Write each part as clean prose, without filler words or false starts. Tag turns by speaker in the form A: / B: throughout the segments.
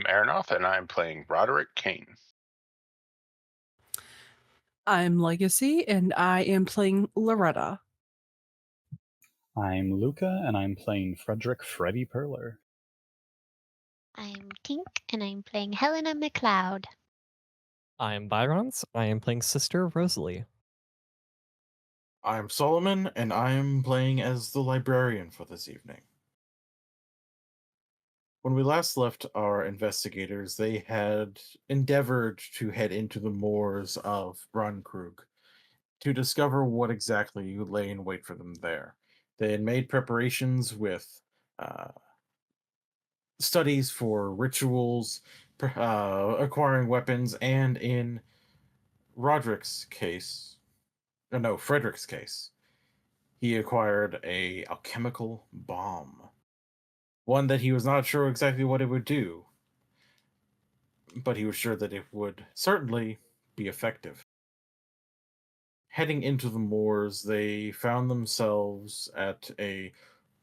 A: Arinoth, and I'm playing Roderick Kane.
B: I'm Legacy, and I am playing Loretta.
C: I'm Luca, and I'm playing Frederick Freddy Perler.
D: I'm Tink, and I'm playing Helena McLeod.
E: I'm Vironz. I am playing Sister Rosalie.
F: I'm Solomon, and I'm playing as the librarian for this evening. When we last left our investigators, they had endeavored to head into the moors of Brunkrug to discover what exactly lay in wait for them there. They had made preparations with studies for rituals, acquiring weapons, and in Roderick's case, Frederick's case, he acquired a alchemical bomb. One that he was not sure exactly what it would do, but he was sure that it would certainly be effective. Heading into the moors, they found themselves at a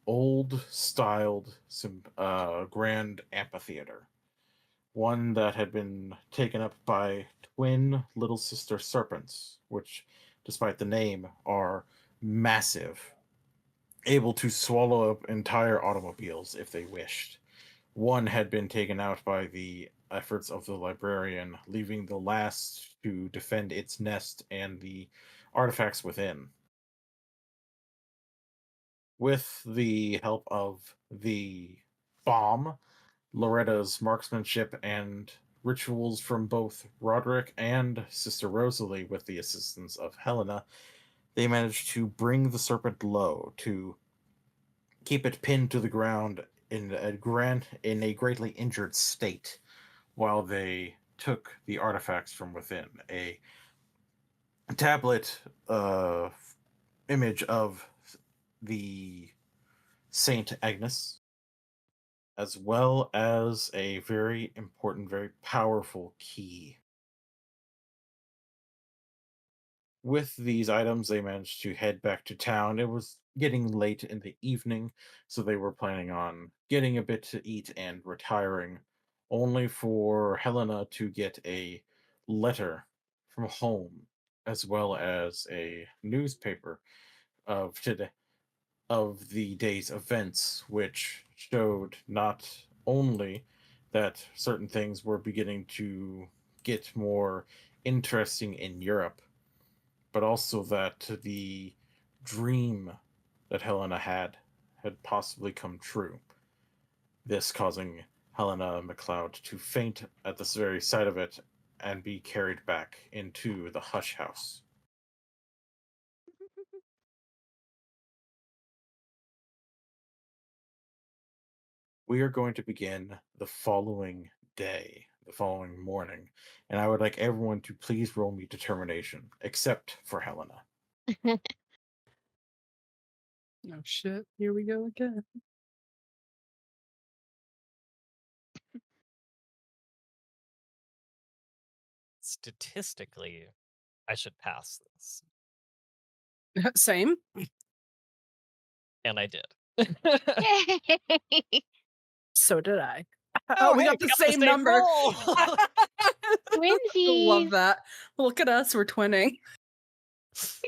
F: old-styled grand amphitheater, one that had been taken up by twin little sister serpents, which, despite the name, are massive, able to swallow up entire automobiles if they wished. One had been taken out by the efforts of the librarian, leaving the last to defend its nest and the artifacts within. With the help of the bomb, Loretta's marksmanship, and rituals from both Roderick and Sister Rosalie, with the assistance of Helena, they managed to bring the serpent low, to keep it pinned to the ground in a greatly injured state, while they took the artifacts from within. A tablet image of the Saint Agnes, as well as a very important, very powerful key. With these items, they managed to head back to town. It was getting late in the evening, so they were planning on getting a bit to eat and retiring, only for Helena to get a letter from home, as well as a newspaper of the day's events, which showed not only that certain things were beginning to get more interesting in Europe, but also that the dream that Helena had possibly come true. This causing Helena McLeod to faint at this very sight of it and be carried back into the hush house. We are going to begin the following day, the following morning, and I would like everyone to please roll me determination, except for Helena.
B: Oh shit, here we go again.
E: Statistically, I should pass this.
B: Same.
E: And I did.
D: Yay!
B: So did I. Oh, we
E: hey,
B: got the same number.
E: roll!
D: Twinsies!
B: Love that. Look at us, we're twinning.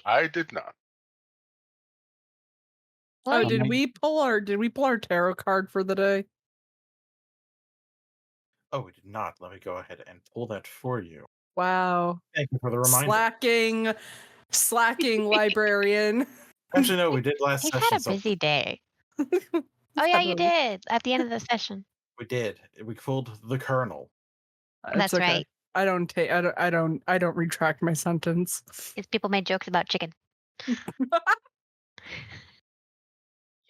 A: I did not.
B: Oh,
D: What?
B: did we pull our tarot card for the day?
F: Oh, we did not. Let me go ahead and pull that for you.
B: Wow.
F: Thank you for the reminder.
B: Slacking librarian.
F: Actually, no, we did last
D: He's
F: session.
D: had a busy day. Oh yeah, you did at the end of the session.
F: We did. We pulled the Colonel.
D: That's
B: okay.
D: right.
B: I don't retract my sentence.
D: Because people made jokes about chicken.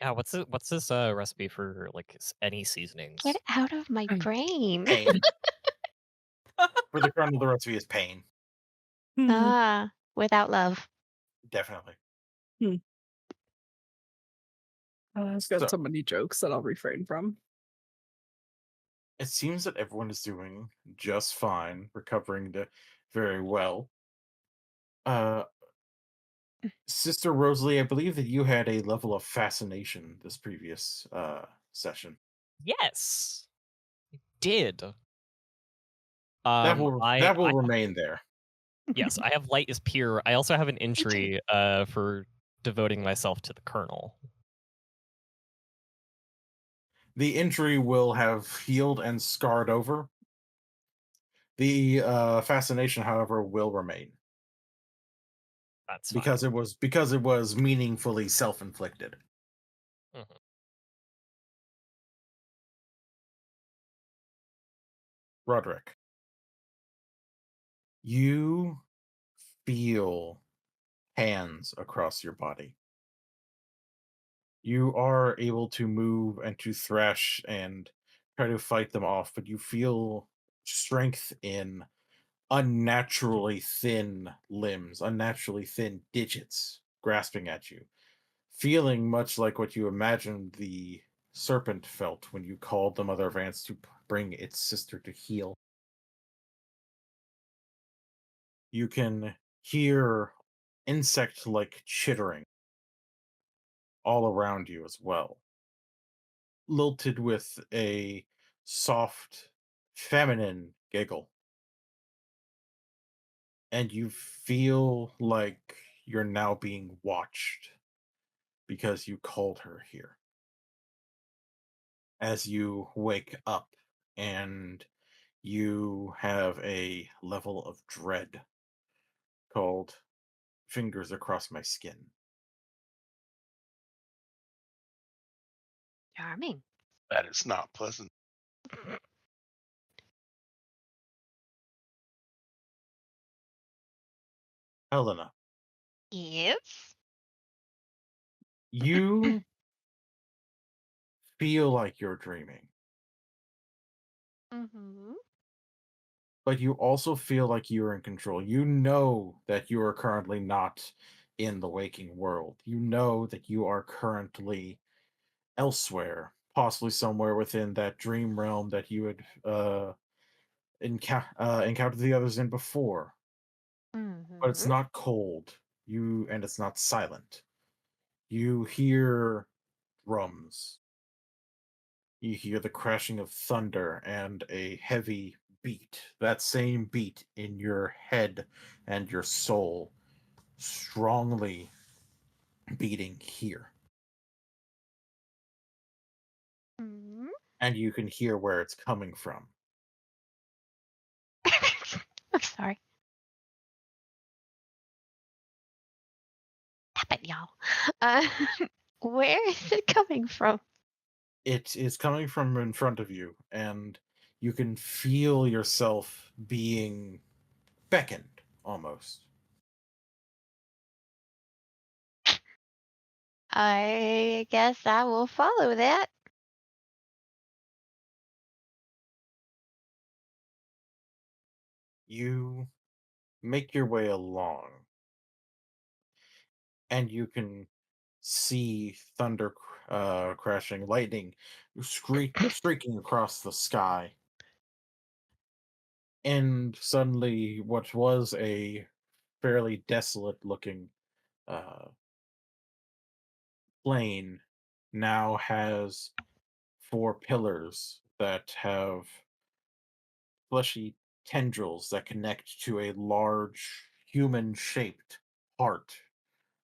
E: Yeah, what's this recipe for like any seasonings?
D: Get out of my brain.
F: Pain. For the Colonel, the recipe is pain.
D: Without love.
F: Definitely.
B: I've got so many jokes that I'll refrain from.
F: It seems that everyone is doing just fine, recovering very well. Sister Rosalie, I believe that you had a level of fascination this previous session.
E: Yes, I did.
F: That
E: I
F: will remain there.
E: yes, I have light as pure. I also have an
D: too.
E: injury for devoting myself to the Colonel.
F: The injury will have healed and scarred over. The fascination, however, will remain
E: That's
F: because it was meaningfully self-inflicted.
E: Mhm.
F: Roderick, you feel hands across your body. You are able to move and to thrash and try to fight them off, but you feel strength in unnaturally thin limbs, unnaturally thin digits grasping at you, feeling much like what you imagined the serpent felt when you called the Mother of Ants to bring its sister to heal. You can hear insect like chittering all around you as well, lilted with a soft, feminine giggle. And you feel like you're now being watched because you called her here. As you wake up and you have a level of dread called fingers across my skin.
D: Charming.
A: That is not pleasant.
F: Helena,
D: Yes.
F: you feel like you're dreaming,
D: Mm-hmm.
F: but you also feel like you're in control. You know that you are currently not in the waking world. You know that you are currently elsewhere, possibly somewhere within that dream realm that you had encountered the others in before. But it's
D: Mm-hmm.
F: not cold. And it's not silent. You hear drums. You hear the crashing of thunder and a heavy beat. That same beat in your head and your soul, strongly beating here.
D: Mm-hmm.
F: And you can hear where it's coming from.
D: I'm sorry. Stop it, y'all. Uh, where is it coming from?
F: It is coming from in front of you, and you can feel yourself being beckoned almost.
D: I guess I will follow that.
F: You make your way along, and you can see thunder crashing, lightning streaking across the sky. And suddenly, what was a fairly desolate looking uh, plain now has four pillars that have fleshy tendrils that connect to a large human shaped heart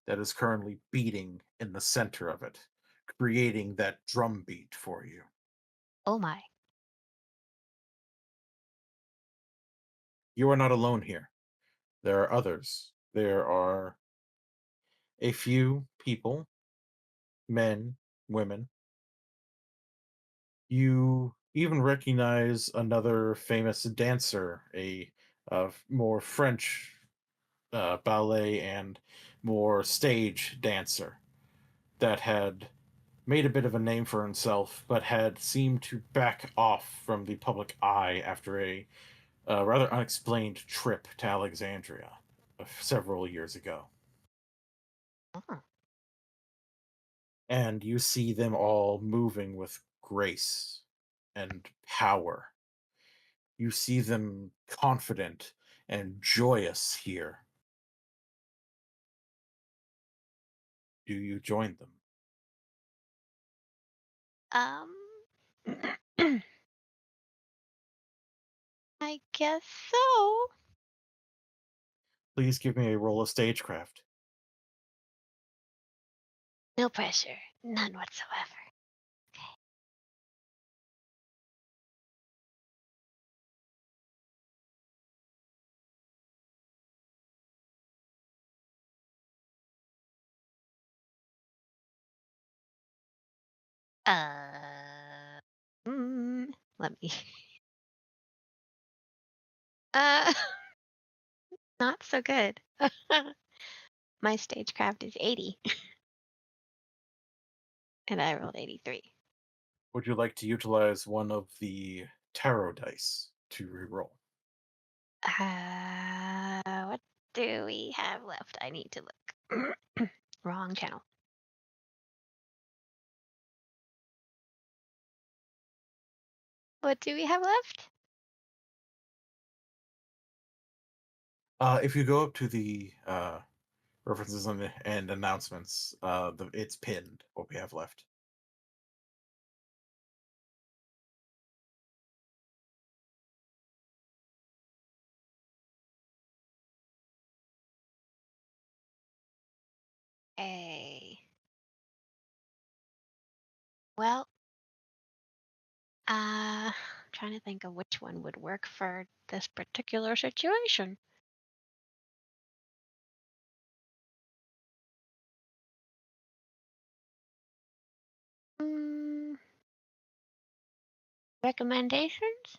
F: that is currently beating in the center of it, creating that drum beat for you.
D: Oh my.
F: You are not alone here. There are others. There are a few people, men, women. You even recognize another famous dancer, a more French ballet and more stage dancer that had made a bit of a name for himself, but had seemed to back off from the public eye after a rather unexplained trip to Alexandria several years ago.
D: Oh.
F: And you see them all moving with grace and power. You see them confident and joyous here. Do you join them?
D: Um. I guess so.
F: Please give me a roll of stagecraft.
D: No pressure. None whatsoever. Let me. Uh, not so good. My stagecraft is 80, and I rolled 83.
F: Would you like to utilize one of the tarot dice to reroll?
D: What do we have left? I need to look. Wrong channel. What do we have left?
F: If you go up to the references and announcements, it's pinned what we have left.
D: A. Well, trying to think of which one would work for this particular situation. Mm, recommendations?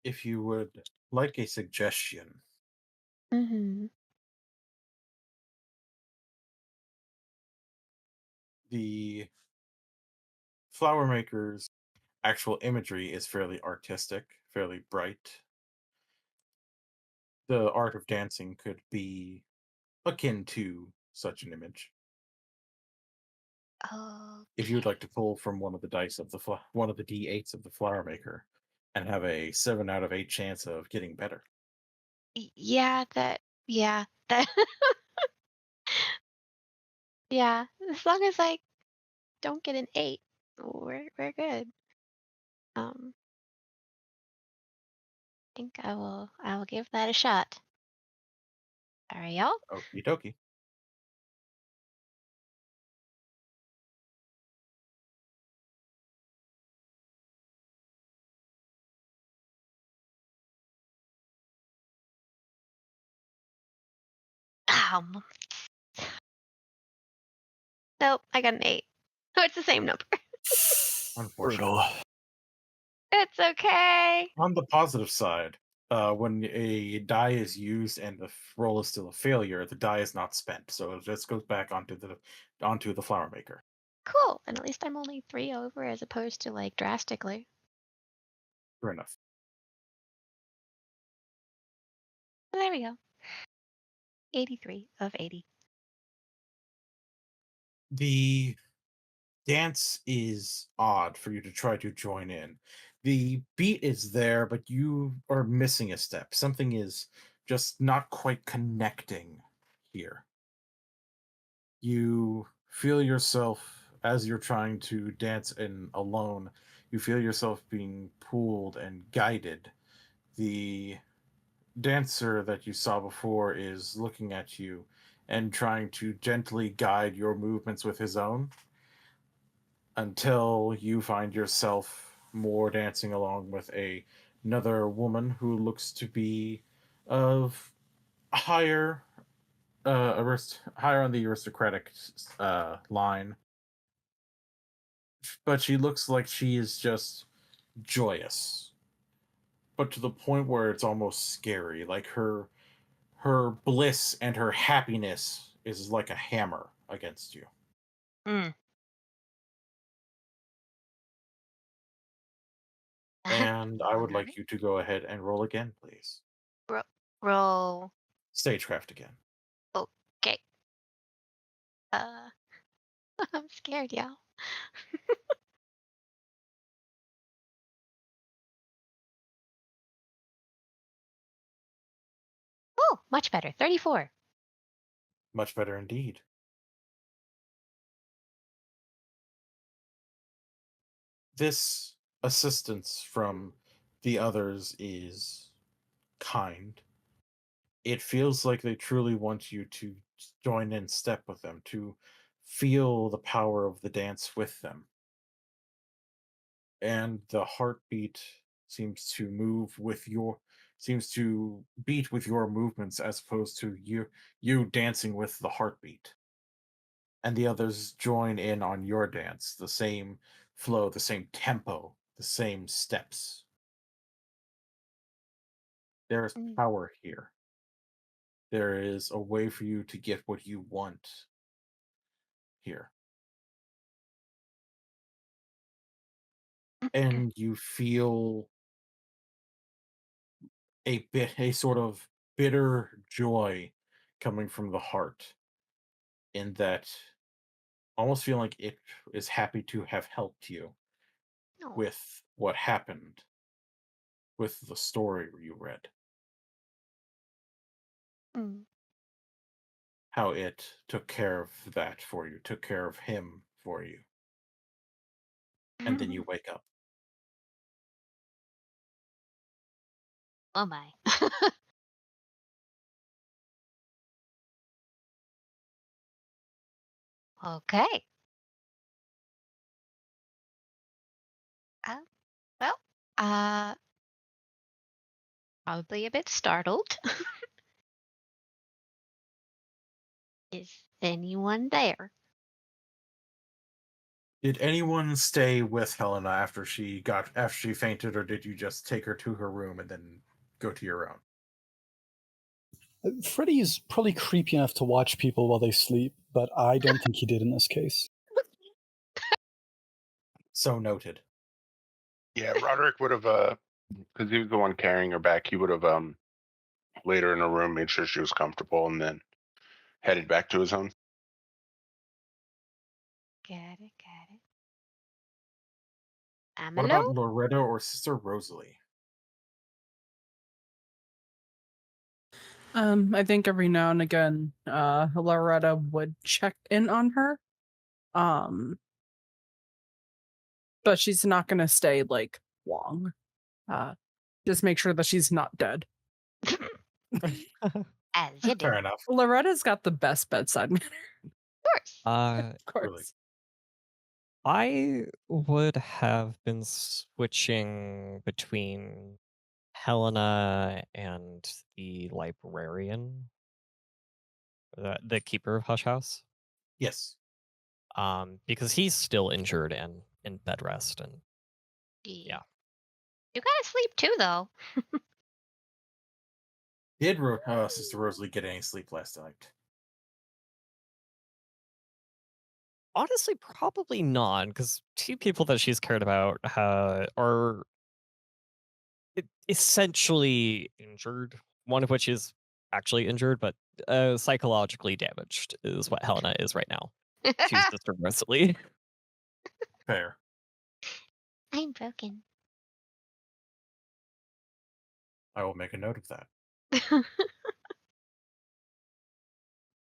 F: If you would like a suggestion,
D: Mm-hmm.
F: the flower maker's actual imagery is fairly artistic, fairly bright. The art of dancing could be akin to such an image.
D: Oh,
F: If you would like to pull from one of the dice of the one of the d8s of the flower maker and have a 7 out of 8 chance of getting better.
D: yeah, that, yeah. As long as I don't get an 8, we're good. Think I will give that a shot. All right, y'all.
F: Okie dokie.
D: Um, nope, I got an 8. Oh, it's the same number.
F: Unfortunately.
C: Brutal.
D: It's okay.
F: On the positive side, when a die is used and the roll is still a failure, the die is not spent, so it just goes back onto the flower maker.
D: Cool. And at least I'm only 3 over as opposed to like drastically.
F: Fair enough.
D: So there we go. 83 of 80.
F: The dance is odd for you to try to join in. The beat is there, but you are missing a step. Something is just not quite connecting here. You feel yourself as you're trying to dance in alone, you feel yourself being pulled and guided. The dancer that you saw before is looking at you and trying to gently guide your movements with his own until you find yourself more dancing along with another woman who looks to be of higher higher on the aristocratic line, but she looks like she is just joyous, but to the point where it's almost scary. Like her bliss and her happiness is like a hammer against you.
D: Mm.
F: And I would
D: Alright.
F: like you to go ahead and roll again, please.
D: Roll.
F: Stagecraft again.
D: Okay. I'm scared, y'all. Oh, much better. 34.
F: Much better indeed. this assistance from the others is kind. It feels like they truly want you to join in step with them, to feel the power of the dance with them. And the heartbeat seems to seems to beat with your movements as opposed to you dancing with the heartbeat. And the others join in on your dance, the same flow, the same tempo, the same steps. There is
D: Mm,
F: power here. There is a way for you to get what you want here.
D: okay.
F: And you feel a sort of bitter joy coming from the heart, in that almost feeling like it is happy to have helped you
D: No.
F: with what happened with the story you read,
D: Mm,
F: how it took care of that for you, took care of him for you, and then you wake up.
D: oh my. Okay. Uh, well, uh, probably a bit startled. Is anyone there?
F: Did anyone stay with Helena after she fainted, or did you just take her to her room and then go to your own?
C: Freddy is probably creepy enough to watch people while they sleep, but I don't think he did in this case.
F: So noted.
A: Yeah, Roderick would have, because he was the one carrying her back. He would have laid her in a room, made sure she was comfortable, and then headed back to his own.
D: Got it, got it. I'm
F: What about
D: alone.
F: Loretta or Sister Rosalie?
B: I think every now and again, Loretta would check in on her. Um, but she's not gonna stay like long. Uh, just make sure that she's not dead.
D: As you do.
F: Fair
D: Of
F: enough.
B: Loretta's got the best bedside manner,
D: course.
B: of
F: Really.
B: course.
E: I would have been switching between Helena and the librarian, the keeper of Hush House,
F: Yes.
E: because he's still injured and in bed rest, and yeah.
D: You gotta sleep too, though.
F: Did Sister Rosalie get any sleep last night?
E: Honestly, probably not, because two people that she's cared about are essentially injured. One of which is actually injured, but psychologically damaged is what Helena is right now. She's Sister Rosalie.
F: Fair.
D: I'm broken.
F: I will make a note of that.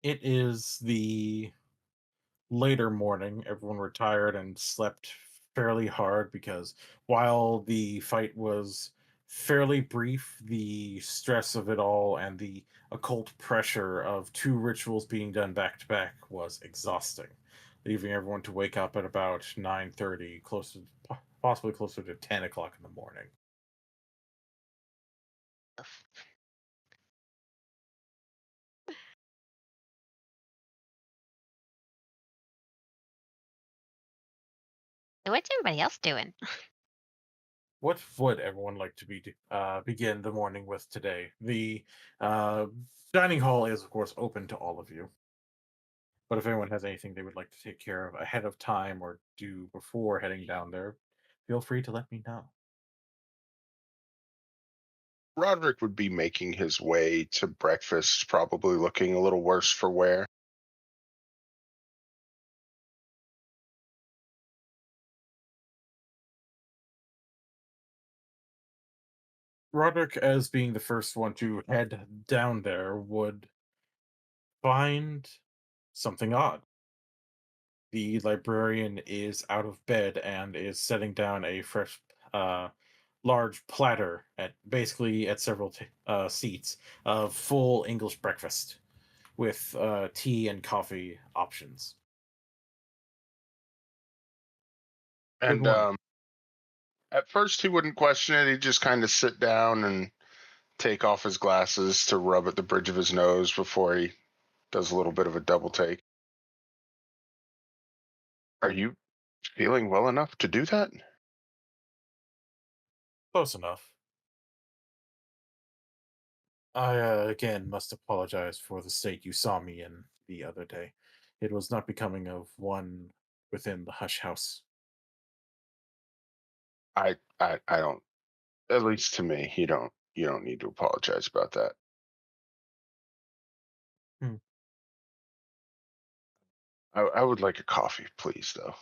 F: It is the later morning. Everyone retired and slept fairly hard because while the fight was fairly brief, the stress of it all and the occult pressure of two rituals being done back to back was exhausting, leaving everyone to wake up at about 9:30, possibly closer to 10 o'clock in the morning.
D: What's everybody else doing?
F: What would everyone like to begin the morning with today? The uh, dining hall is, of course, open to all of you. But if anyone has anything they would like to take care of ahead of time or do before heading down there, feel free to let me know.
A: Roderick would be making his way to breakfast, probably looking a little worse for wear.
F: Roderick, as being the first one to head down there, would find something odd. The librarian is out of bed and is setting down a fresh, large platter at several seats of full English breakfast with tea and coffee options. Good
A: And
F: morning.
A: at first, he wouldn't question it. He'd just kind of sit down and take off his glasses to rub at the bridge of his nose before he does a little bit of a double take. Are you feeling well enough to do that?
F: Close enough. I again must apologize for the state you saw me in the other day. It was not becoming of one within the hush house.
A: I don't. At least to me, you don't need to apologize about that.
F: Hmm.
A: I would like a coffee, please, though.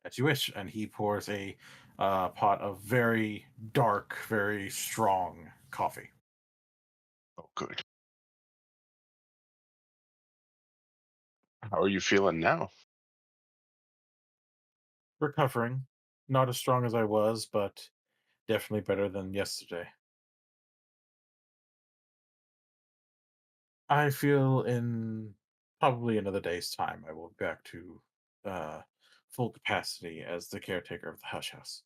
F: As you wish. And he pours a pot of very dark, very strong coffee.
A: Oh, good. How are you feeling now?
F: Recovering. Not as strong as I was, but definitely better than yesterday. I feel in probably another day's time I will be back to uh, full capacity as the caretaker of the hush house.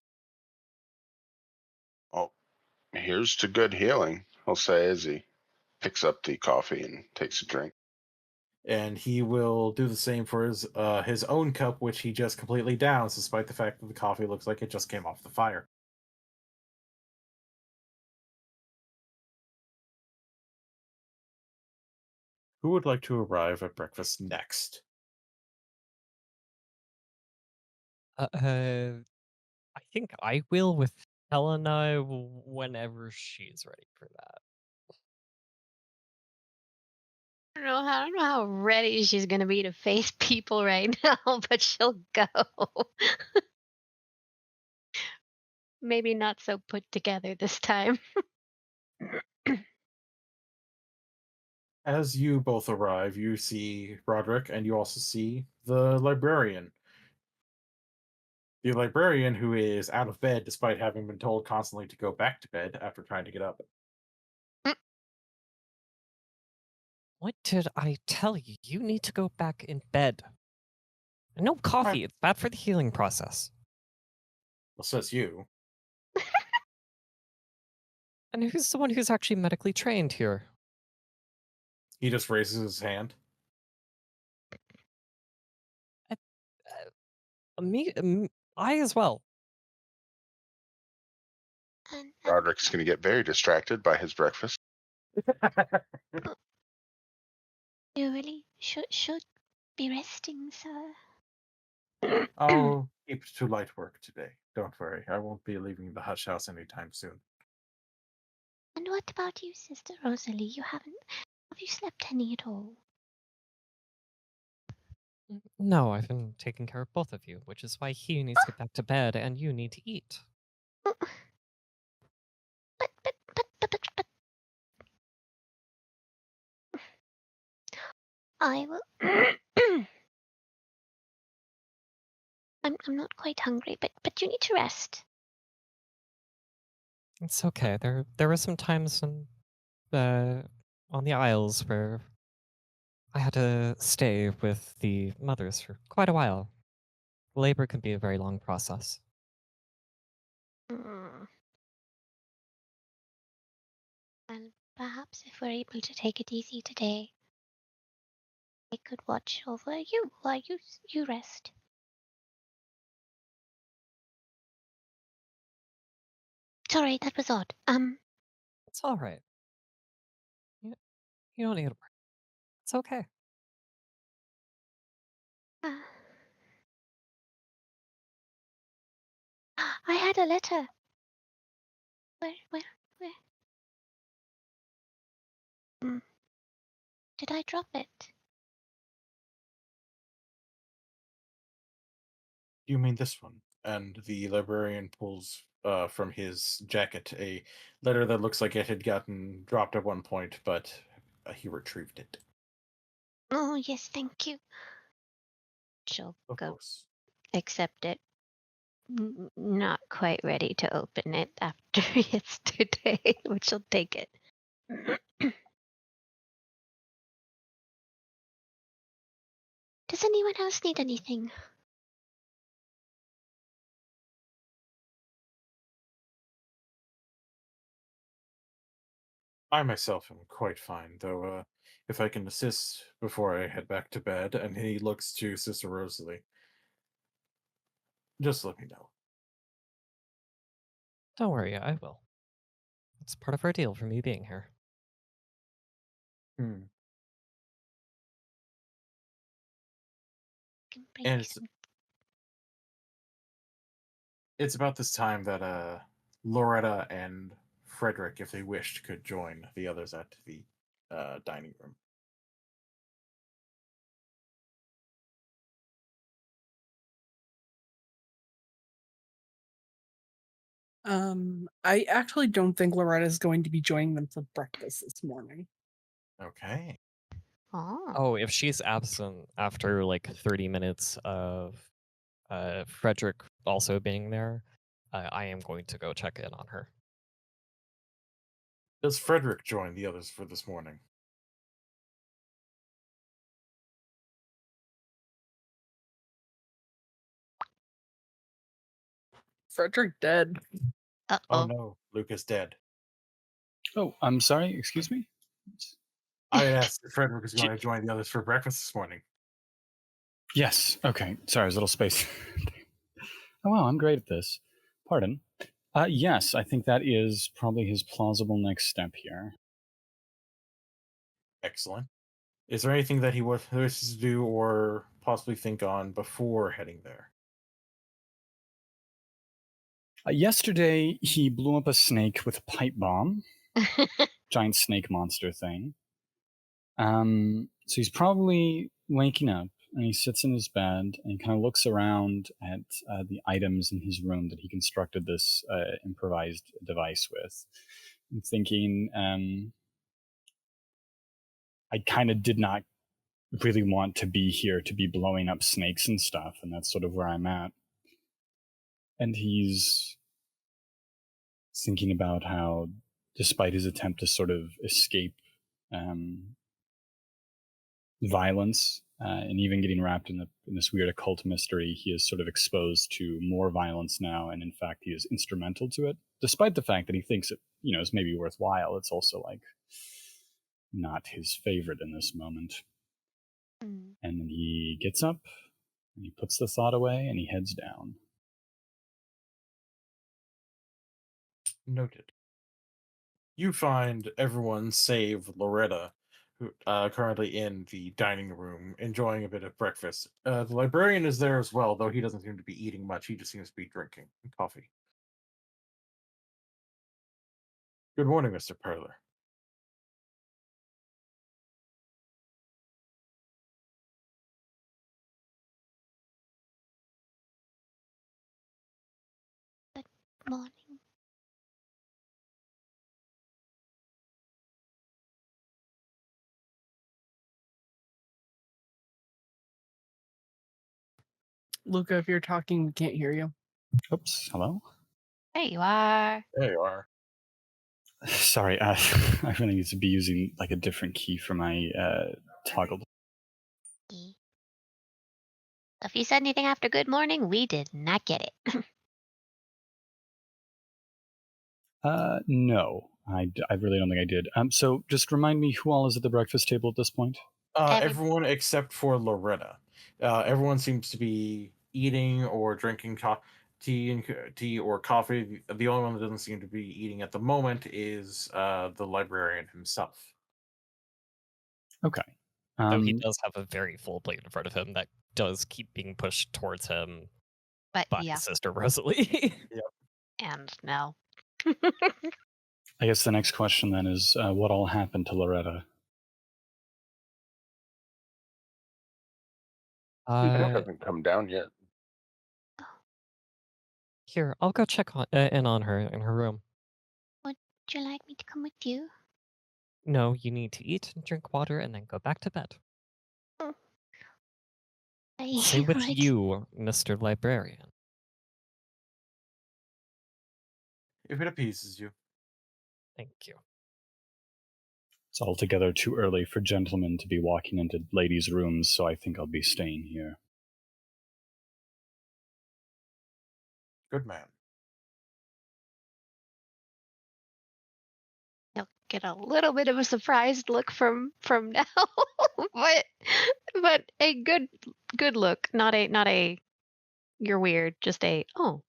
A: Oh, here's to good healing, he'll say as he picks up the coffee and takes a drink.
F: And he will do the same for his own cup, which he just completely downs, despite the fact that the coffee looks like it just came off the fire. Who would like to arrive at breakfast next?
E: I think I will with Helena whenever she's ready for that.
D: I don't know how ready she's gonna be to face people right now, but she'll go. Maybe not so put together this time.
F: As you both arrive, you see Roderick, and you also see the librarian. The librarian who is out of bed despite having been told constantly to go back to bed after trying to get up.
E: What did I tell you? You need to go back in bed. And no coffee. It's bad for the healing process.
F: Well, says you.
E: And who's the one who's actually medically trained here?
F: He just raises his hand.
E: I as well.
D: And,
A: Roderick's going to get very distracted by his breakfast.
D: you really should be resting, sir.
F: I'll keep to light work today. Don't worry, I won't be leaving the hush house anytime soon.
D: And what about you, Sister Rosalie? Have you slept any at all?
E: No, I've been taking care of both of you, which is why he needs to get back to bed and you need to eat.
D: But I will. I'm not quite hungry, but you need to rest.
E: It's okay. There were some times on the Isles where I had to stay with the mothers for quite a while. Labor can be a very long process.
D: Mm. And perhaps if we're able to take it easy today, I could watch over you while you rest. Sorry, that was odd.
E: It's all right. You don't need to worry. It's okay.
D: I had a letter. Where? Did I drop it?
F: You mean this one? And the librarian pulls from his jacket a letter that looks like it had gotten dropped at one point, but he retrieved it.
D: Oh, yes, thank you. she'll
F: Of
D: go
F: course.
D: accept it. Not quite ready to open it after yesterday, but she'll take it. Does anyone else need anything?
F: I myself am quite fine, though if I can assist before I head back to bed, and he looks to Sister Rosalie, just let me know.
E: Don't worry, I will. It's part of our deal for me being here.
F: Hmm.
D: Can bring
F: And
D: you some.
F: it's about this time that Loretta and Frederick, if they wished, could join the others at the dining room.
B: I actually don't think Loretta is going to be joining them for breakfast this morning.
F: Okay.
D: Oh.
E: Oh, if she's absent after like 30 minutes of Frederick also being there, I am going to go check in on her.
F: Does Frederick join the others for this morning?
B: Frederick dead.
D: Uh
F: Oh
D: oh.
F: no, Luca's dead.
C: Oh, I'm sorry. Excuse me.
F: I had asked if Frederick was
C: J-
F: going to join the others for breakfast this morning.
C: Yes. Okay. Sorry, I was a little space. Oh wow, I'm great at this. Pardon. Yes, I think that is probably his plausible next step here.
F: Excellent. Is there anything that he wishes to do or possibly think on before heading there?
C: Yesterday, he blew up a snake with a pipe bomb, giant snake monster thing. So he's probably waking up and he sits in his bed and he kind of looks around at the items in his room that he constructed this improvised device with, and thinking, I kind of did not really want to be here to be blowing up snakes and stuff, and that's sort of where I'm at. And he's thinking about how, despite his attempt to sort of escape violence and even getting wrapped in this weird occult mystery, he is sort of exposed to more violence now, and in fact, he is instrumental to it. Despite the fact that he thinks it, is maybe worthwhile, it's also like not his favorite in this moment.
D: Mm.
C: And then he gets up and he puts the thought away and he heads down.
F: Noted. You find everyone save Loretta, who currently in the dining room, enjoying a bit of breakfast. The librarian is there as well, though he doesn't seem to be eating much. He just seems to be drinking coffee. Good morning, Mr. Perler.
D: Morning.
B: Luca, if you're talking, we can't hear you.
C: Oops, hello?
D: There you are.
F: There you are.
C: Sorry, I really need to be using like a different key for my toggle.
D: If you said anything after good morning, we did not get it.
C: No, I really don't think I did. So just remind me who all is at the breakfast table at this point?
F: Everyone except for Loretta. Everyone seems to be eating or drinking tea or coffee. The only one that doesn't seem to be eating at the moment is the librarian himself.
C: Okay.
E: Though he does have a very full plate in front of him that does keep being pushed towards him
D: But
E: by
D: yeah,
E: his sister Rosalie.
D: and no.
C: I guess the next question then is what all happened to Loretta?
A: It hasn't come down yet.
E: Here, I'll go check in on her in her room.
D: Would you like me to come with you?
E: No, you need to eat and drink water and then go back to bed. Same with
D: Right.
E: you, Mr. Librarian.
F: If it appeases you.
E: Thank you.
C: It's altogether too early for gentlemen to be walking into ladies' rooms, so I think I'll be staying here.
F: Good man.
D: You'll get a little bit of a surprised look from now, but a good look, not a you're weird, just a oh.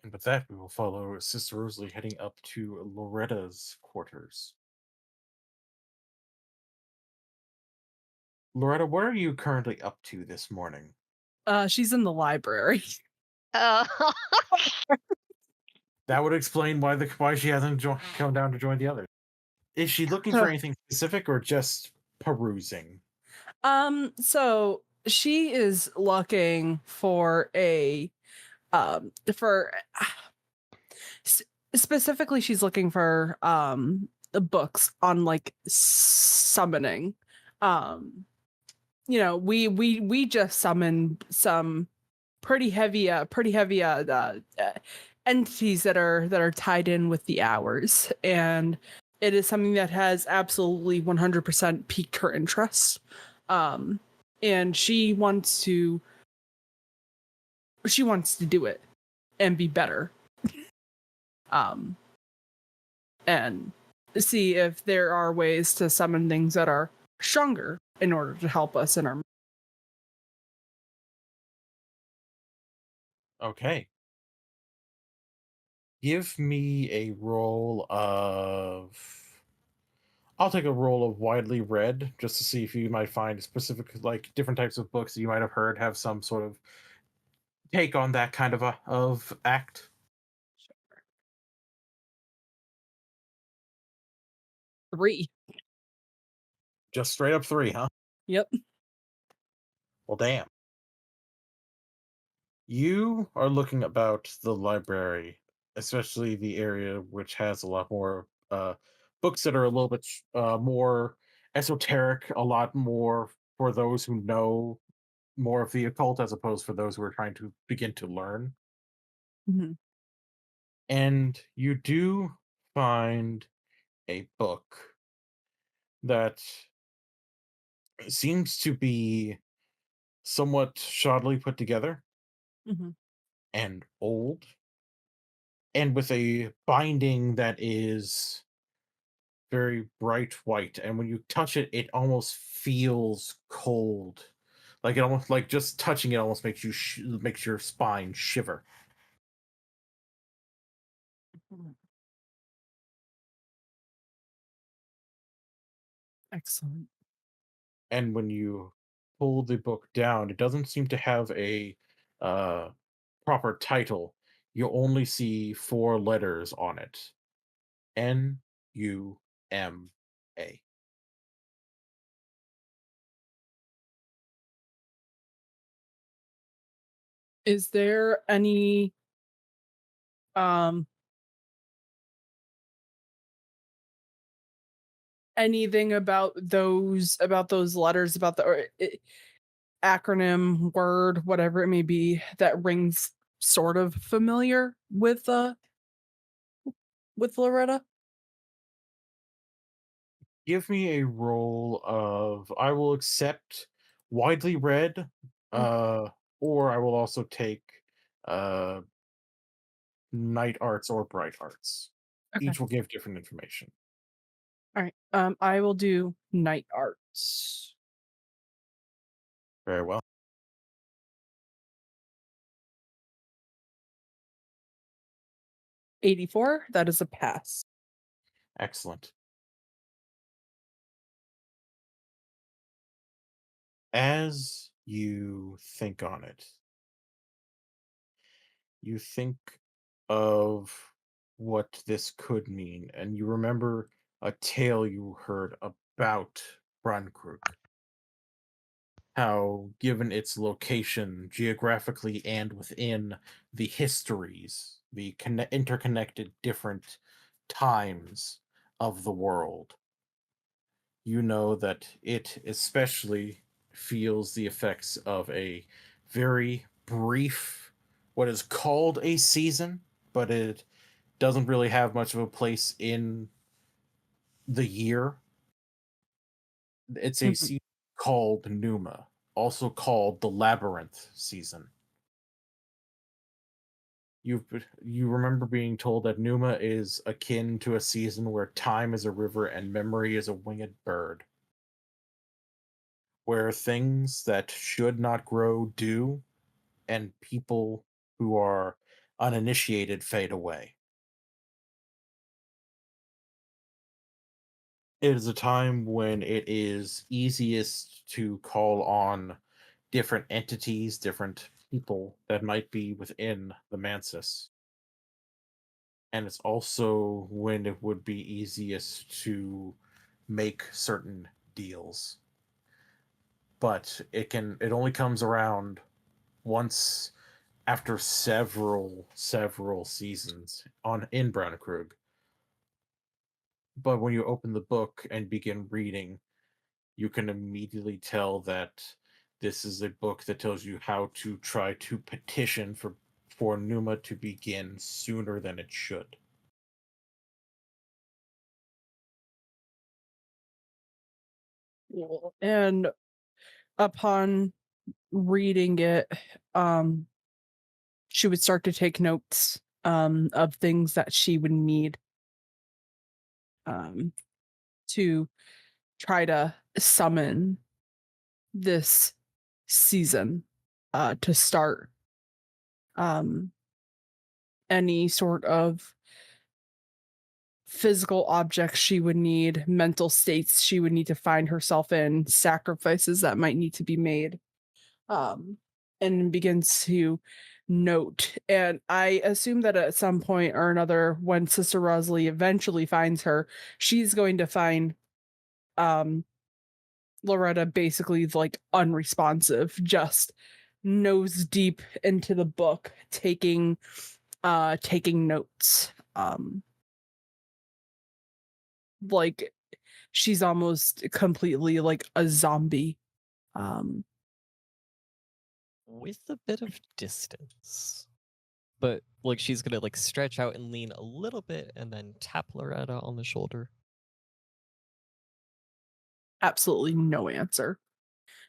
F: And with that, we will follow Sister Rosalie heading up to Loretta's quarters. Loretta, what are you currently up to this morning?
B: She's in the library.
D: Uh,
F: That would explain why she hasn't come down to join the others. Is she looking for anything specific or just perusing?
B: So she is looking for a for specifically she's looking for the books on like summoning. You know, we just summoned some pretty heavy entities that are tied in with the hours, and it is something that has absolutely 100% piqued her interest. And she wants to do it and be better. And see if there are ways to summon things that are stronger in order to help us in our.
F: Okay. Give me a roll of. I'll take a roll of widely read just to see if you might find specific, like different types of books that you might have heard have some sort of take on that kind of act.
B: 3.
F: Just straight up 3, huh?
B: Yep.
F: Well, damn. You are looking about the library, especially the area which has a lot more books that are a little bit more esoteric, a lot more for those who know more of the occult as opposed for those who are trying to begin to learn.
B: Mm-hmm.
F: And you do find a book that seems to be somewhat shoddily put together
B: Mm-hmm.
F: and old, and with a binding that is very bright white, and when you touch it, it almost feels cold. Like it almost like just touching it almost makes you makes your spine shiver.
B: Excellent.
F: And when you pull the book down, it doesn't seem to have a uh, proper title. You only see 4 letters on it: NUMA.
B: Is there any anything about those letters, about the acronym, word, whatever it may be, that rings sort of familiar with Loretta?
F: Give me a roll of. I will accept widely read, or I will also take uh, night arts or bright arts.
B: Okay.
F: Each will give different information.
B: All right. I will do night arts.
F: Very well.
B: 84. That is a pass.
F: Excellent. As you think on it, you think of what this could mean, and you remember a tale you heard about Brunkrook. How, given its location geographically and within the histories, the interconnected different times of the world, you know that it especially feels the effects of a very brief, what is called a season, but it doesn't really have much of a place in the year. It's a
B: Mhm.
F: season called Numa, also called the Labyrinth season. You remember being told that Numa is akin to a season where time is a river and memory is a winged bird, where things that should not grow do, and people who are uninitiated fade away. It is a time when it is easiest to call on different entities, different people that might be within the Mansis. And it's also when it would be easiest to make certain deals. But it only comes around once after several seasons on in Brownikrug. But when you open the book and begin reading, you can immediately tell that this is a book that tells you how to try to petition for Numa to begin sooner than it should.
B: And upon reading it, she would start to take notes of things that she would need um, to try to summon this season to start um, any sort of physical objects she would need, mental states she would need to find herself in, sacrifices that might need to be made, um, and begins to note. And I assume that at some point or another, when Sister Rosalie eventually finds her, she's going to find um, Loretta basically like unresponsive, just nose deep into the book, taking notes. Like she's almost completely like a zombie. Um,
E: With a bit of distance. But like she's gonna like stretch out and lean a little bit and then tap Loretta on the shoulder.
B: absolutely no answer.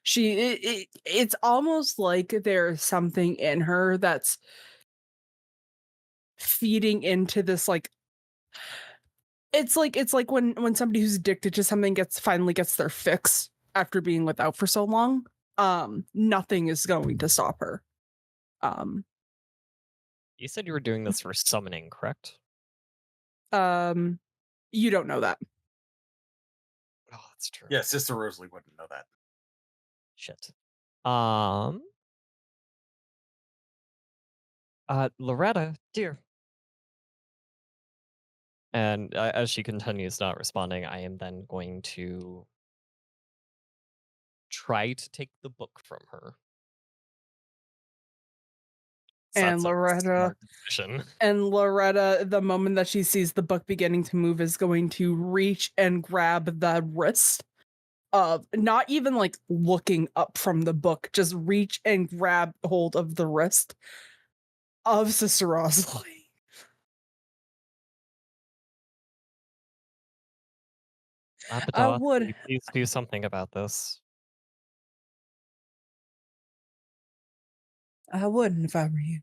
B: It's almost like there's something in her that's feeding into this like it's like when somebody who's addicted to something finally gets their fix after being without for so long. Nothing is going to stop her. Um,
E: You said you were doing this for summoning, correct?
B: um, you don't know that.
E: Oh, that's true.
F: Yeah, Sister Rosalie wouldn't know that.
E: Shit. Loretta, dear. And as she continues not responding, I am then going to try to take the book from her. So
B: And
E: that's a
B: Loretta
E: smart decision.
B: And Loretta, the moment that she sees the book beginning to move, is going to reach and grab the wrist of, not even like looking up from the book, just reach and grab hold of the wrist of Sister Rosalie. I
E: Abaddon, will
B: would.
E: you please do something about this?
B: I wouldn't if I were you.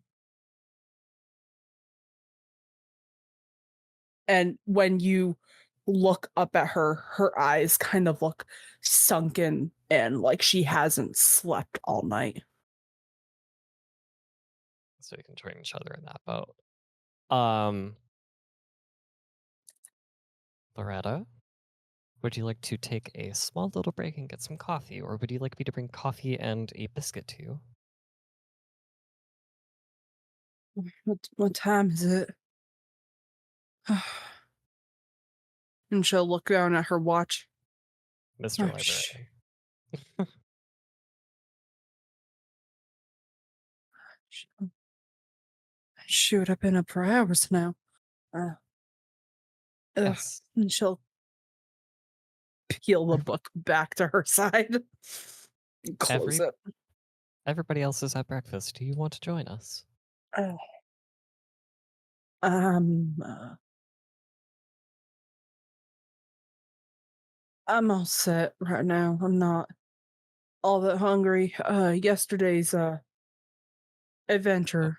B: And when you look up at her, her eyes kind of look sunken and like she hasn't slept all night.
E: So we can join each other in that boat. Um, Loretta, would you like to take a small little break and get some coffee, or would you like me to bring coffee and a biscuit to you?
B: What time is it? And she'll look down at her watch.
E: Mr.
B: Oh, sh-
E: Librarian.
B: Shoot, I've been up for hours now. Ugh.
E: Yes.
B: And she'll peel the book back to her side. And close it.
E: Everybody else is at breakfast. Do you want to join us?
B: Oh. I'm all set right now. I'm not all that hungry. Yesterday's adventure.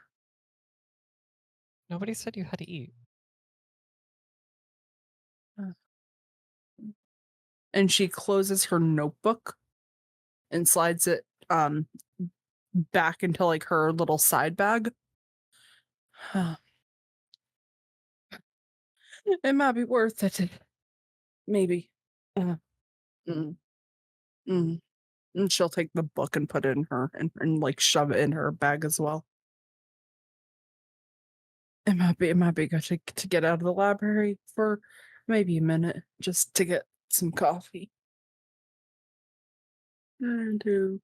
E: Nobody said you had to eat.
B: And she closes her notebook and slides it back into like her little side bag. It might be worth it. Maybe. Mm, mm. And she'll take the book and put it in her and like shove it in her bag as well. It might be good to get out of the library for maybe a minute just to get some coffee. And to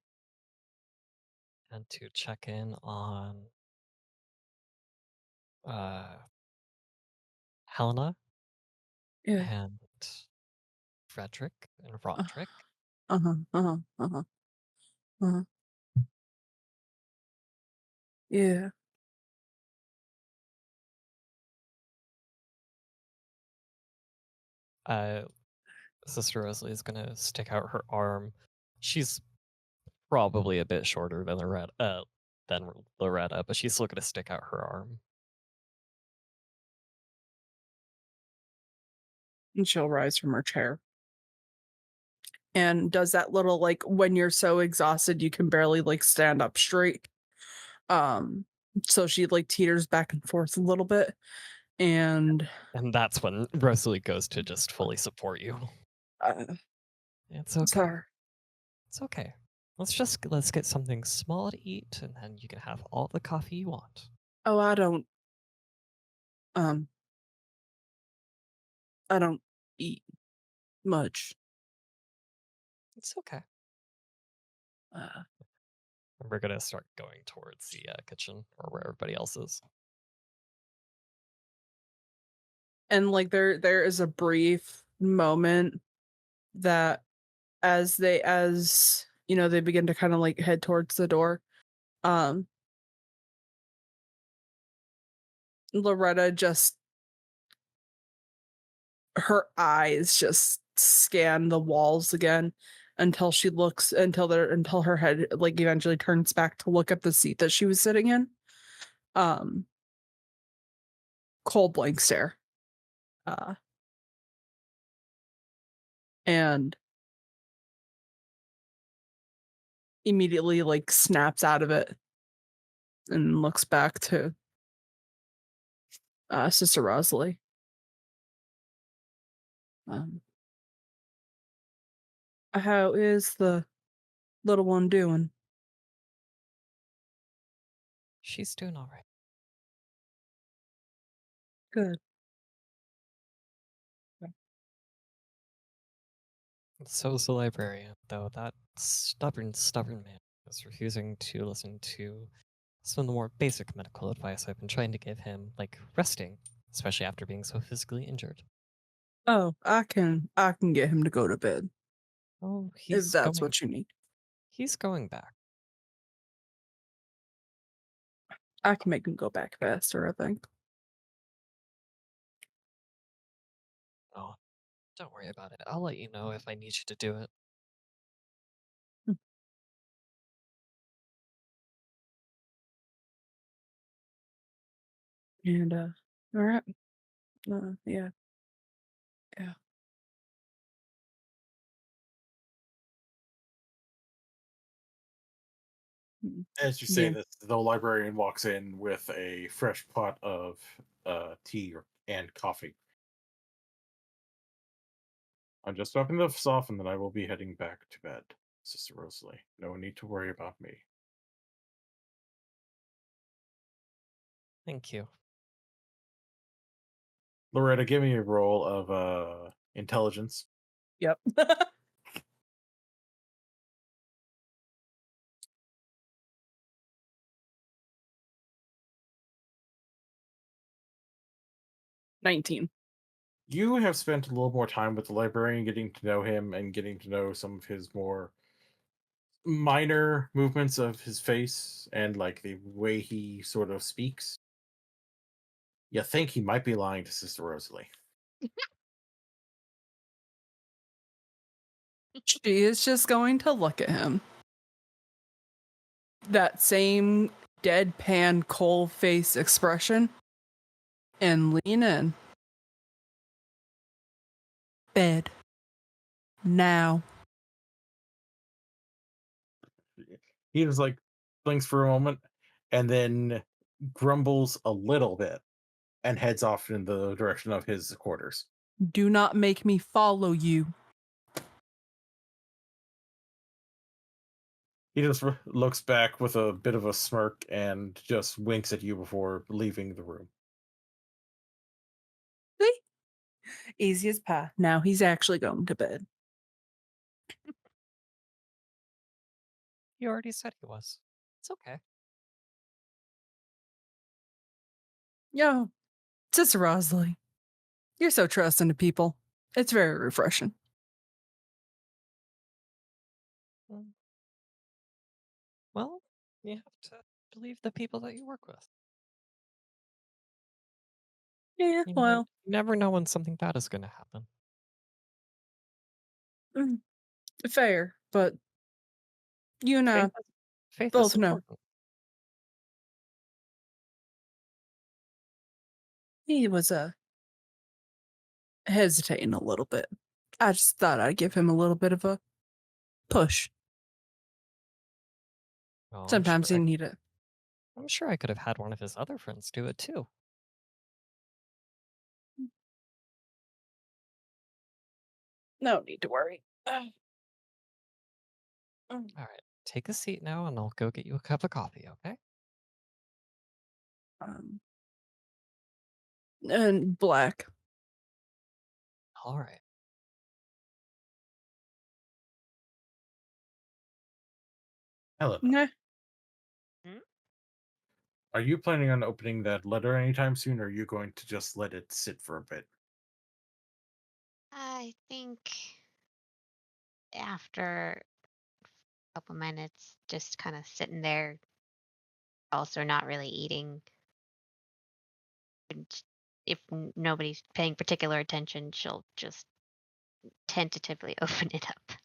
E: check in on Helena
B: yeah.
E: and Frederick and Roderick.
B: Yeah.
E: Sister Rosalie is gonna stick out her arm. She's probably a bit shorter than Loretta, but she's still gonna stick out her arm.
B: And she'll rise from her chair. And does that little like when you're so exhausted you can barely like stand up straight. So she like teeters back and forth a little bit. And
E: that's when Rosalie goes to just fully support you. It's okay.
B: Sorry.
E: It's okay. Let's get something small to eat, and then you can have all the coffee you want.
B: Oh, I don't eat much.
E: It's okay.
B: Uh,
E: We're gonna start going towards the kitchen or where everybody else is.
B: And like there is a brief moment that as they begin to kind of like head towards the door, Loretta just her eyes just scan the walls again until her head like eventually turns back to look at the seat that she was sitting in. Cold blank stare. And immediately like snaps out of it and looks back to Sister Rosalie. How is the little one doing?
E: She's doing all right.
B: Good.
E: So is the librarian, though that stubborn man is refusing to listen to some of the more basic medical advice I've been trying to give him, like resting, especially after being so physically injured.
B: Oh, I can get him to go to bed.
E: Oh,
B: if that's what you need.
E: He's going back.
B: I can make him go back faster, I think.
E: Oh, don't worry about it. I'll let you know if I need you to do it.
B: And all right. Yeah.
F: As you say this, the librarian walks in with a fresh pot of tea and coffee. I'm just dropping this off, and then I will be heading back to bed, Sister Rosalie. No need to worry about me.
E: Thank you.
F: Loretta, give me a roll of intelligence.
B: Yep. 19.
F: You have spent a little more time with the librarian, getting to know him and getting to know some of his more minor movements of his face and like the way he sort of speaks. You think he might be lying to Sister Rosalie.
B: She is just going to look at him. That same deadpan, cold face expression and lean in. Bed. Now.
F: He just like blinks for a moment and then grumbles a little bit and heads off in the direction of his quarters.
B: Do not make me follow you.
F: He just looks back with a bit of a smirk and just winks at you before leaving the room.
B: See? Easy as pie. Now he's actually going to bed.
E: He already said he was. It's okay.
B: Yo, Sister Rosalie, you're so trusting to people. It's very refreshing.
E: Well, you have to believe the people that you work with.
B: Yeah,
E: You
B: well,
E: never know when something bad is going to happen.
B: fair, but you and I
E: Faith
B: both
E: is
B: know.
E: important.
B: He was hesitating a little bit. I just thought I'd give him a little bit of a push.
E: Well,
B: Sometimes you need it.
E: I'm sure I could have had one of his other friends do it too.
B: No need to worry.
E: All right, take a seat now, and I'll go get you a cup of coffee. Okay?
B: And black.
E: All right.
F: Helena,
B: Nah.
F: are you planning on opening that letter anytime soon, or are you going to just let it sit for a bit?
D: I think after a couple minutes, just kind of sitting there, also not really eating. And if nobody's paying particular attention, she'll just tentatively open it up.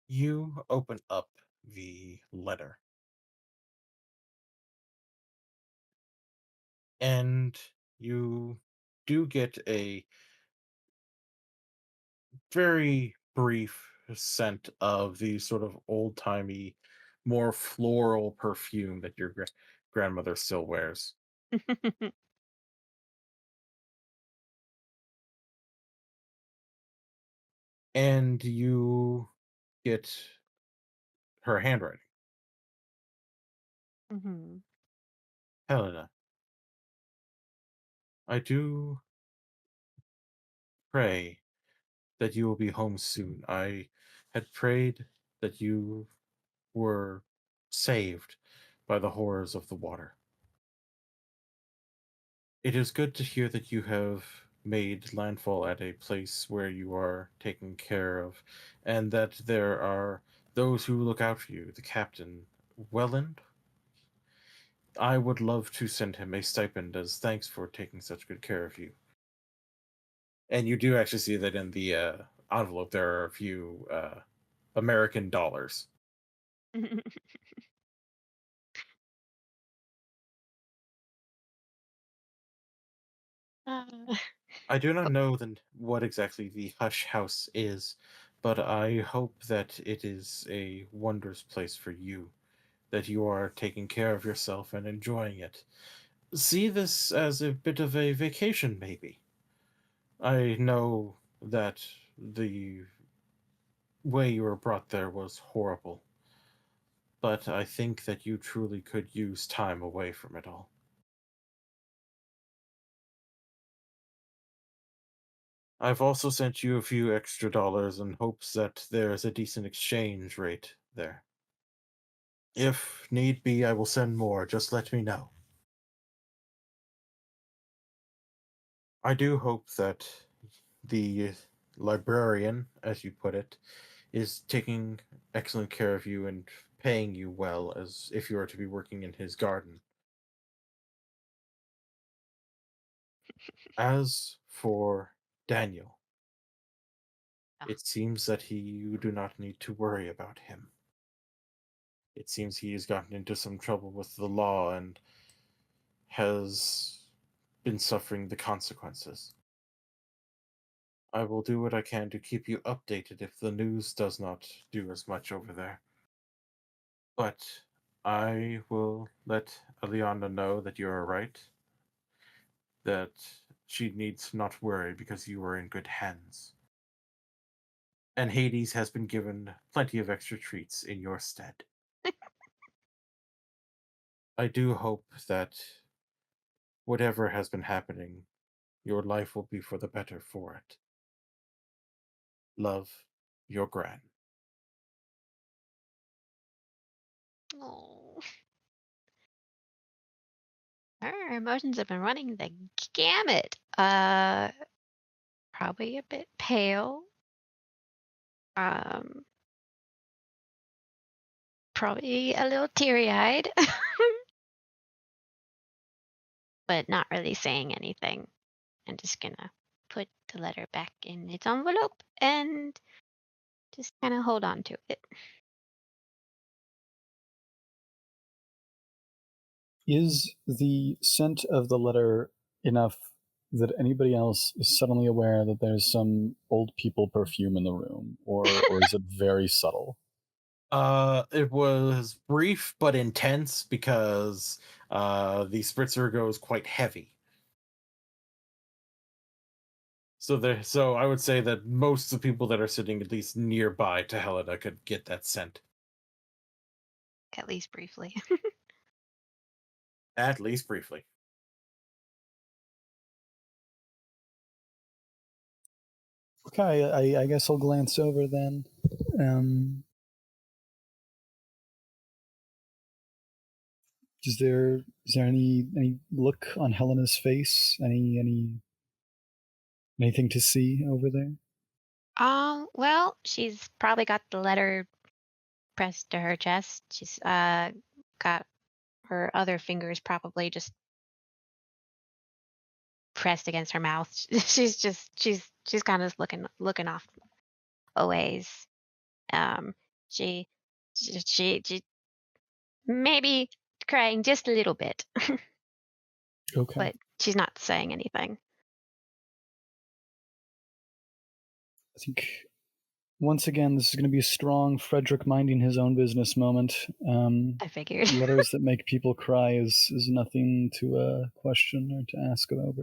F: You open up the letter. And you do get a very brief scent of the sort of old timey, more floral perfume that your grandmother still wears. And you get her handwriting.
D: Mm-hmm.
F: Helena, I do pray that you will be home soon. I had prayed that you were saved by the horrors of the water. It is good to hear that you have made landfall at a place where you are taken care of, and that there are those who look out for you. The captain, Welland, I would love to send him a stipend as thanks for taking such good care of you. And you do actually see that in the envelope there are a few American dollars.
D: Uh,
F: I do not know what exactly the Hush House is, but I hope that it is a wondrous place for you, that you are taking care of yourself and enjoying it. See this as a bit of a vacation, maybe. I know that the way you were brought there was horrible, but I think that you truly could use time away from it all. I've also sent you a few extra dollars in hopes that there's a decent exchange rate there. If need be, I will send more. Just let me know. I do hope that the librarian, as you put it, is taking excellent care of you and paying you well, as if you are to be working in his garden. As for Daniel, it seems that you do not need to worry about him. It seems he has gotten into some trouble with the law and has been suffering the consequences. I will do what I can to keep you updated if the news does not do as much over there. But I will let Aliana know that you are right, that she needs not worry because you are in good hands. And Hades has been given plenty of extra treats in your stead. I do hope that whatever has been happening, your life will be for the better for it. Love, your Gran.
D: Oh. Her emotions have been running the gamut. Probably a bit pale. Probably a little teary-eyed. But not really saying anything. I'm just gonna put the letter back in its envelope and just kind of hold on to it.
C: Is the scent of the letter enough that anybody else is suddenly aware that there's some old people perfume in the room, or is it very subtle?
F: It was brief but intense because the spritzer goes quite heavy. So I would say that most of the people that are sitting at least nearby to Helena could get that scent.
D: At least briefly.
F: At least briefly.
C: Okay, I guess I'll glance over then. Is there any look on Helena's face? Anything to see over there?
D: Well, she's probably got the letter pressed to her chest. She's got her other fingers probably just pressed against her mouth. she's kind of looking off a ways. She maybe crying just a little bit.
C: Okay.
D: But she's not saying anything.
C: I think once again this is going to be a strong Frederick minding his own business moment.
D: I figured.
C: Letters that make people cry is nothing to question or to ask about.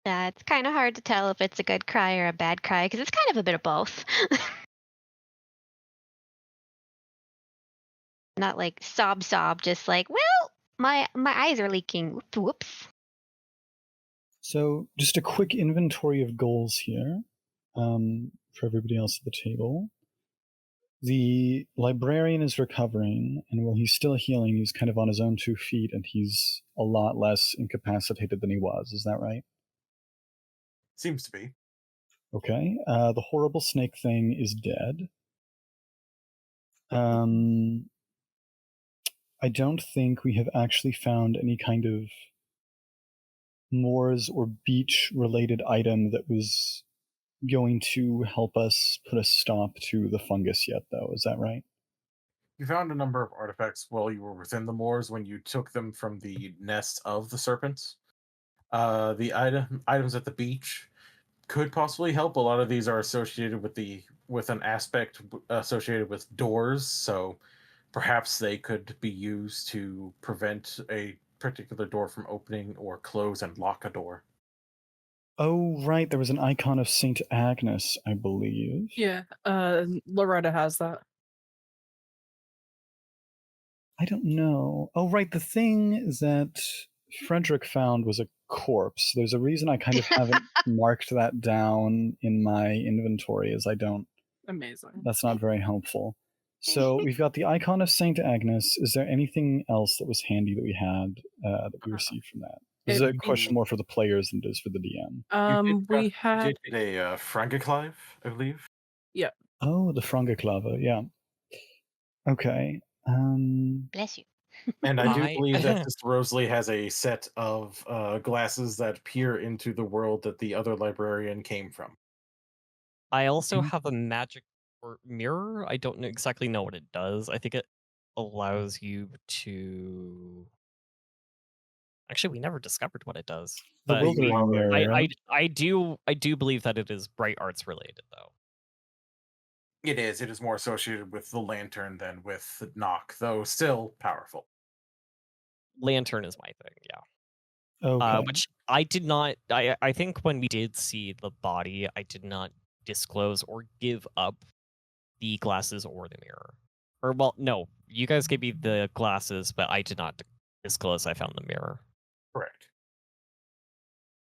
D: It's kind of hard to tell if it's a good cry or a bad cry because it's kind of a bit of both. Not like sob, just like, well, my eyes are leaking. Whoops.
C: So, just a quick inventory of goals here for everybody else at the table. The librarian is recovering, and while he's still healing, he's kind of on his own 2 feet, and he's a lot less incapacitated than he was. Is that right?
F: Seems to be.
C: Okay. The horrible snake thing is dead. I don't think we have actually found any kind of moors or beach related item that was going to help us put a stop to the fungus yet, though. Is that right?
F: You found a number of artifacts while you were within the moors when you took them from the nest of the serpents. The items at the beach could possibly help. A lot of these are associated with an aspect associated with doors, so perhaps they could be used to prevent a particular door from opening or close and lock a door.
C: Oh, right. There was an icon of Saint Agnes, I believe.
B: Yeah, Loretta has that.
C: I don't know. Oh, right. The thing that Frederick found was a corpse. There's a reason I kind of haven't marked that down in my inventory, as I don't.
B: Amazing.
C: That's not very helpful. So we've got the icon of Saint Agnes. Is there anything else that was handy that we had that we received from that? This is a question more for the players than it is for the DM.
B: We
F: You
B: had
F: did get a Frangiclive, I believe.
B: yeah.
C: Oh, the Frangaklava, yeah. Okay.
D: Bless you.
F: And I do
E: I-
F: believe that this Rosalie has a set of glasses that peer into the world that the other librarian came from.
E: I also
C: Mhm.
E: have a magic mirror. I don't exactly know what it does. I think it allows you to. Actually, we never discovered what it does.
C: The
E: But
C: Wildering Mirror, right?
E: I do believe that it is bright arts related though.
F: It is. It is more associated with the lantern than with the knock, though still powerful.
E: Lantern is my thing, yeah.
C: Okay.
E: Which I did not. I think when we did see the body, I did not disclose or give up the glasses or the mirror. Or well, no, you guys gave me the glasses, but I did not disclose I found the mirror.
F: Correct.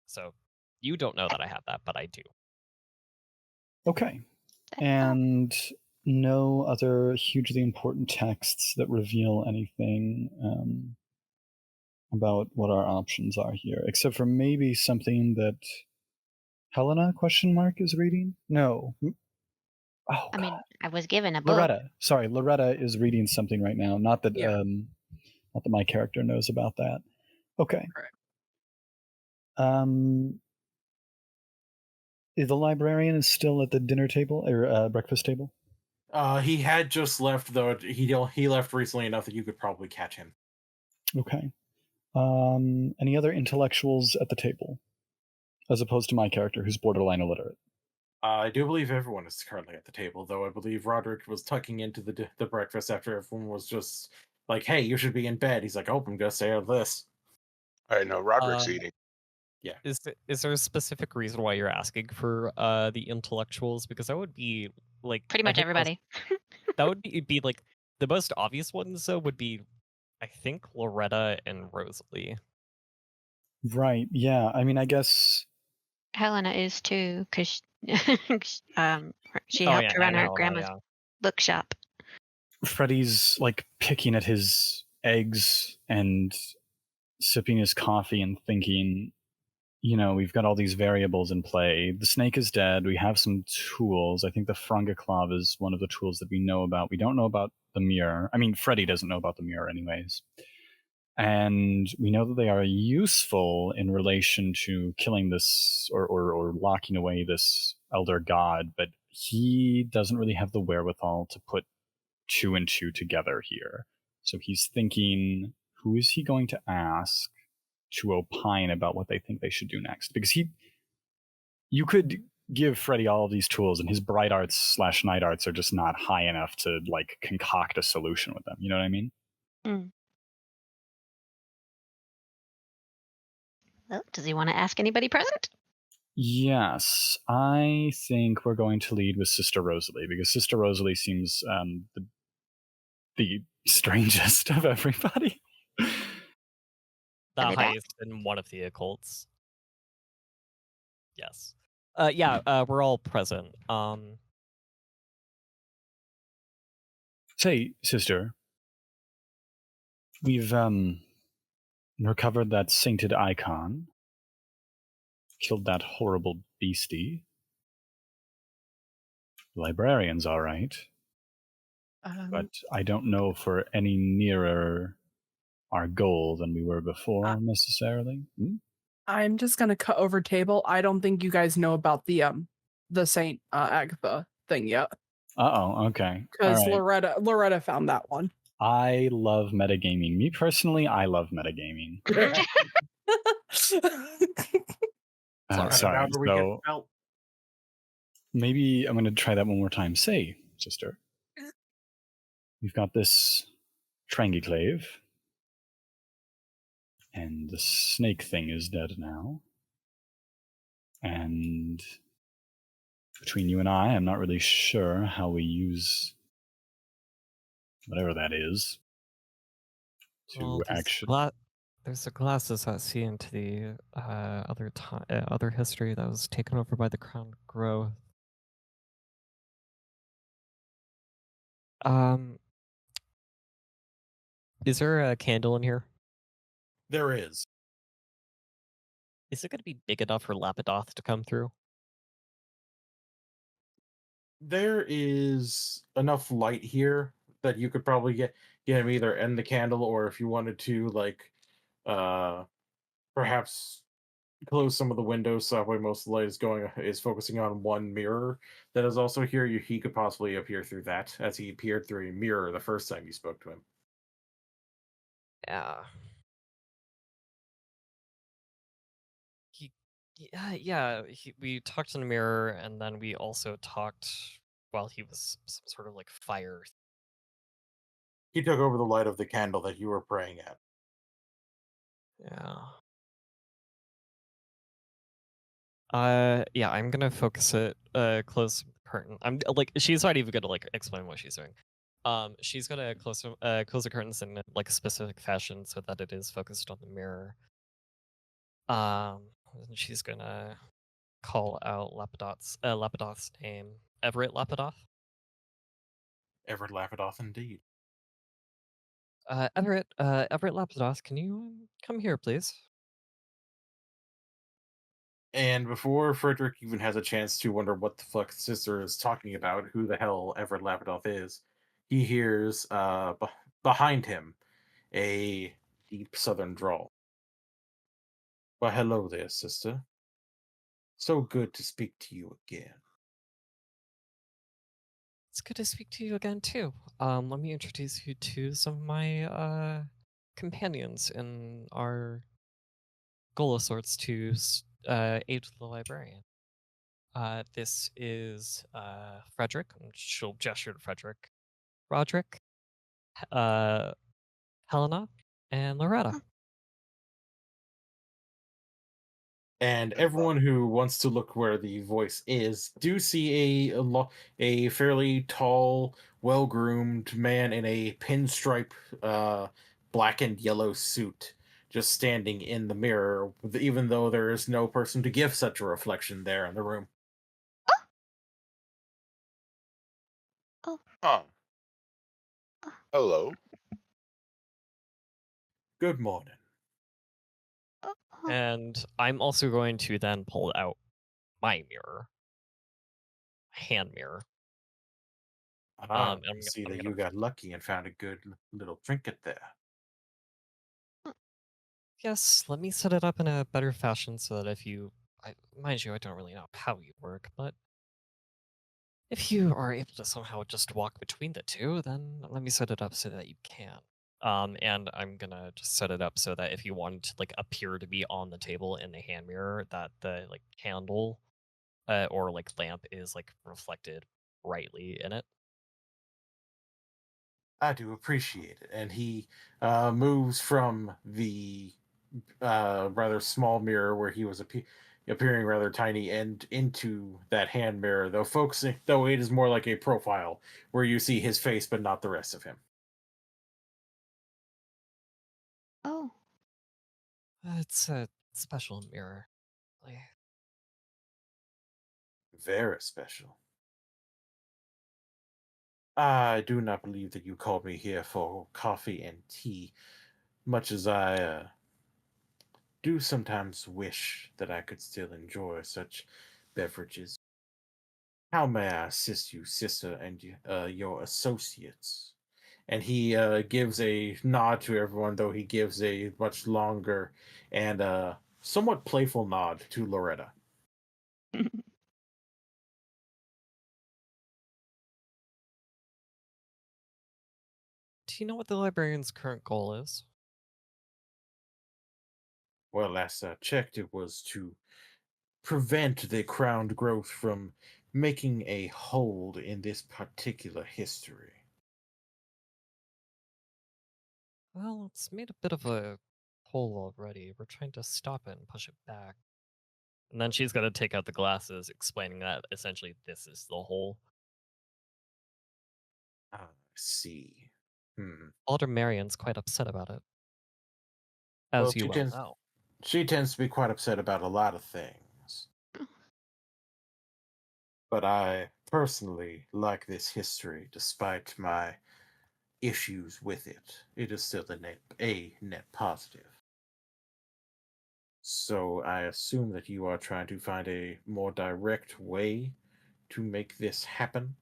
E: So you don't know that I have that, but I do.
C: Okay. And no other hugely important texts that reveal anything about what our options are here, except for maybe something that Helena is reading. No. Oh,
D: I mean,
C: God.
D: I was given a book.
C: Loretta. Sorry, Loretta is reading something right now. Not that
B: Yeah.
C: not that my character knows about that. Okay.
B: Correct.
C: The librarian is still at the dinner table or breakfast table.
F: He had just left, though. He left recently enough that you could probably catch him.
C: Okay. Any other intellectuals at the table, as opposed to my character, who's borderline illiterate?
F: I do believe everyone is currently at the table, though I believe Roderick was tucking into the breakfast after everyone was just like, "Hey, you should be in bed." He's like, "Oh, I'm gonna stay out of this."
A: I know Roderick's eating.
E: Is there a specific reason why you're asking for the intellectuals? Because that would be like
D: Pretty
E: I
D: much
E: think
D: everybody.
E: that would be like the most obvious ones. Though would be, I think, Loretta and Rosalie.
C: Right. Yeah. I mean, I guess.
D: Helena is too, because she helped
E: yeah,
D: her run
E: and
D: her
E: Helena,
D: grandma's
E: yeah.
D: bookshop.
C: Freddie's like picking at his eggs and sipping his coffee and thinking, we've got all these variables in play. The snake is dead. We have some tools. I think the Frungaklav is one of the tools that we know about. We don't know about the mirror. I mean, Freddie doesn't know about the mirror anyways. And we know that they are useful in relation to killing this or locking away this elder god, but he doesn't really have the wherewithal to put 2 and 2 together here. So he's thinking, who is he going to ask to opine about what they think they should do next? Because you could give Freddie all of these tools, and his bright arts / night arts are just not high enough to like concoct a solution with them. You know what I mean?
D: Mm. Well, does he want to ask anybody present?
C: Yes, I think we're going to lead with Sister Rosalie, because Sister Rosalie seems the strangest of everybody.
E: The
D: Everybody?
E: highest in one of the occults. Yes. We're all present.
C: Say, sister, we've recovered that sainted icon, killed that horrible beastie. The librarian's all right, but I don't know if we're any nearer our goal than we were before necessarily.
B: I'm just gonna cut over table. I don't think you guys know about the Saint Agatha thing yet.
C: Okay.
B: Because
C: All right.
B: Loretta found that one.
C: I love metagaming. Me personally, I love metagaming. Sorry. So maybe I'm going to try that one more time. Say, sister, we've got this Trangiclave, and the snake thing is dead now. And between you and I'm not really sure how we use whatever that is to actually.
E: There's the glasses that see into the other history that was taken over by the Crown Growth. Is there a candle in here?
F: There is.
E: Is it going to be big enough for Lapidoth to come through?
F: There is enough light here that you could probably get him either end the candle, or if you wanted to, like, perhaps close some of the windows so that way most of the light is focusing on one mirror that is also here. He could possibly appear through that, as he appeared through a mirror the first time you spoke to him.
E: Yeah. We talked in the mirror, and then we also talked while he was some sort of like fire.
F: He took over the light of the candle that you were praying at.
E: Yeah. Yeah, I'm gonna focus it. Close the curtain. I'm like, she's not even gonna like explain what she's doing. She's gonna close the curtains in like a specific fashion so that it is focused on the mirror. And she's gonna call out Lapidoth's name. Everett Lapidoth.
F: Everett Lapidoth, indeed.
E: Everett Lapidoth, can you come here, please?
F: And before Frederick even has a chance to wonder what the fuck sister is talking about, who the hell Everett Lapidoth is, he hears behind him a deep southern drawl. Well, hello there, sister. So good to speak to you again.
E: It's good to speak to you again too. Let me introduce you to some of my companions in our goal of sorts to aid the librarian. This is Frederick. She'll gesture to Frederick. Roderick, Helena, and Loretta.
F: And everyone who wants to look where the voice is do see a fairly tall, well-groomed man in a pinstripe black and yellow suit just standing in the mirror, even though there is no person to give such a reflection there in the room.
A: Huh. Hello.
F: Good morning.
E: And I'm also going to then pull out my mirror, hand mirror.
F: I
E: I'm
F: see that
E: gonna
F: you got lucky and found a good little trinket there.
E: Yes, let me set it up in a better fashion so that mind you, I don't really know how you work, but if you are able to somehow just walk between the two, then let me set it up so that you can. And I'm gonna just set it up so that if you wanted to like appear to be on the table in the hand mirror, that the like candle, or like lamp is like reflected brightly in it.
F: I do appreciate it. And he moves from the rather small mirror where he was appearing rather tiny and into that hand mirror, though it is more like a profile where you see his face but not the rest of him.
D: Oh,
E: It's a special mirror. Like,
F: Very special. I do not believe that you called me here for coffee and tea, much as I do sometimes wish that I could still enjoy such beverages. How may I assist you, sister, and your associates? And he gives a nod to everyone, though he gives a much longer and somewhat playful nod to Loretta.
E: do you know what the librarian's current goal is?
F: Well, last I checked, it was to prevent the crowned growth from making a hold in this particular history.
E: Well, it's made a bit of a hole already. We're trying to stop it and push it back. And then she's gonna take out the glasses, explaining that essentially this is the hole.
F: I see.
E: Alder Marion's quite upset about it,
F: Well,
E: as you well know.
F: she tends to be quite upset about a lot of things. But I personally like this history, despite my issues with it. It is still a net positive. So I assume that you are trying to find a more direct way to make this happen.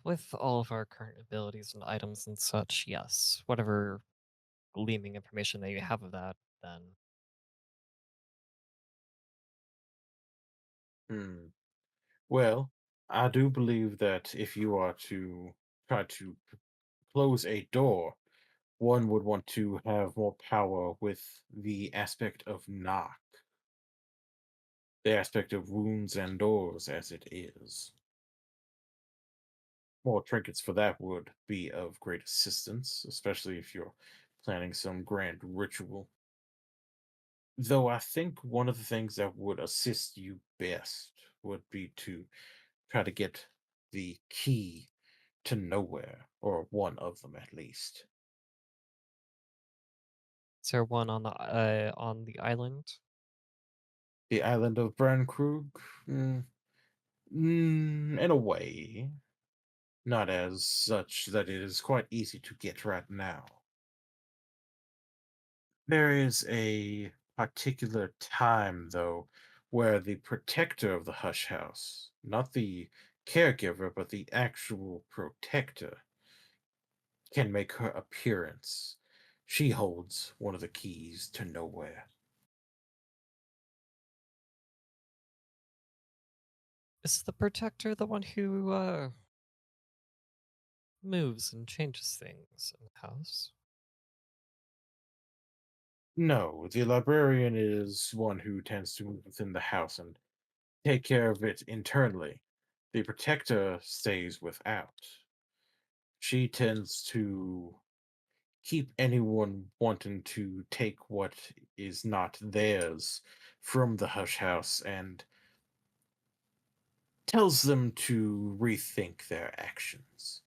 E: With all of our current abilities and items and such, yes. Whatever gleaming information that you have of that, then
F: Hmm. Well, I do believe that if you are to try to close a door, one would want to have more power with the aspect of knock, the aspect of wounds and doors as it is. More trinkets for that would be of great assistance, especially if you're planning some grand ritual. Though I think one of the things that would assist you best would be to try to get the key to nowhere, or one of them at least.
E: is there one on the island?
F: The island of Brankrug? In a way. Not as such that it is quite easy to get right now. There is a particular time, though, where the protector of the Hush House, not the caregiver, but the actual protector, can make her appearance. She holds one of the keys to nowhere.
E: Is the protector the one who moves and changes things in the house?
F: No, the librarian is one who tends to move within the house and take care of it internally. The protector stays without. She tends to keep anyone wanting to take what is not theirs from the Hush House and tells them to rethink their actions.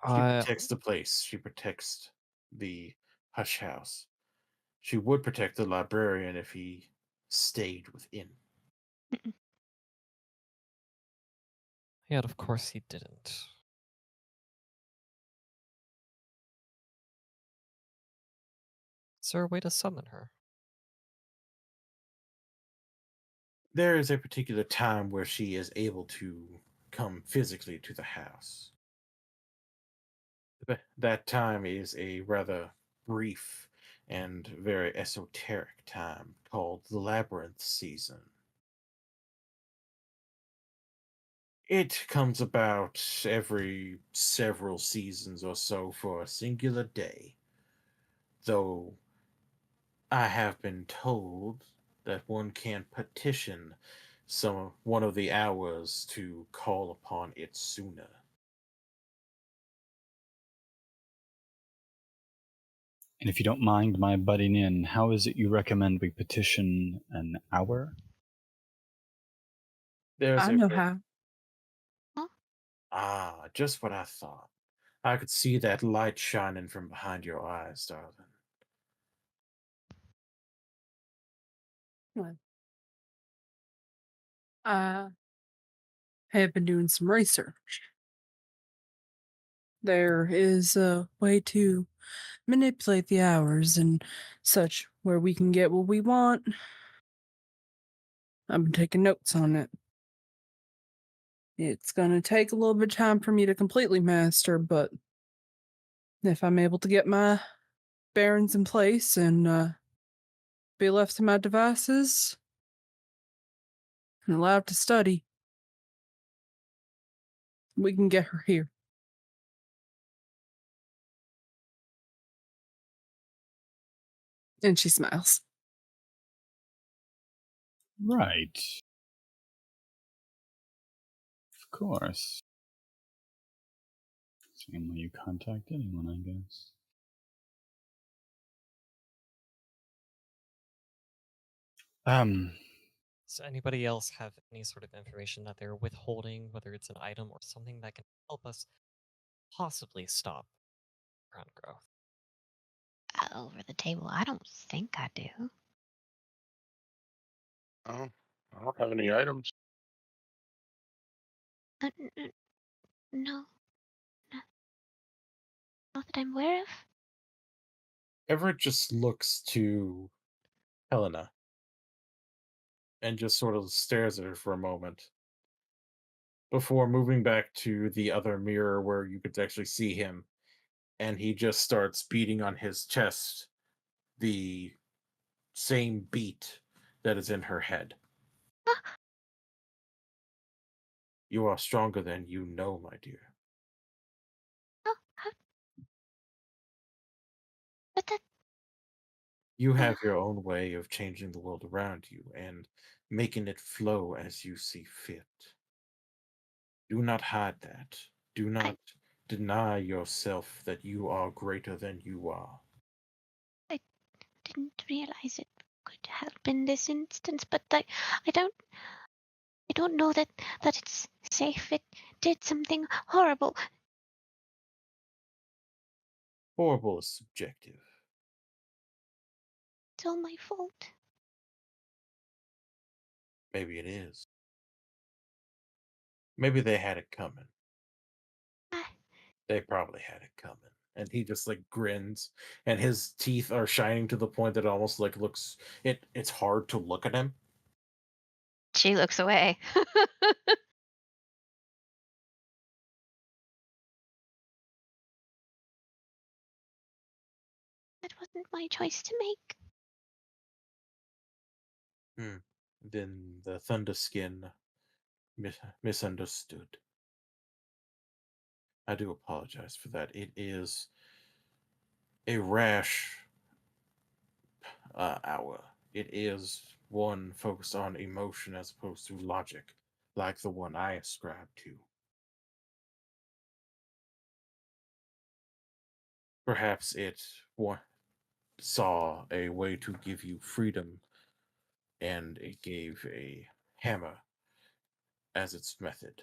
F: She
E: Uh,
F: protects the place, she protects the Hush House. She would protect the librarian if he stayed within.
E: Yet of course he didn't. Is there a way to summon her?
F: There is a particular time where she is able to come physically to the house. That time is a rather brief and very esoteric time called the Labyrinth season. It comes about every several seasons or so for a singular day, though I have been told that one can petition one of the hours to call upon it sooner.
C: And if you don't mind my butting in, how is it you recommend we petition an hour?
F: There's
B: I
F: a
B: know
F: ver-
B: how.
F: just what I thought. I could see that light shining from behind your eyes, darling.
B: Well, I have been doing some research. There is a way to manipulate the hours and such where we can get what we want. I've been taking notes on it. It's going to take a little bit of time for me to completely master, but if I'm able to get my bearings in place and be left to my devices and allowed to study, we can get her here. And she smiles.
C: Right. Of course. Same way you contact anyone, I guess.
E: Does anybody else have any sort of information that they're withholding, whether it's an item or something that can help us possibly stop ground growth?
D: over the table. I don't think I do.
A: Oh, I don't have any items.
D: No, not that I'm aware of.
F: Everett just looks to Helena and just sort of stares at her for a moment before moving back to the other mirror where you could actually see him, and he just starts beating on his chest the same beat that is in her head. You are stronger than you know, my dear.
D: Oh, but that.
F: You have your own way of changing the world around you and making it flow as you see fit. Do not hide that. Do not deny yourself that you are greater than you are.
D: I didn't realize it could help in this instance, but I don't know that it's safe. It did something horrible.
F: Horrible is subjective.
D: It's all my fault.
F: Maybe it is. Maybe they had it coming. They probably had it coming. And he just like grins, and his teeth are shining to the point that it almost like looks it's hard to look at him.
D: She looks away. That wasn't my choice to make.
F: Then the Thunderskin misunderstood. I do apologize for that. It is a rash hour. It is one focused on emotion as opposed to logic, like the one I ascribe to. Perhaps it saw a way to give you freedom, and it gave a hammer as its method.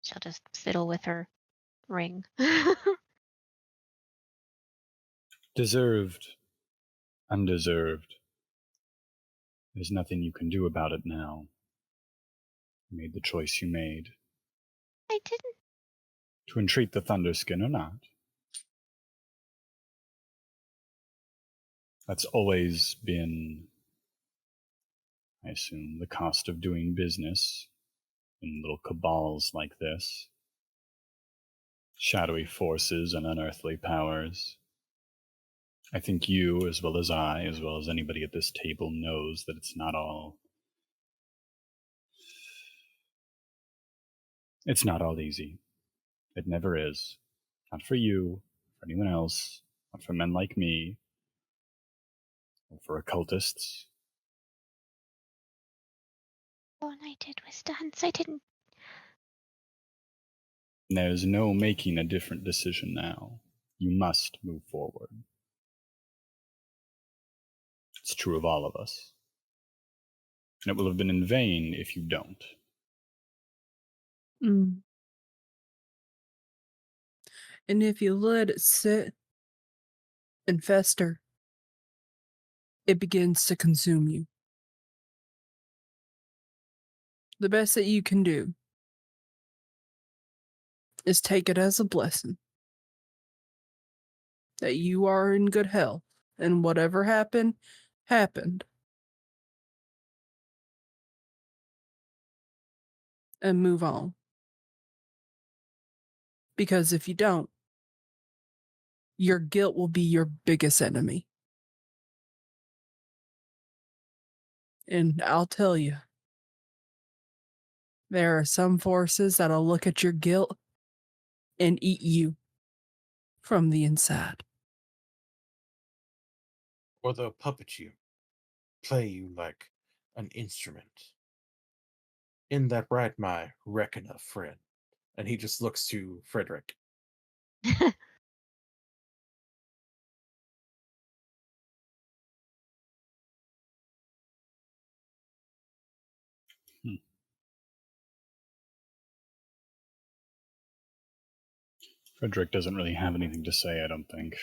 D: She'll just fiddle with her ring.
C: Deserved, undeserved. There's nothing you can do about it now. You made the choice you made.
D: I didn't.
C: To entreat the Thunderskin or not. That's always been, I assume, the cost of doing business in little cabals like this. Shadowy forces and unearthly powers. I think you, as well as I, as well as anybody at this table, knows that it's not all easy. It never is. Not for you, for anyone else, not for men like me, or for occultists.
D: All I did was dance. I didn't.
C: There's no making a different decision now. You must move forward. It's true of all of us. And it will have been in vain if you don't.
B: And if you let it sit and fester, it begins to consume you. The best that you can do is take it as a blessing that you are in good health, and whatever happened, happened. And move on. Because if you don't, your guilt will be your biggest enemy. And I'll tell you, there are some forces that'll look at your guilt and eat you from the inside.
F: Or they'll puppet you, play you like an instrument. In that right, my reckon of friend. And he just looks to Frederick.
C: Frederick doesn't really have anything to say, I don't think.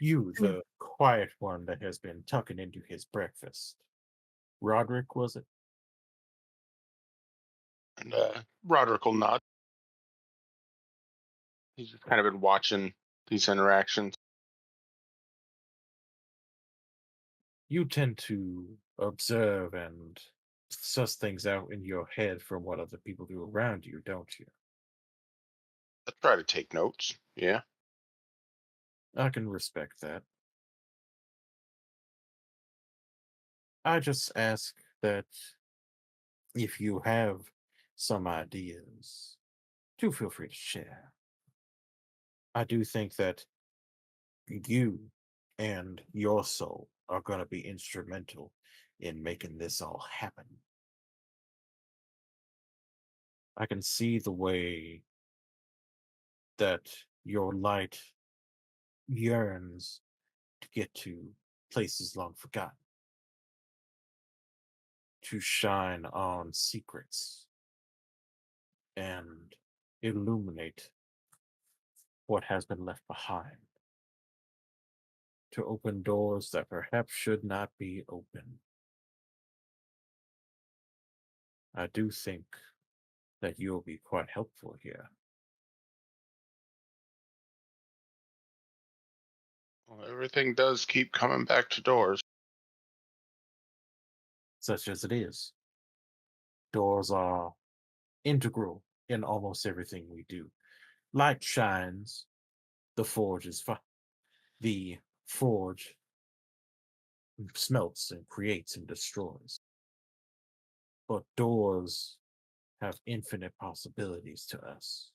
F: You, the quiet one that has been tucking into his breakfast. Roderick, was it?
A: And Roderick will nod. He's just kind of been watching these interactions.
F: You tend to observe and suss things out in your head from what other people do around you, don't you?
A: I try to take notes. Yeah.
F: I can respect that. I just ask that if you have some ideas, do feel free to share. I do think that you and your soul are going to be instrumental in making this all happen. I can see the way that your light yearns to get to places long forgotten, to shine on secrets and illuminate what has been left behind, to open doors that perhaps should not be open. I do think that you'll be quite helpful here.
A: Well, everything does keep coming back to doors.
F: Such as it is. Doors are integral in almost everything we do. Light shines, the forge is the forge smelts and creates and destroys. But doors have infinite possibilities to us.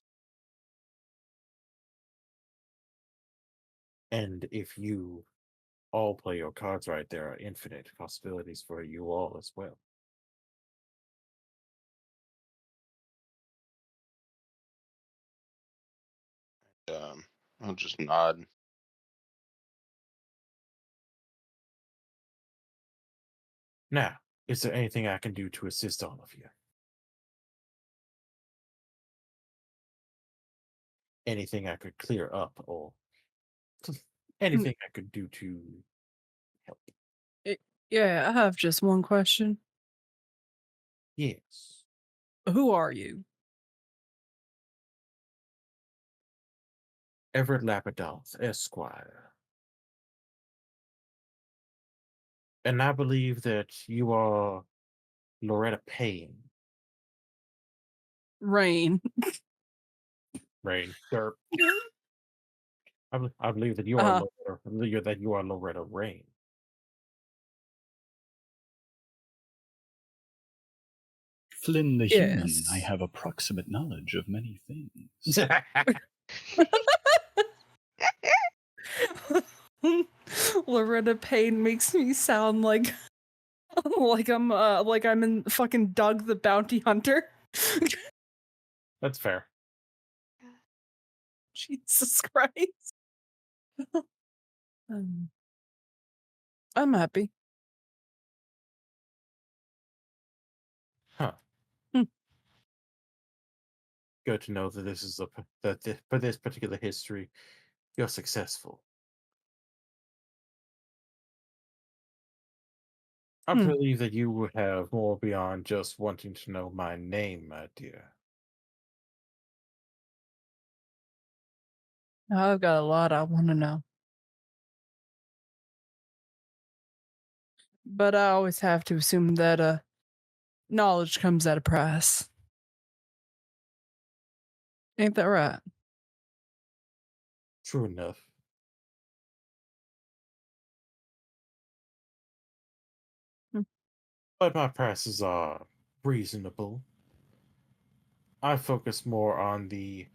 F: And if you all play your cards right, there are infinite possibilities for you all as well.
A: I'll just nod.
F: Now, is there anything I can do to assist all of you? Anything I could clear up, or anything I could do to help?
B: Yeah, I have just one question.
F: Yes.
B: Who are you?
F: Everett Lapidoth, Esquire. And I believe that you are Loretta Payne.
B: Rain.
F: Rain. Derp. I believe that you are
B: Uh-huh.
F: Loretta, I believe that you are Loretta Rain.
C: Flynn the human,
B: Yes.
C: I have approximate knowledge of many things.
B: Loretta Payne makes me sound like like I'm in fucking Doug the Bounty Hunter.
F: That's fair.
B: Jesus Christ. I'm happy.
F: Huh.
B: Hmm.
F: Good to know that this is for this particular history, you're successful. I
B: Hmm.
F: believe that you would have more beyond just wanting to know my name, my dear.
B: I've got a lot I want to know. But I always have to assume that knowledge comes at a price. Ain't that right?
F: True enough.
B: Hmm.
F: But my prices are reasonable. I focus more on the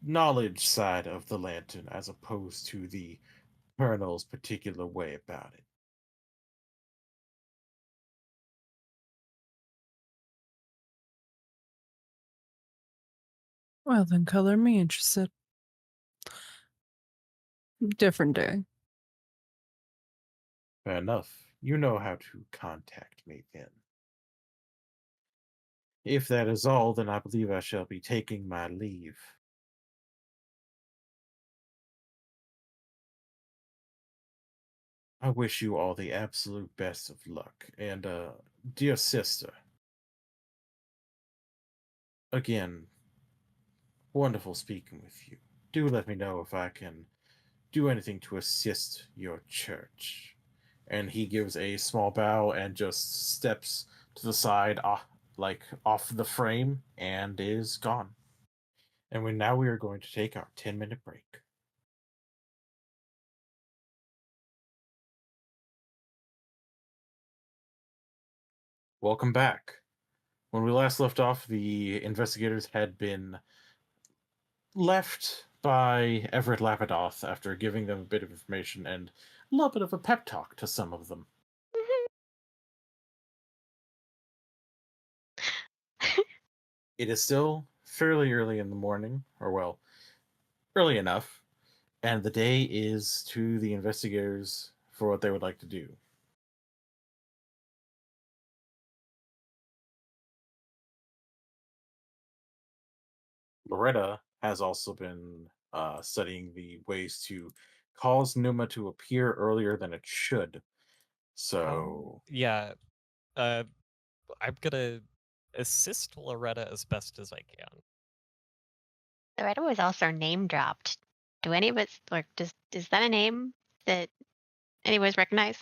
F: knowledge side of the lantern as opposed to the Colonel's particular way about it.
B: Well, then color me interested. Different day.
F: Fair enough. you know how to contact me then. If that is all, then I believe I shall be taking my leave. I wish you all the absolute best of luck. And, dear sister, again, wonderful speaking with you. Do let me know if I can do anything to assist your church. And he gives a small bow and just steps to the side, off the frame, and is gone. And now we are going to take our 10-minute break. Welcome back. When we last left off, the investigators had been left by Everett Lapidoth after giving them a bit of information and a little bit of a pep talk to some of them. It is still fairly early in the morning, or well, early enough, and the day is to the investigators for what they would like to do. Loretta has also been studying the ways to cause Numa to appear earlier than it should. So,
E: Yeah. I'm gonna assist Loretta as best as I can.
D: Loretta was also name dropped. Do any of us, like, is that a name that anybody's recognize?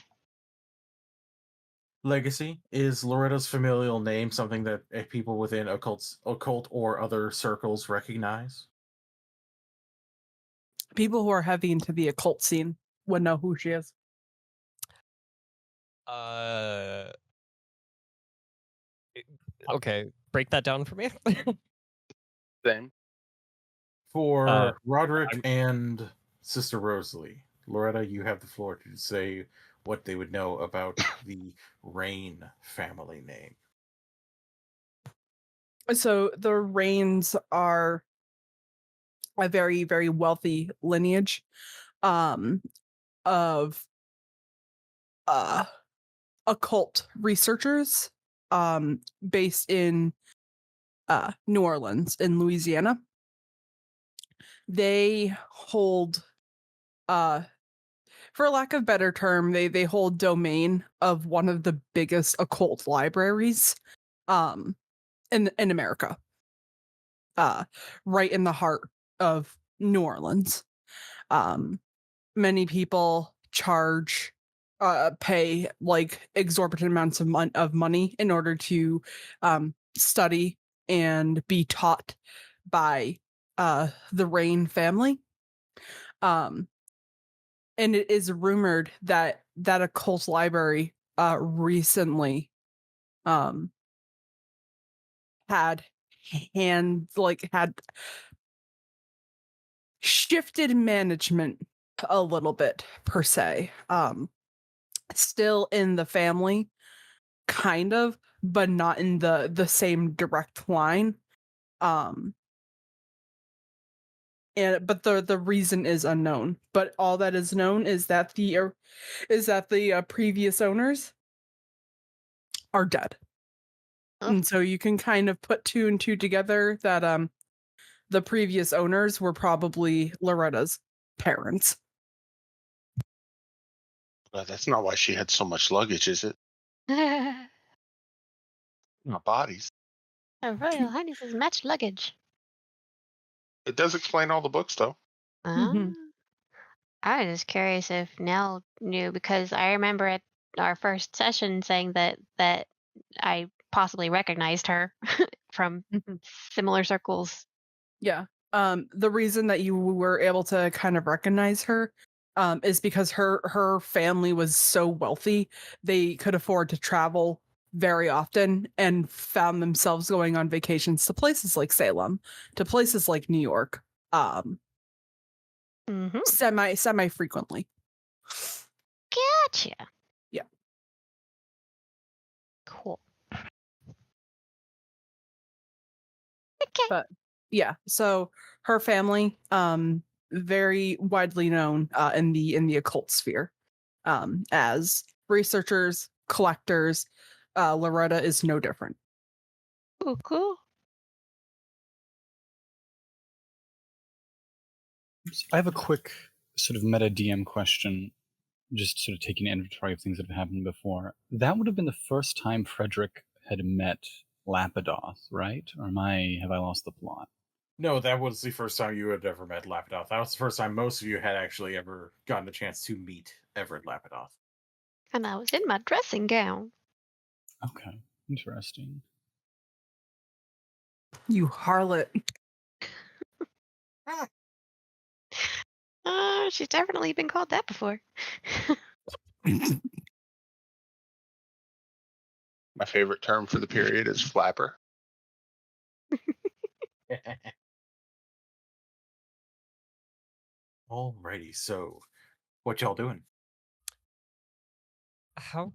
F: Legacy is Loretta's familial name, something that people within occult or other circles recognize.
B: People who are heavy into the occult scene would know who she is.
E: Okay, break that down for me.
A: Same.
F: For Roderick
E: I'm-
F: and Sister Rosalie, Loretta, you have the floor to say what they would know about the Rain family name.
B: So the Rains are a very, very wealthy lineage of occult researchers based in New Orleans in Louisiana. They hold for lack of better term, they hold domain of one of the biggest occult libraries in America. Right in the heart of New Orleans. Many people pay like exorbitant amounts of money in order to study and be taught by the Rain family. And it is rumored that that occult library recently had shifted management a little bit per se. Still in the family, kind of, but not in the same direct line. But the reason is unknown. But all that is known is that the previous owners are dead.
D: Oh.
B: And so you can kind of put two and two together that the previous owners were probably Loretta's parents.
A: Well, that's not why she had so much luggage, is it?
D: Her
A: Not bodies.
D: Royal Highness's matched luggage.
A: It does explain all the books, though.
B: Mhm.
D: I was just curious if Nell knew, because I remember at our first session saying that I possibly recognized her from similar circles.
B: Yeah. The reason that you were able to kind of recognize her is because her family was so wealthy, they could afford to travel very often and found themselves going on vacations to places like Salem, to places like New York,
D: Mm-hmm.
B: semi frequently.
D: Gotcha.
B: Yeah.
D: Cool.
B: But yeah, so her family, very widely known in the occult sphere, as researchers, collectors. Loretta is no different.
D: Oh, cool.
C: I have a quick sort of meta DM question, just sort of taking an inventory of things that have happened before. That would have been the first time Frederick had met Lapidoth, right? Or have I lost the plot?
F: No, that was the first time you had ever met Lapidoth. That was the first time most of you had actually ever gotten a chance to meet Everett Lapidoth.
D: And I was in my dressing gown.
C: Okay, interesting.
B: You harlot.
D: She's definitely been called that before.
A: My favorite term for the period is flapper.
F: Alrighty, so what y'all doing?
E: How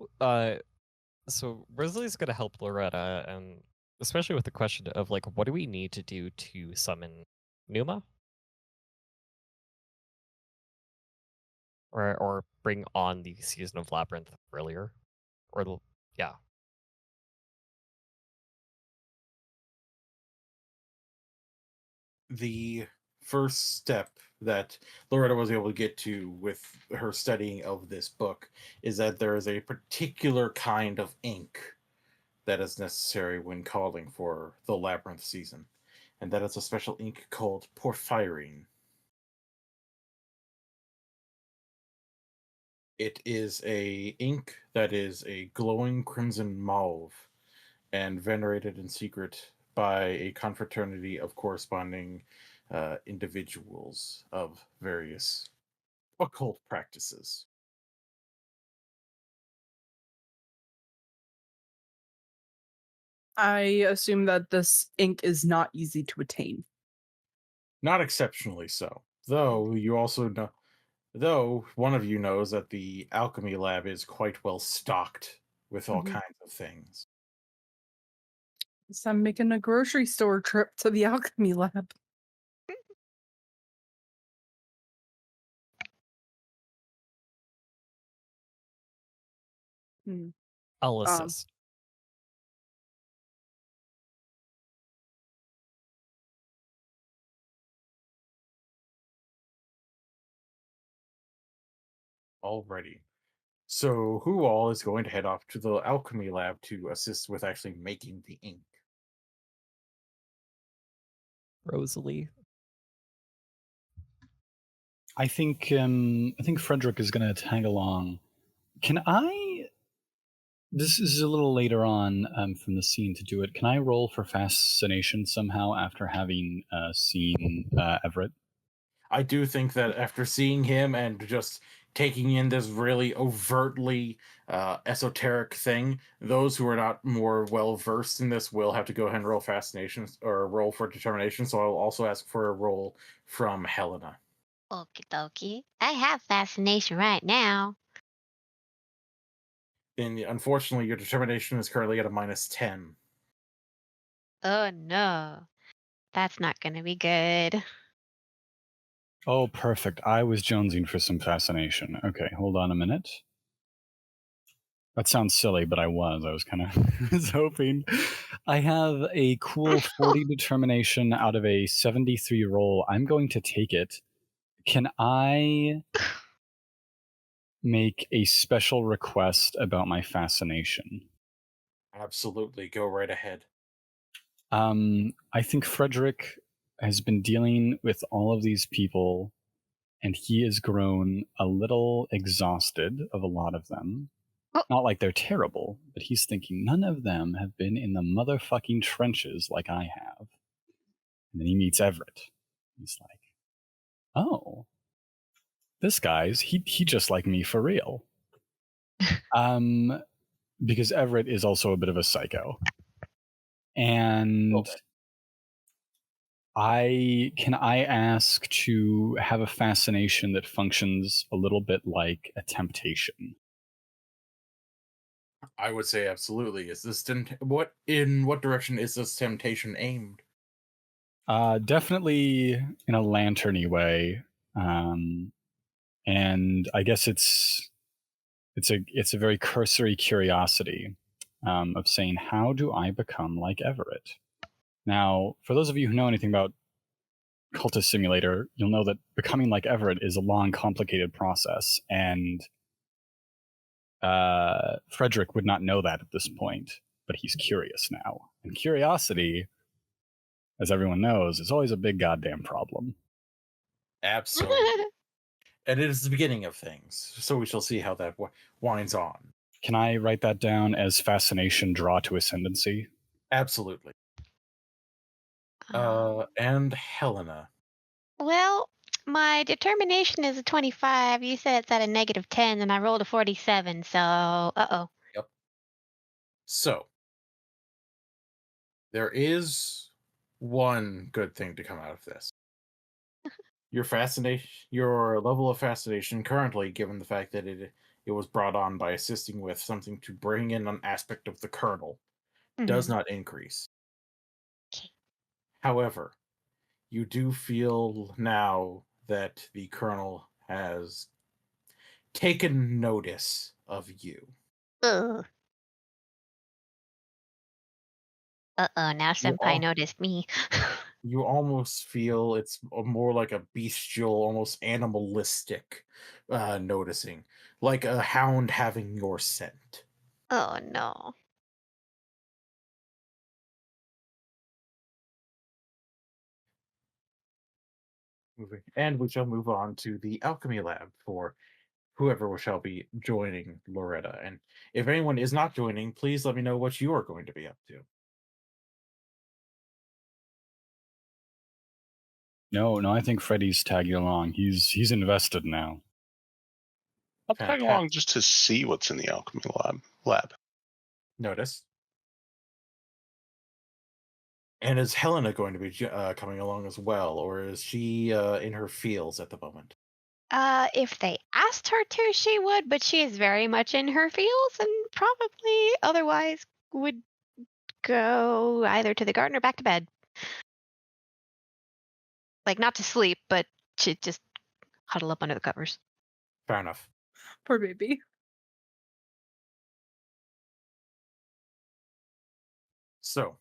E: so Rosalie's gonna help Loretta, and especially with the question of like, what do we need to do to summon Numa? Or bring on the season of Labyrinth earlier? Yeah.
F: The first step that Loretta was able to get to with her studying of this book is that there is a particular kind of ink that is necessary when calling for the Labyrinth season, and that is a special ink called porphyrin. It is a ink that is a glowing crimson mauve and venerated in secret by a confraternity of corresponding individuals of various occult practices.
B: I assume that this ink is not easy to attain.
F: Not exceptionally so, though you also know, though one of you knows that the alchemy lab is quite well stocked with all kinds of things.
B: So I'm making a grocery store trip to the alchemy lab.
E: I'll assist.
F: Alrighty. So who all is going to head off to the alchemy lab to assist with actually making the ink?
E: Rosalie.
C: I think Frederick is going to tag along. Can I? This is a little later on from the scene to do it. Can I roll for fascination somehow after having seen Everett?
F: I do think that after seeing him and just taking in this really overtly esoteric thing, those who are not more well versed in this will have to go ahead and roll fascination or roll for determination. So I'll also ask for a roll from Helena.
D: Okie dokie. I have fascination right now.
F: Then unfortunately, your determination is currently at a -10.
D: Oh no. That's not going to be good.
C: Oh, perfect. I was jonesing for some fascination. Okay, hold on a minute. That sounds silly, but I was kind of was hoping. I have a cool 40 determination out of a 73 roll. I'm going to take it. Can I make a special request about my fascination?
F: Absolutely, go right ahead.
C: I think Frederick has been dealing with all of these people, and he has grown a little exhausted of a lot of them.
D: Oh.
C: Not like they're terrible, but he's thinking none of them have been in the motherfucking trenches like I have. And then he meets Everett. He's like, oh, this guy's he just like me for real. Because Everett is also a bit of a psycho. And
F: Okay.
C: I ask to have a fascination that functions a little bit like a temptation.
F: I would say absolutely. Is this in what direction is this temptation aimed?
C: Definitely in a lanterny way. And I guess it's it's a very cursory curiosity of saying, how do I become like Everett? Now, for those of you who know anything about Cultist Simulator, you'll know that becoming like Everett is a long, complicated process, and Frederick would not know that at this point, but he's curious now. And curiosity, as everyone knows, is always a big goddamn problem.
F: Absolutely. And it is the beginning of things, so we shall see how that winds on.
C: Can I write that down as fascination draw to ascendancy?
F: Absolutely. And Helena.
D: Well, my determination is a 25. You said it's at a -10, and I rolled a 47. So, uh-oh.
F: Yep. So, there is one good thing to come out of this. Your level of fascination currently, given the fact that it was brought on by assisting with something to bring in an aspect of the kernel, does not increase.
D: Okay.
F: However, you do feel now that the kernel has taken notice of you.
D: Ugh. Uh-oh, now Senpai noticed me.
F: You almost feel it's more like a bestial, almost animalistic noticing, like a hound having your scent.
D: Oh, no.
F: And we shall move on to the alchemy lab for whoever shall be joining Loretta. And if anyone is not joining, please let me know what you are going to be up to.
C: No, I think Freddy's tagging along. He's invested now.
A: I'll tag along just to see what's in the alchemy lab.
F: Notice. And is Helena going to be coming along as well, or is she in her fields at the moment?
D: If they asked her to, she would, but she is very much in her fields and probably otherwise would go either to the garden or back to bed. Like, not to sleep, but to just huddle up under the covers.
F: Fair enough.
B: Poor baby.
F: So,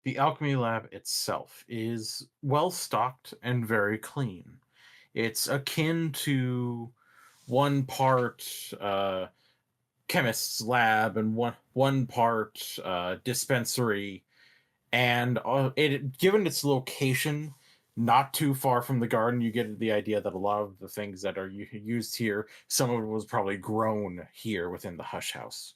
F: the alchemy lab itself is well stocked and very clean. It's akin to one part chemist's lab and one part dispensary, and given its location not too far from the garden, you get the idea that a lot of the things that are used here, some of it was probably grown here within the hush house.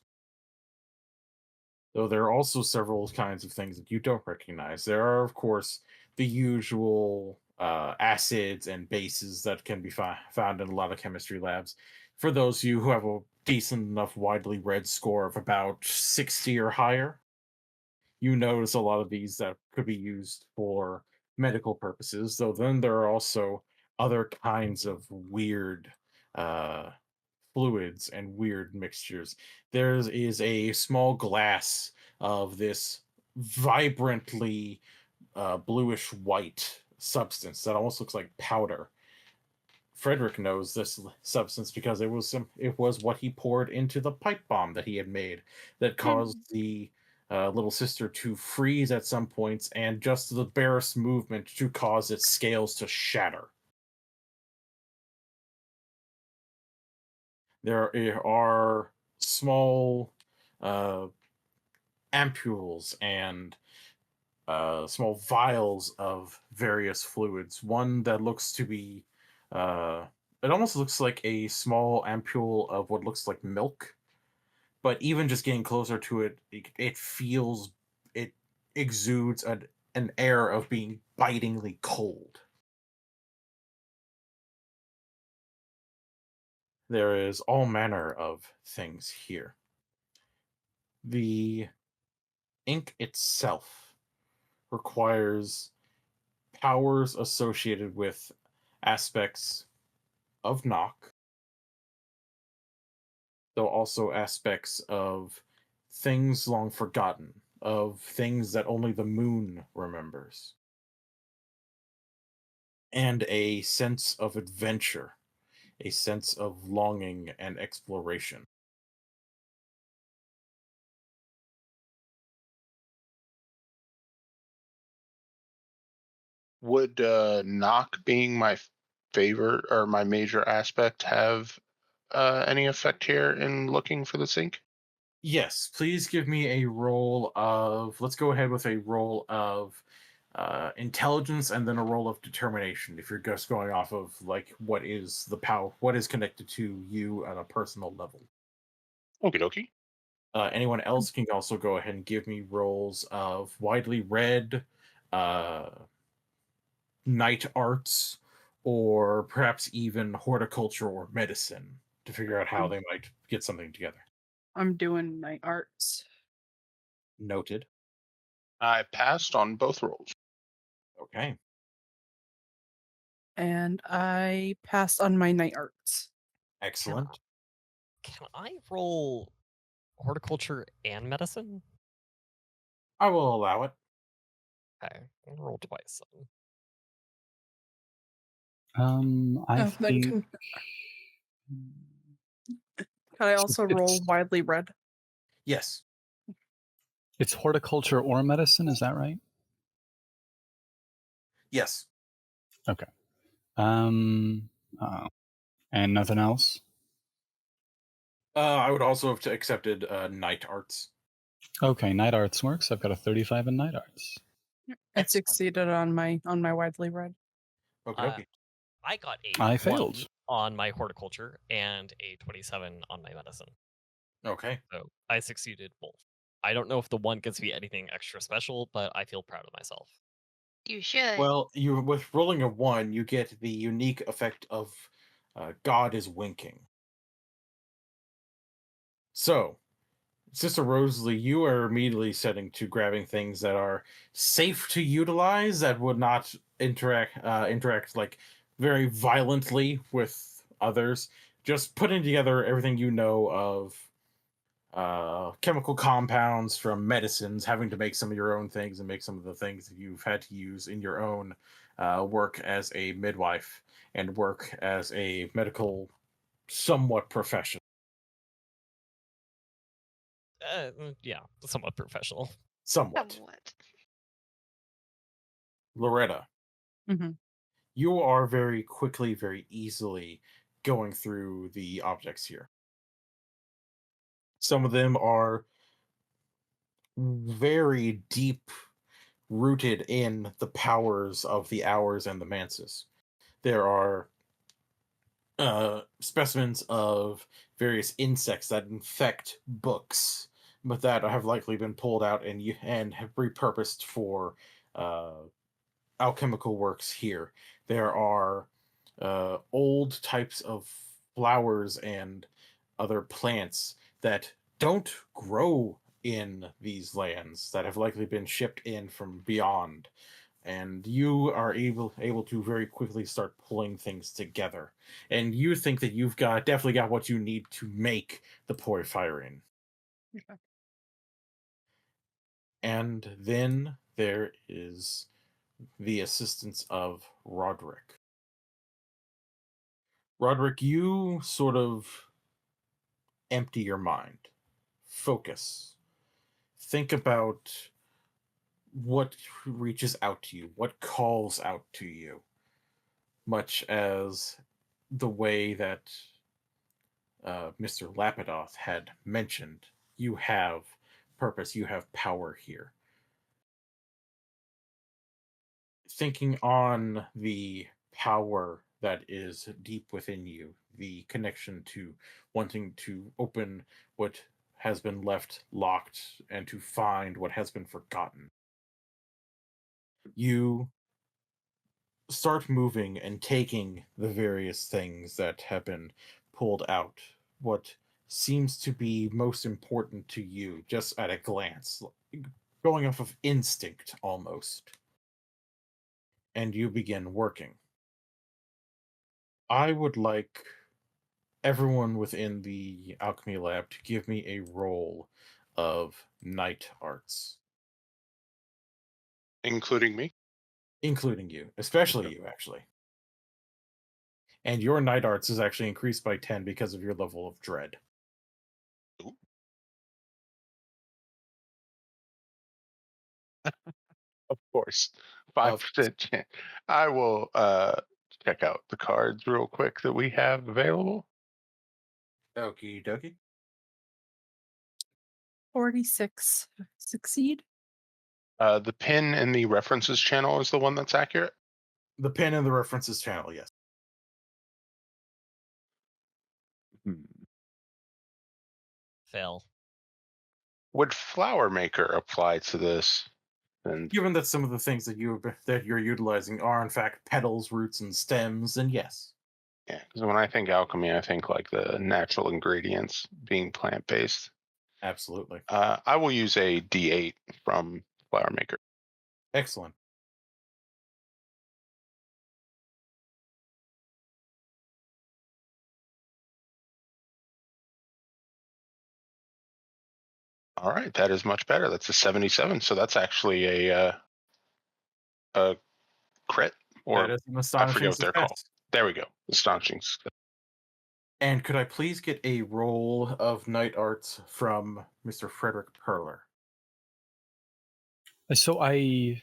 F: Though there are also several kinds of things that you don't recognize. There are, of course, the usual acids and bases that can be found in a lot of chemistry labs. For those of you who have a decent enough widely read score of about 60 or higher, you notice a lot of these that could be used for medical purposes, though then there are also other kinds of weird fluids and weird mixtures. There is a small glass of this vibrantly bluish white substance that almost looks like powder. Frederick knows this substance because it was what he poured into the pipe bomb that he had made that caused the little sister to freeze at some points and just the barest movement to cause its scales to shatter. There are small ampules and small vials of various fluids. One that looks to be, it almost looks like a small ampule of what looks like milk, but even just getting closer to it, it exudes an air of being bitingly cold. There is all manner of things here. The ink itself requires powers associated with aspects of knock, though also aspects of things long forgotten, of things that only the moon remembers, and a sense of adventure a sense of longing and exploration.
A: Would knock being my favorite or my major aspect have any effect here in looking for the sink?
F: Yes, please give me a roll of. Let's go ahead with a roll of intelligence and then a roll of determination. If you're just going off of like what is the power, what is connected to you on a personal level.
A: Okie dokie.
F: Anyone else can also go ahead and give me rolls of widely read, uh, night arts, or perhaps even horticulture or medicine to figure out how they might get something together.
B: I'm doing night arts.
F: Noted.
A: I passed on both rolls.
F: Okay.
B: And I passed on my night arts.
F: Excellent.
E: Can I roll horticulture and medicine?
F: I will allow it.
E: Okay, I'm gonna roll twice. Then.
C: I
B: Then
C: think.
B: can I also roll widely read?
F: Yes.
C: It's horticulture or medicine, is that right?
F: Yes.
C: Okay. And nothing else?
F: I would also have accepted night arts.
C: Okay, night arts works. I've got a 35 in night arts.
B: I
F: Excellent.
B: succeeded on my widely read.
F: Okay.
E: I got a
C: I
E: 1
C: failed.
E: on my horticulture and a 27 on my medicine.
F: Okay.
E: So I succeeded both. I don't know if the 1 gets me anything extra special, but I feel proud of myself.
D: You should.
F: Well, you with rolling a 1, you get the unique effect of God is winking. So, Sister Rosalie, you are immediately setting to grabbing things that are safe to utilize that would not interact like very violently with others. Just putting together everything you know of chemical compounds from medicines, having to make some of your own things and make some of the things that you've had to use in your own work as a midwife and work as a medical somewhat professional.
E: Yeah, somewhat professional.
F: Somewhat.
D: Somewhat.
F: Loretta,
B: Mm-hmm.
F: you are very quickly, very easily going through the objects here. Some of them are very deep rooted in the powers of the hours and the manses. There are specimens of various insects that infect books, but that have likely been pulled out and have repurposed for alchemical works here. There are old types of flowers and other plants that don't grow in these lands that have likely been shipped in from beyond, and you are able to very quickly start pulling things together, and you think that you've definitely got what you need to make the porphyrin.
B: Okay.
F: And then there is the assistance of Roderick. Roderick, you sort of empty your mind, focus, think about what reaches out to you, what calls out to you, much as the way that Mr. Lapidoth had mentioned. You have purpose, you have power here. Thinking on the power that is deep within you, the connection to wanting to open what has been left locked and to find what has been forgotten. You start moving and taking the various things that have been pulled out. What seems to be most important to you, just at a glance, going off of instinct almost. And you begin working. I would like everyone within the alchemy lab to give me a roll of night arts,
A: Including me?
F: including you, especially you, actually. And your night arts is actually increased by 10 because of your level of dread.
A: Ooh. Of course. 5% chance. I will check out the cards real quick that we have available.
F: Okie dokie.
B: 46. Succeed.
A: The pin in the references channel is the one that's accurate.
F: The pin in the references channel, yes.
E: Fail.
A: Would Flower Maker apply to this? And
F: Given that some of the things that you're utilizing are in fact petals, roots, and stems, then yes.
A: yeah, because when I think alchemy, I think like the natural ingredients being plant based.
F: Absolutely.
A: I will use a D8 from Flower Maker.
F: Excellent.
A: All right, that is much better. That's a 77. So that's actually a crit, or
F: That is an
A: I
F: astonishing
A: forget what they're
F: success.
A: called. There we go. Astonishing success.
F: And could I please get a roll of night arts from Mr. Frederick Perler?
C: So I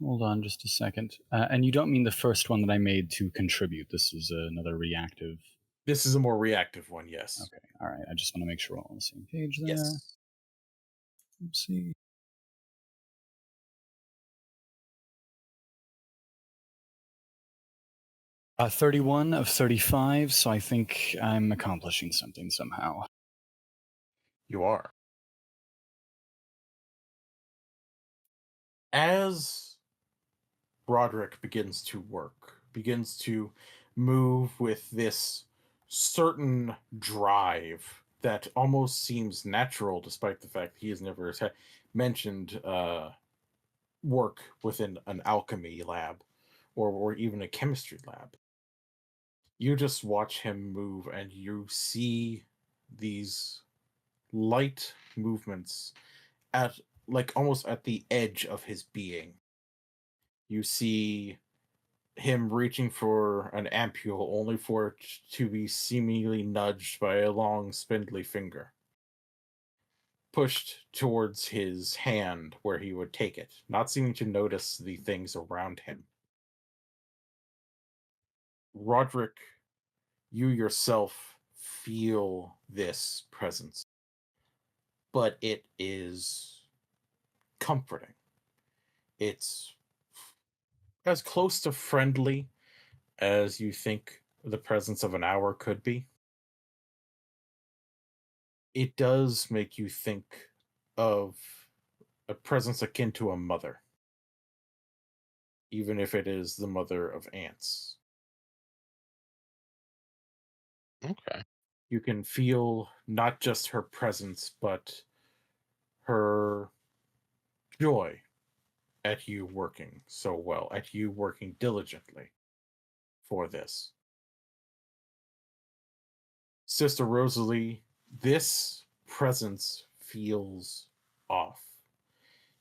C: hold on just a second, and you don't mean the first one that I made to contribute. This is another reactive.
F: This is a more reactive one, yes.
C: Okay, all right. I just want to make sure we're all on the same page there.
F: Yes.
C: Let's see. Uh, 31 of 35, so I think I'm accomplishing something somehow.
F: You are. As Roderick begins to work, begins to move with this certain drive that almost seems natural, despite the fact he has never mentioned work within an alchemy lab or even a chemistry lab. You just watch him move and you see these light movements at like almost at the edge of his being. You see him reaching for an ampule only for it to be seemingly nudged by a long spindly finger, pushed towards his hand where he would take it, not seeming to notice the things around him. Roderick, you yourself feel this presence, but it is comforting. It's as close to friendly as you think the presence of an hour could be. It does make you think of a presence akin to a mother, even if it is the mother of ants.
A: Okay.
F: You can feel not just her presence, but her joy at you working so well, at you working diligently for this. Sister Rosalie, this presence feels off.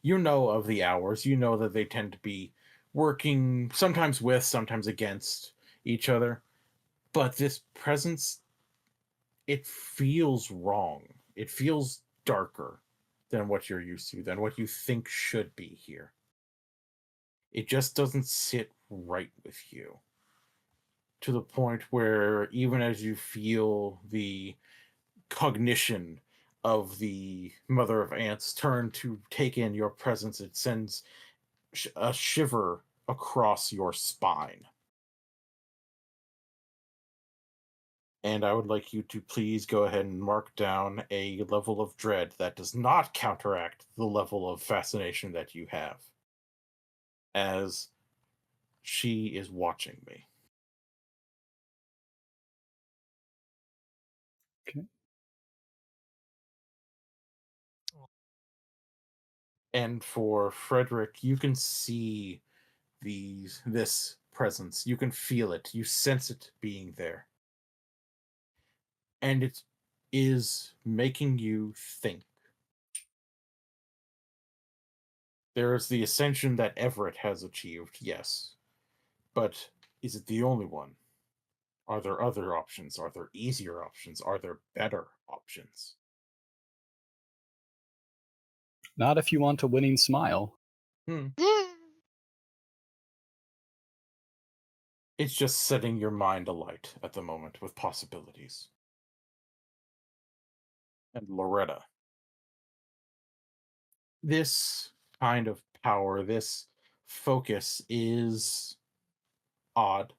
F: You know of the hours, you know that they tend to be working sometimes with, sometimes against each other, but this presence, it feels wrong. It feels darker than what you're used to, than what you think should be here. It just doesn't sit right with you. To the point where even as you feel the cognition of the mother of ants turn to take in your presence, it sends a shiver across your spine. And I would like you to please go ahead and mark down a level of dread that does not counteract the level of fascination that you have, as she is watching me.
C: Okay.
F: And for Frederick, you can see this presence. You can feel it. You sense it being there. And it is making you think. There is the ascension that Everett has achieved, yes. But is it the only one? Are there other options? Are there easier options? Are there better options?
C: Not if you want a winning smile.
F: It's just setting your mind alight at the moment with possibilities. And Loretta, this kind of power, this focus is odd.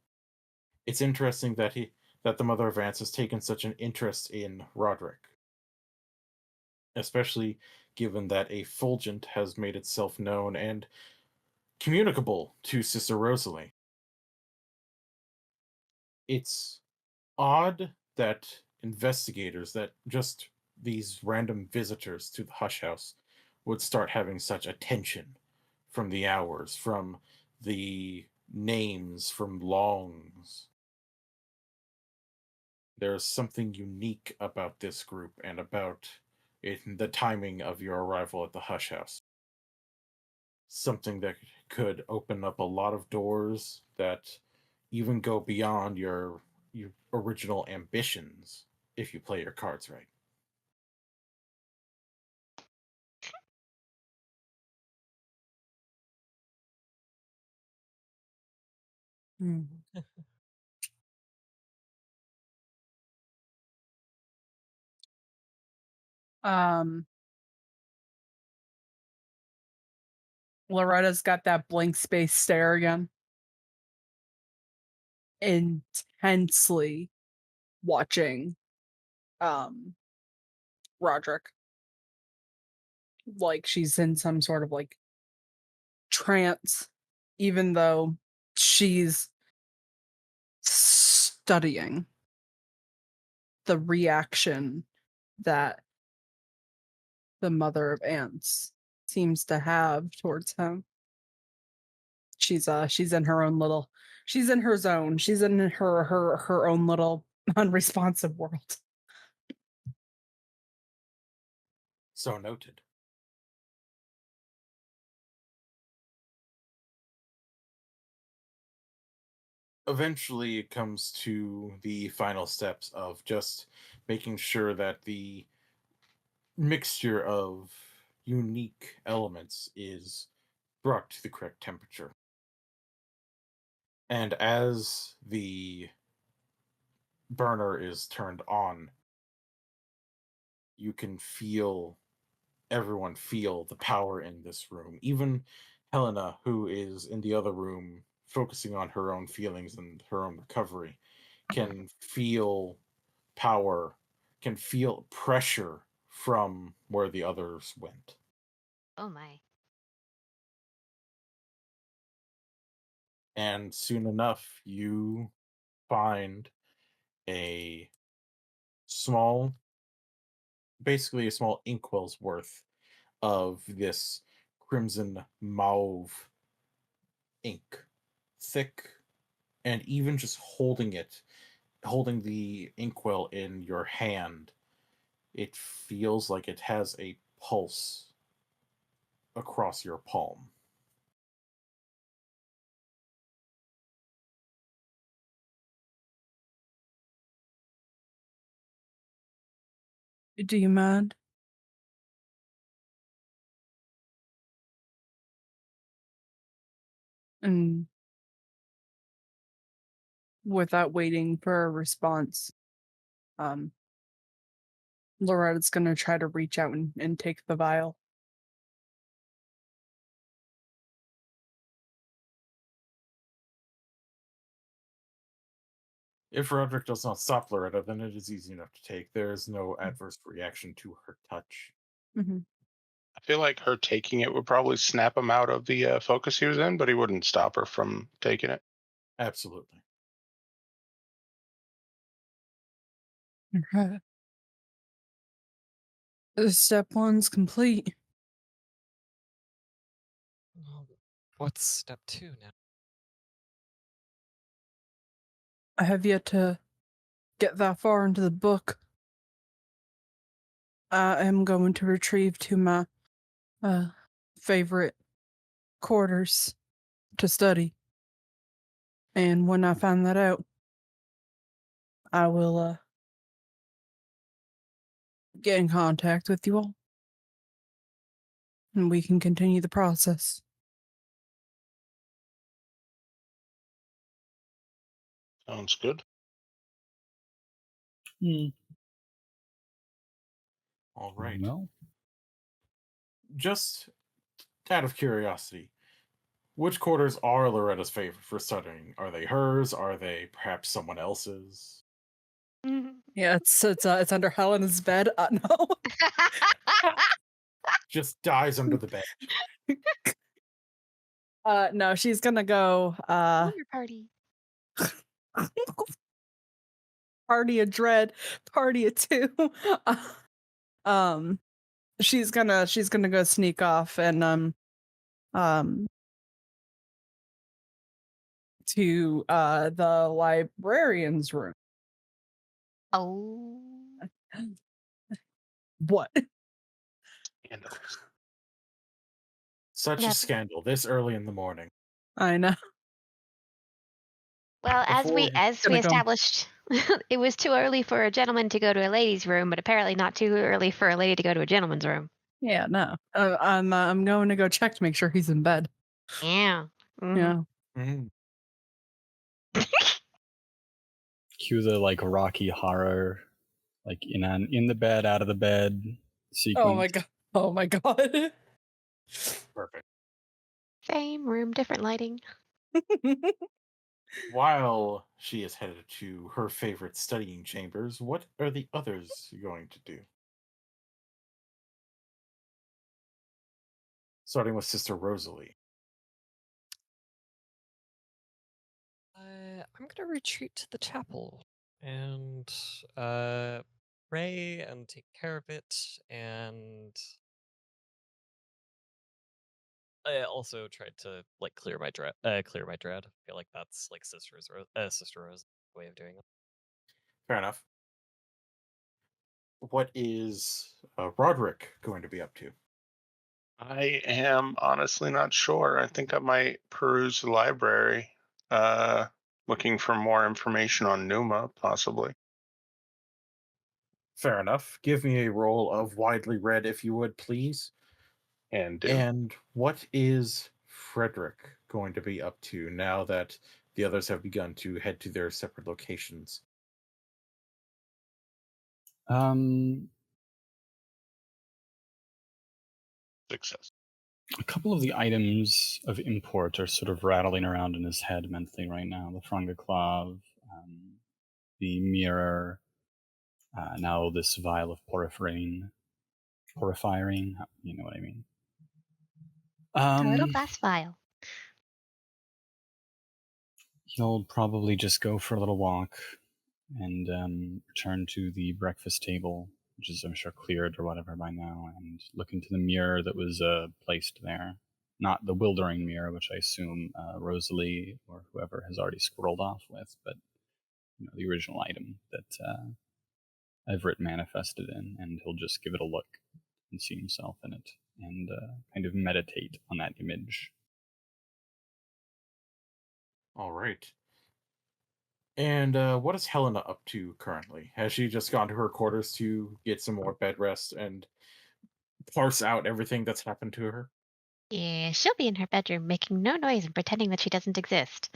F: It's interesting that the Mother of Vance has taken such an interest in Roderick, especially given that a fulgent has made itself known and communicable to Sister Rosalie. It's odd that investigators, that just these random visitors to the Hush House, would start having such attention from the hours, from the names, from longs. There's something unique about this group and about the timing of your arrival at the Hush House. Something that could open up a lot of doors that even go beyond your original ambitions if you play your cards right.
B: Um, Loretta's got that blank space stare again. Intensely watching Roderick. Like she's in some sort of like trance, even though she's studying the reaction that the Mother of Ants seems to have towards him. She's in her own little, she's in her zone. She's in her own little unresponsive world.
F: So noted. Eventually, it comes to the final steps of just making sure that the mixture of unique elements is brought to the correct temperature. And as the burner is turned on, you can feel everyone feel the power in this room. Even Helena, who is in the other room focusing on her own feelings and her own recovery, can feel power, can feel pressure from where the others went.
D: Oh my.
F: And soon enough, you find a small, basically a small inkwell's worth of this crimson mauve ink, thick, and even just holding the inkwell in your hand, it feels like it has a pulse across your palm.
B: Do you mind? And without waiting for a response, Loretta's gonna try to reach out and take the vial.
F: If Roderick does not stop Loretta, then it is easy enough to take. There is no adverse reaction to her touch.
B: Mm-hmm.
A: I feel like her taking it would probably snap him out of the focus he was in, but he wouldn't stop her from taking it.
F: Absolutely.
B: Okay. Step one's complete.
E: What's step 2 now?
B: I have yet to get that far into the book. I am going to retrieve to my favorite quarters to study. And when I find that out, I will get in contact with you all, and we can continue the process.
A: Sounds good.
F: All right.
C: Well,
F: Just out of curiosity, which quarters are Loretta's favorite for studying? Are they hers? Are they perhaps someone else's?
B: Yeah, it's under Helena's bed. No.
F: Just dies under the bed.
B: No, she's gonna go
D: Wonder party.
B: party of dread, party of two. She's gonna go sneak off and to the librarian's room.
D: Oh.
B: What?
A: Scandalous.
F: Such a
D: Never.
F: scandal this early in the morning.
B: I know.
D: Well, as we
F: Before-
B: Gonna go-
D: established, it was too early for a gentleman to go to a lady's room, but apparently not too early for a lady to go to a gentleman's room.
B: Yeah, no. I'm going to go check to make sure he's in bed.
D: Yeah. Mhm.
B: Yeah.
F: Mhm.
C: cue the like Rocky Horror, like in the bed, out of the bed sequence.
B: Oh my god. Oh my god.
F: Perfect.
D: Same room, different lighting.
F: While she is headed to her favorite studying chambers, what are the others going to do? Starting with Sister Rosalie.
E: I'm gonna retreat to the chapel and pray and take care of it, and I also tried to like clear my dread. Clear my dread. I feel like that's like Sister Rose's way of doing it.
F: Fair enough. What is Roderick going to be up to?
A: I am honestly not sure. I think I might peruse the library, looking for more information on Numa, possibly.
F: Fair enough. Give me a roll of widely read, if you would, please.
A: And
F: And what is Frederick going to be up to now that the others have begun to head to their separate locations?
A: success.
C: A couple of the items of import are sort of rattling around in his head mentally right now. The Frangaclav, the mirror, now this vial of porphyrin, you know what I mean.
D: A little glass vial.
C: He'll probably just go for a little walk and return to the breakfast table, which is, I'm sure, cleared or whatever by now, and look into the mirror that was placed there. Not the wildering mirror, which I assume Rosalie or whoever has already squirreled off with, but the original item that Everett manifested in, and he'll just give it a look and see himself in it and kind of meditate on that image.
F: All right. And what is Helena up to currently? Has she just gone to her quarters to get some more bed rest and parse out everything that's happened to her?
D: Yeah, she'll be in her bedroom making no noise and pretending that she doesn't exist.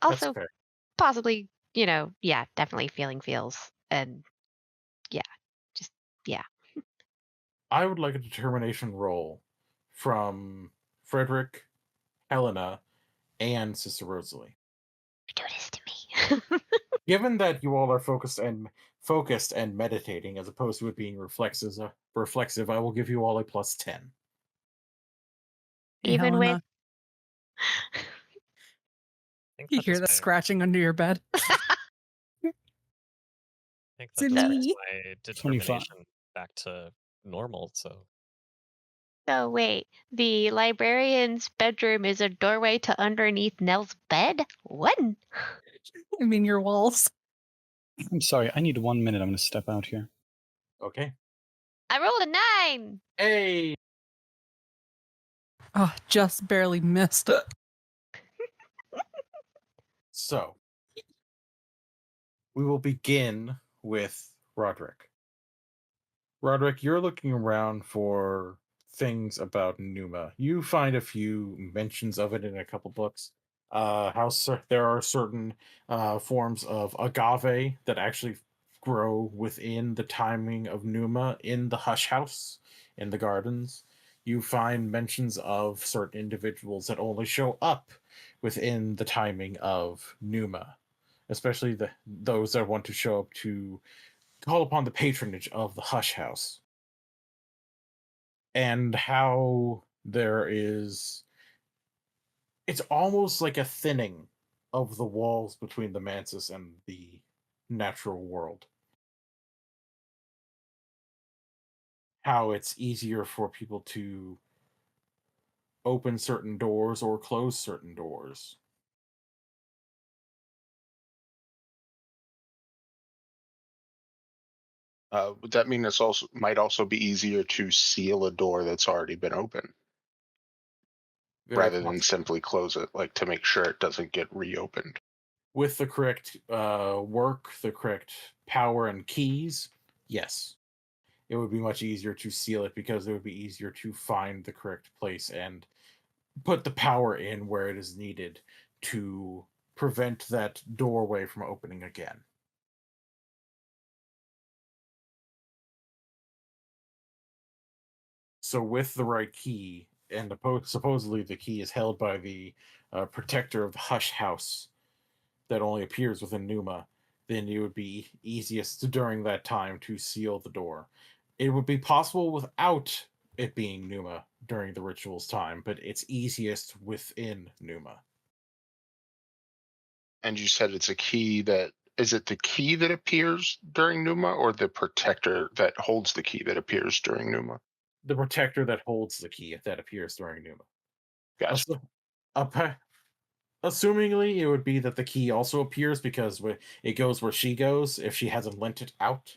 D: Also,
F: That's fair.
D: possibly, definitely feeling feels. And yeah.
F: I would like a determination roll from Frederick, Helena, and Sister Rosalie.
D: Do this to me.
F: Given that you all are focused and meditating as opposed to it being reflexive, I will give you all a +10.
B: Hey,
D: Even
B: Helena,
D: with
E: I think
B: you
E: that
B: hear
E: just
B: that
E: may-
B: scratching under your bed?
E: I think
B: It's
E: that just
B: me.
E: brings my
C: 25.
E: determination back to normal. So
D: So wait, the librarian's bedroom is a doorway to underneath Nell's bed? What?
B: I mean, your walls.
C: I'm sorry, I need 1 minute. I'm going to step out here.
F: Okay.
D: I rolled a 9.
F: Hey!
B: Oh, just barely missed.
F: So, We will begin with Roderick. Roderick, you're looking around for things about Numa. You find a few mentions of it in a couple books. There are certain forms of agave that actually grow within the timing of Numa in the Hush House in the gardens. You find mentions of certain individuals that only show up within the timing of Numa, especially those that want to show up to call upon the patronage of the Hush House, and how it's almost like a thinning of the walls between the Mansis and the natural world. How it's easier for people to open certain doors or close certain doors.
A: Would that mean it's also might also be easier to seal a door that's already been open
F: Very
A: rather than
F: possible.
A: simply close it, like to make sure it doesn't get reopened?
F: With the correct work, the correct power and keys, yes. It would be much easier to seal it because it would be easier to find the correct place and put the power in where it is needed to prevent that doorway from opening again. So, with the right key, and supposedly the key is held by the protector of the Hush House that only appears within Numa, then it would be easiest during that time to seal the door. It would be possible without it being Numa during the ritual's time, but it's easiest within Numa.
A: And you said it's a key that is it the key that appears during Numa or the protector that holds the key that appears during Numa?
F: The protector that holds the key that appears during Numa.
A: Gotcha.
F: Assumingly, it would be that the key also appears because it goes where she goes if she hasn't lent it out.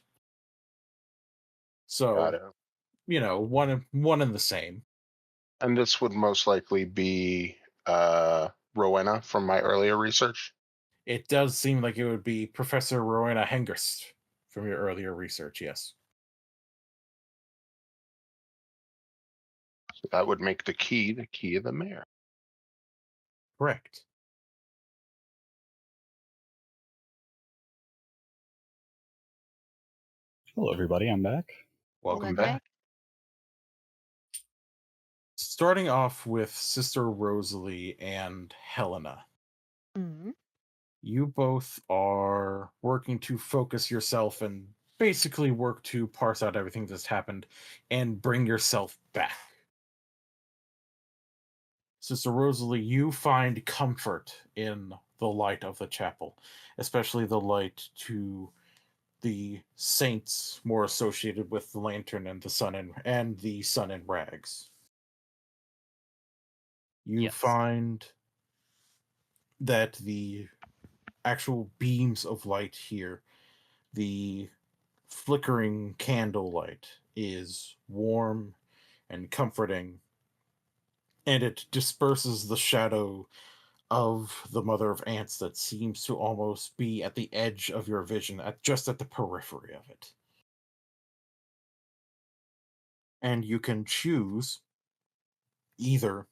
A: Got
F: So,
A: it.
F: one and the same.
A: And this would most likely be Rowena from my earlier research.
F: It does seem like it would be Professor Rowena Hengist from your earlier research, yes.
A: So that would make the key of the mayor.
F: Correct.
C: Hello, everybody. I'm back.
A: Welcome back.
F: Starting off with Sister Rosalie and Helena.
D: Mm.
F: You both are working to focus yourself and basically work to parse out everything that's happened and bring yourself back. Sister Rosalie, you find comfort in the light of the chapel, especially the light to the saints more associated with the lantern and the sun in rags. You
E: Yes.
F: find that the actual beams of light here, the flickering candlelight, is warm and comforting, and it disperses the shadow of the mother of ants that seems to almost be at the edge of your vision, just at the periphery of it. And you can choose either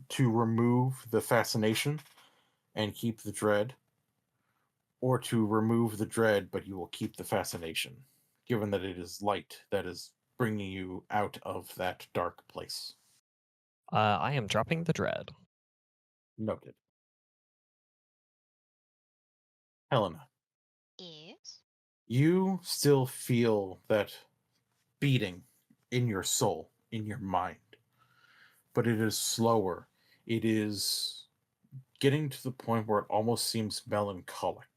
F: to remove the fascination and keep the dread, or to remove the dread but you will keep the fascination, given that it is light that is bringing you out of that dark place.
E: I am dropping the dread.
F: Noted. Helena,
D: Yes.
F: you still feel that beating in your soul, in your mind, but it is slower. It is getting to the point where it almost seems melancholic.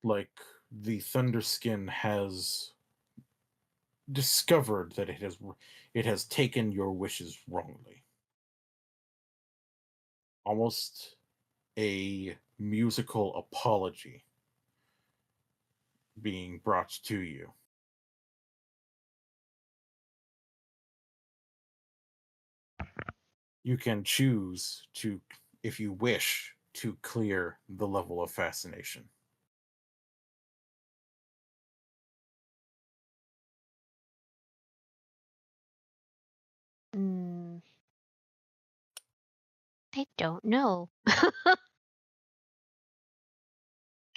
F: Like the Thunderskin has discovered that it has taken your wishes wrongly. Almost a musical apology being brought to you. You can choose to, if you wish, to clear the level of fascination.
D: Mm, I don't know.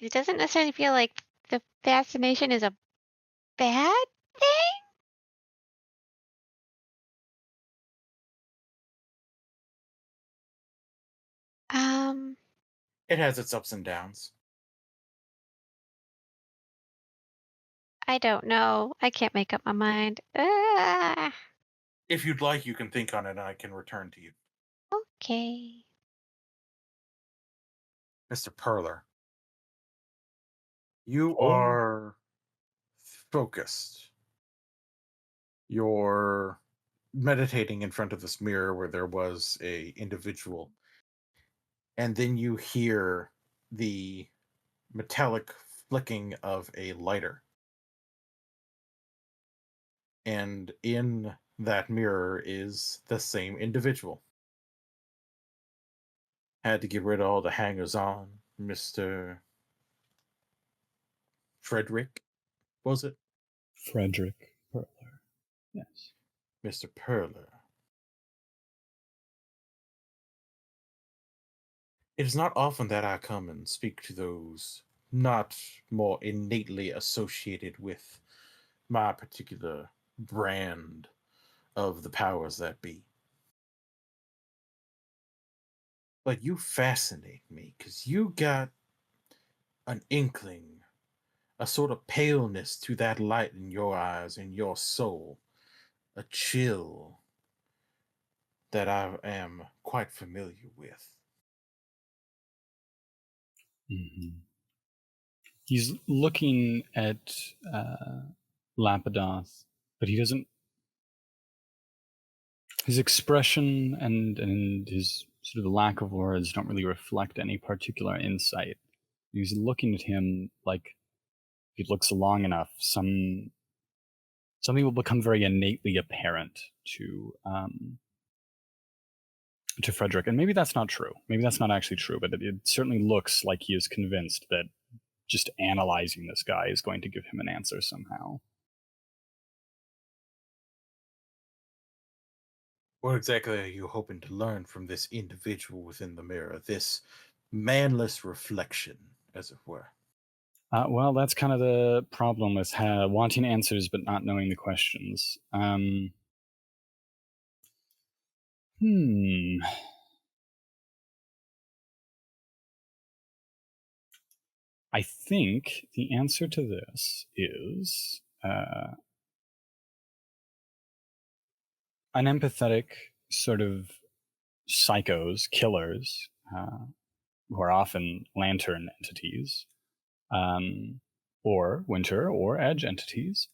D: It doesn't necessarily feel like the fascination is a bad thing. Um,
F: It has its ups and downs.
D: I don't know. I can't make up my mind.
F: If you'd like, you can think on it and I can return to you.
D: Okay.
F: Mr. Perler, you
C: Oh.
F: are focused. You're meditating in front of this mirror where there was a individual, and then you hear the metallic flicking of a lighter. And in that mirror is the same individual. Had to get rid of all the hangers on. Mr. Frederick, was it?
C: Frederick Perler. Yes.
F: Mr. Perler. It is not often that I come and speak to those not more innately associated with my particular brand of the powers that be. But you fascinate me because you got an inkling, a sort of paleness to that light in your eyes and your soul, a chill that I am quite familiar with.
C: Mm-hmm. He's looking at Lapidoth, but he doesn't. His expression and his sort of lack of words don't really reflect any particular insight. He's looking at him like, if he looks long enough, something will become very innately apparent to Frederick. And maybe that's not true. Maybe that's not actually true, but it certainly looks like he is convinced that just analyzing this guy is going to give him an answer somehow.
F: What exactly are you hoping to learn from this individual within the mirror, this manless reflection, as it were?
C: Well, that's kind of the problem with wanting answers but not knowing the questions. I think the answer to this is unempathetic sort of psychos, killers, who are often lantern entities, or winter or edge entities,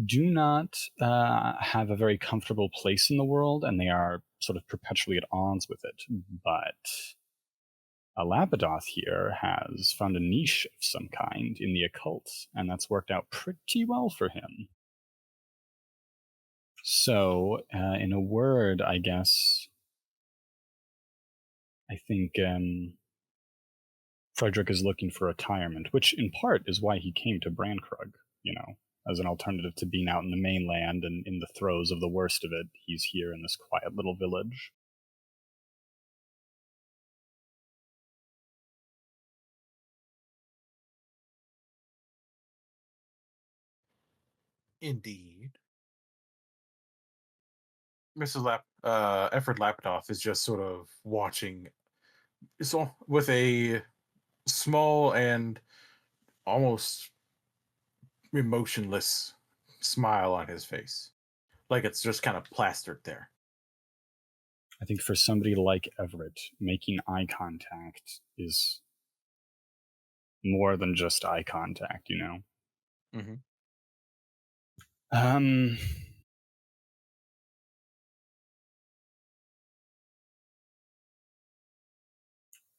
C: do not have a very comfortable place in the world, and they are sort of perpetually at odds with it. But a Lapidoth here has found a niche of some kind in the occult, and that's worked out pretty well for him. So, in a word, I guess, I think Frederick is looking for retirement, which in part is why he came to Brankrug, as an alternative to being out in the mainland and in the throes of the worst of it. He's here in this quiet little village.
F: Indeed. Efford Laptoff is just sort of watching so with a small and almost emotionless smile on his face. Like it's just kind of plastered there.
C: I think for somebody like Everett, making eye contact is more than just eye contact,
F: Mm-hmm.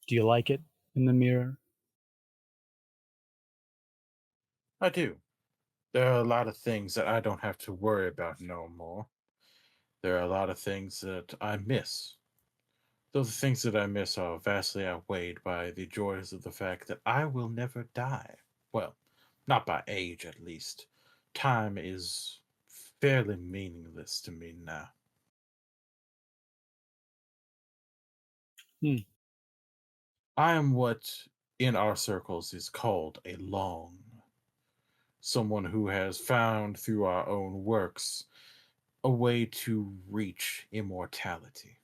C: Do you like it in the mirror?
F: I do. There are a lot of things that I don't have to worry about no more. There are a lot of things that I miss. Those things that I miss are vastly outweighed by the joys of the fact that I will never die. Well, not by age, at least. Time is fairly meaningless to me now. I am what in our circles is called a long. Someone who has found through our own works a way to reach immortality.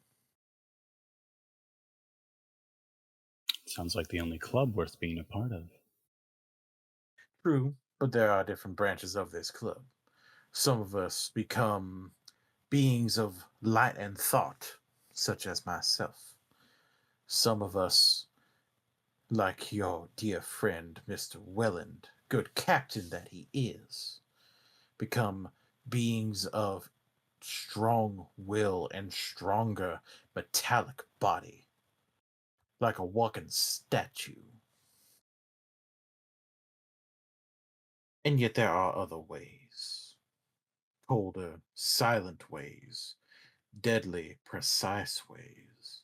C: Sounds like the only club worth being a part of.
F: True, but there are different branches of this club. Some of us become beings of light and thought, such as myself. Some of us, like your dear friend Mr. Welland, good captain that he is, become beings of strong will and stronger metallic body, like a walking statue. And yet there are other ways, colder, silent ways, deadly, precise ways.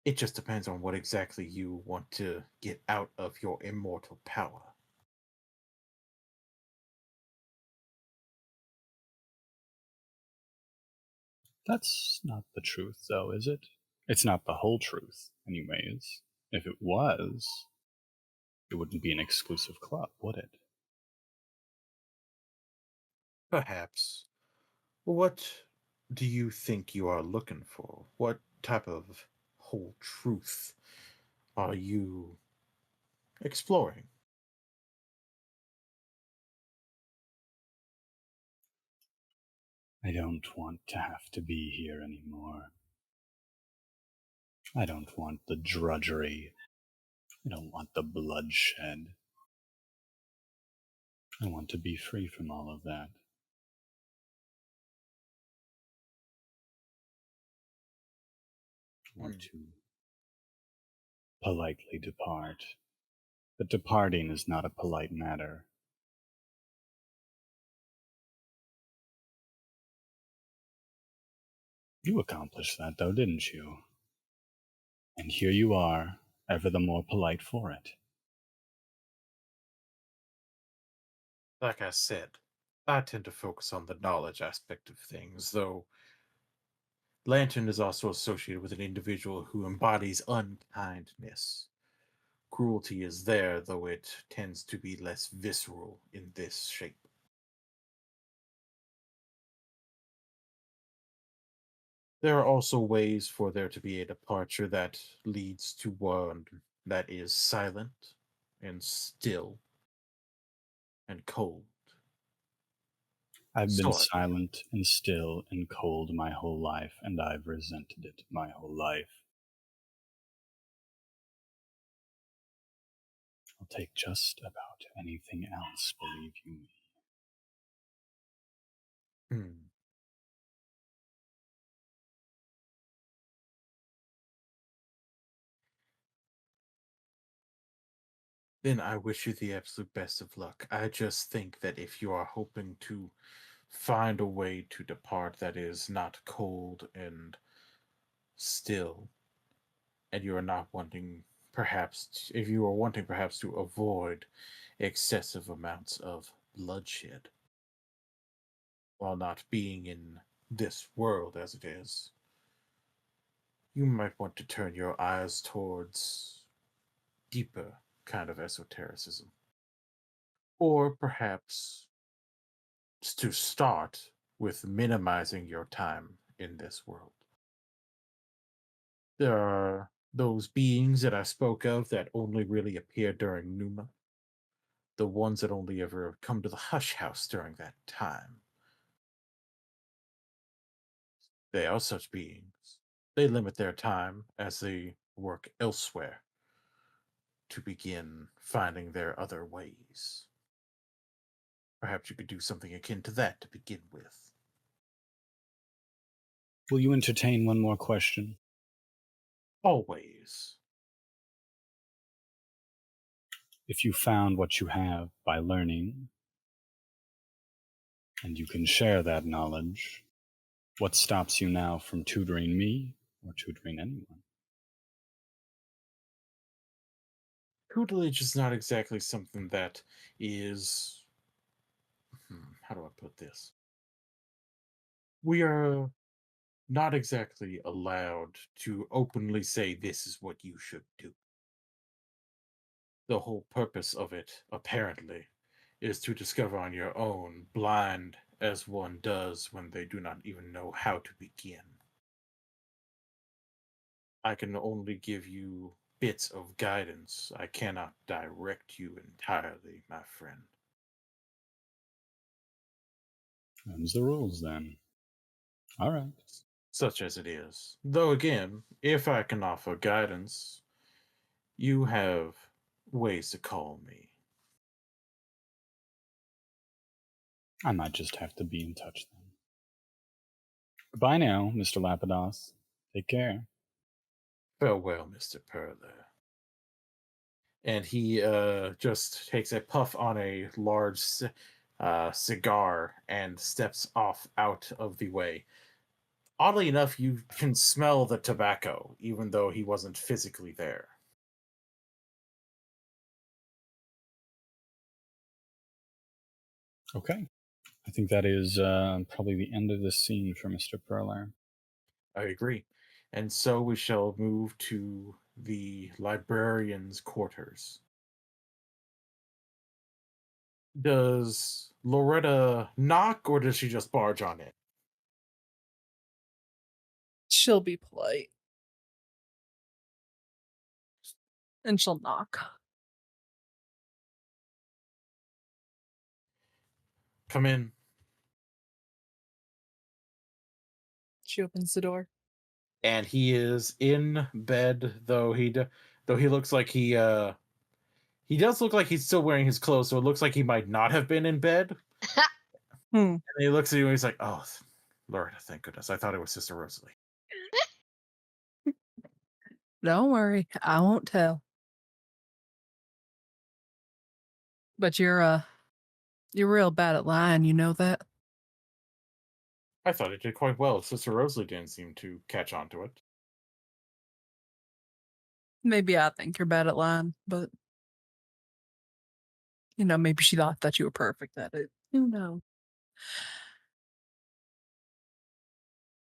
F: It just depends on what exactly you want to get out of your immortal power.
C: That's not the truth, though, is it? It's not the whole truth, anyways. If it was, it wouldn't be an exclusive club, would it?
F: Perhaps. What do you think you are looking for? What type of whole truth are you exploring?
C: I don't want to have to be here anymore. I don't want the drudgery. I don't want the bloodshed. I want to be free from all of that. I want to politely depart. But departing is not a polite matter. You accomplished that, though, didn't you? And here you are, ever the more polite for it.
F: Like I said, I tend to focus on the knowledge aspect of things, though Lantern is also associated with an individual who embodies unkindness. Cruelty is there, though it tends to be less visceral in this shape. There are also ways for there to be a departure that leads to one that is silent and still and cold.
C: I've been
F: So,
C: silent and still and cold my whole life, and I've resented it my whole life. I'll take just about anything else, believe you me.
F: hmm. Then I wish you the absolute best of luck. I just think that if you are hoping to find a way to depart that is not cold and still, and you are not wanting, perhaps, if you are wanting perhaps to avoid excessive amounts of bloodshed while not being in this world as it is, you might want to turn your eyes towards deeper kind of esotericism. Or perhaps to start with minimizing your time in this world. There are those beings that I spoke of that only really appear during Numa, the ones that only ever come to the hush house during that time. They are such beings. They limit their time as they work elsewhere to begin finding their other ways. Perhaps you could do something akin to that to begin with.
C: Will you entertain one more question?
F: Always.
C: If you found what you have by learning, and you can share that knowledge, what stops you now from tutoring me or tutoring anyone?
F: Tutelage is not exactly something that is. How do I put this? We are not exactly allowed to openly say this is what you should do. The whole purpose of it, apparently, is to discover on your own, blind as one does when they do not even know how to begin. I can only give you bits of guidance. I cannot direct you entirely, my friend.
C: Them's the rules then. All right.
F: Such as it is. Though again, if I can offer guidance, you have ways to call me.
C: I might just have to be in touch then. Goodbye now, Mr. Lapidos. Take care.
F: Farewell, Mr. Perler. And he just takes a puff on a large cigar and steps off out of the way. Oddly enough, you can smell the tobacco, even though he wasn't physically there.
C: Okay. I think that is probably the end of this scene for Mr. Perler.
F: I agree. And so we shall move to the librarian's quarters. Does Loretta knock, or does she just barge on it?
B: She'll be polite. And she'll knock.
F: Come in.
B: She opens the door.
F: And he is in bed, though he looks like he does look like he's still wearing his clothes, so it looks like he might not have been in bed. And he looks at you and he's like, "Oh, Loretta, thank goodness. I thought it was Sister Rosalie."
B: Don't worry, I won't tell. But you're real bad at lying, you know that?
F: I thought it did quite well. Sister Rosalie didn't seem to catch on to it.
B: Maybe I think you're bad at lying, but maybe she thought that you were perfect at it. Who knows?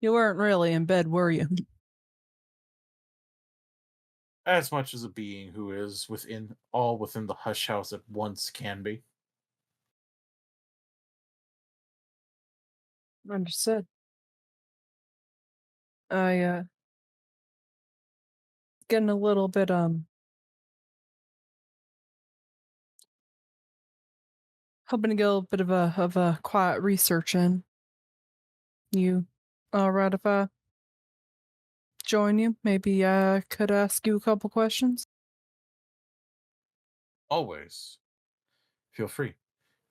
B: You weren't really in bed, were you?
F: As much as a being who is within the hush house at once can be.
B: Understood. I getting a little bit hoping to get a little bit of a quiet research in. You all right if I join you? Maybe I could ask you a couple questions.
F: Always. Feel free.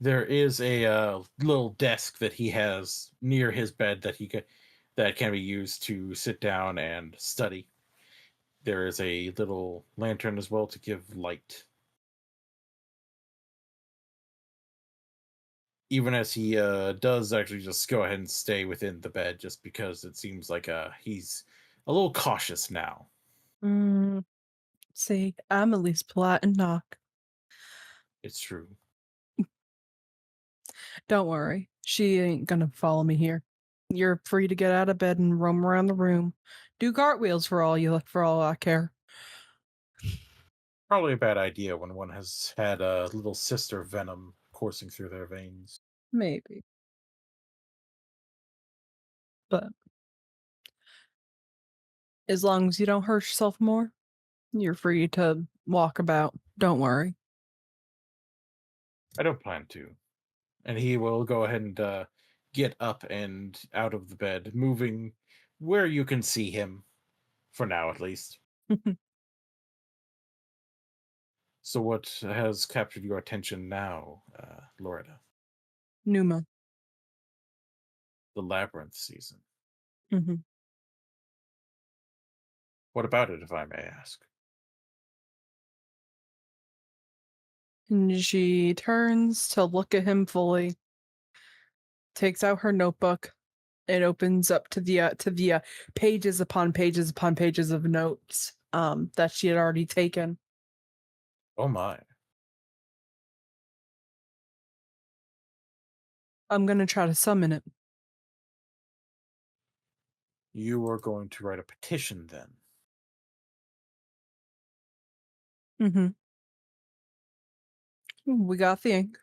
F: There is a little desk that he has near his bed that can be used to sit down and study. There is a little lantern as well to give light. Even as he does actually just go ahead and stay within the bed, just because it seems like he's a little cautious now.
B: See, I'm at least polite and knock.
F: It's true.
B: Don't worry, she ain't gonna follow me here. You're free to get out of bed and roam around the room. Do cartwheels for all I care.
F: Probably a bad idea when one has had a little sister venom coursing through their veins.
B: Maybe. But as long as you don't hurt yourself more, you're free to walk about. Don't worry.
F: I don't plan to. And he will go ahead and get up and out of the bed, moving where you can see him, for now at least. So what has captured your attention now, Loretta?
B: Numa.
F: The Labyrinth season.
B: Mm-hmm.
F: What about it, if I may ask?
B: And she turns to look at him fully, takes out her notebook, and opens up to the pages upon pages upon pages of notes that she had already taken.
F: Oh my.
B: I'm gonna try to summon it.
F: You are going to write a petition then.
B: Mm-hmm. We got the ink.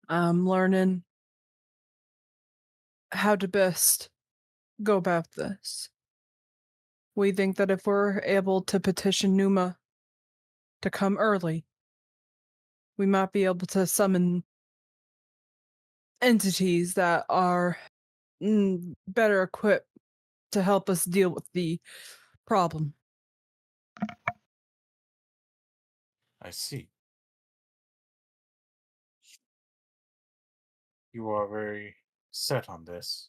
B: I'm learning how to best go about this. We think that if we're able to petition Numa to come early, we might be able to summon entities that are better equipped to help us deal with the problem.
F: I see. You are very set on this.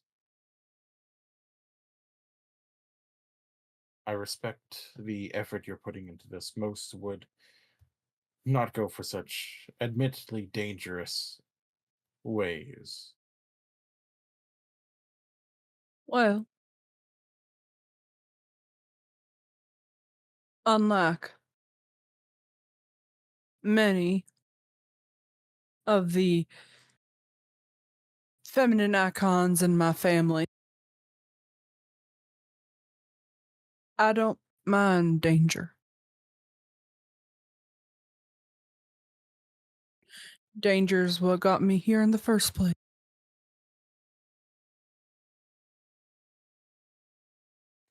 F: I respect the effort you're putting into this. Most would not go for such admittedly dangerous ways.
B: Well, unlike many of the feminine icons in my family, I don't mind danger. Danger's what got me here in the first place.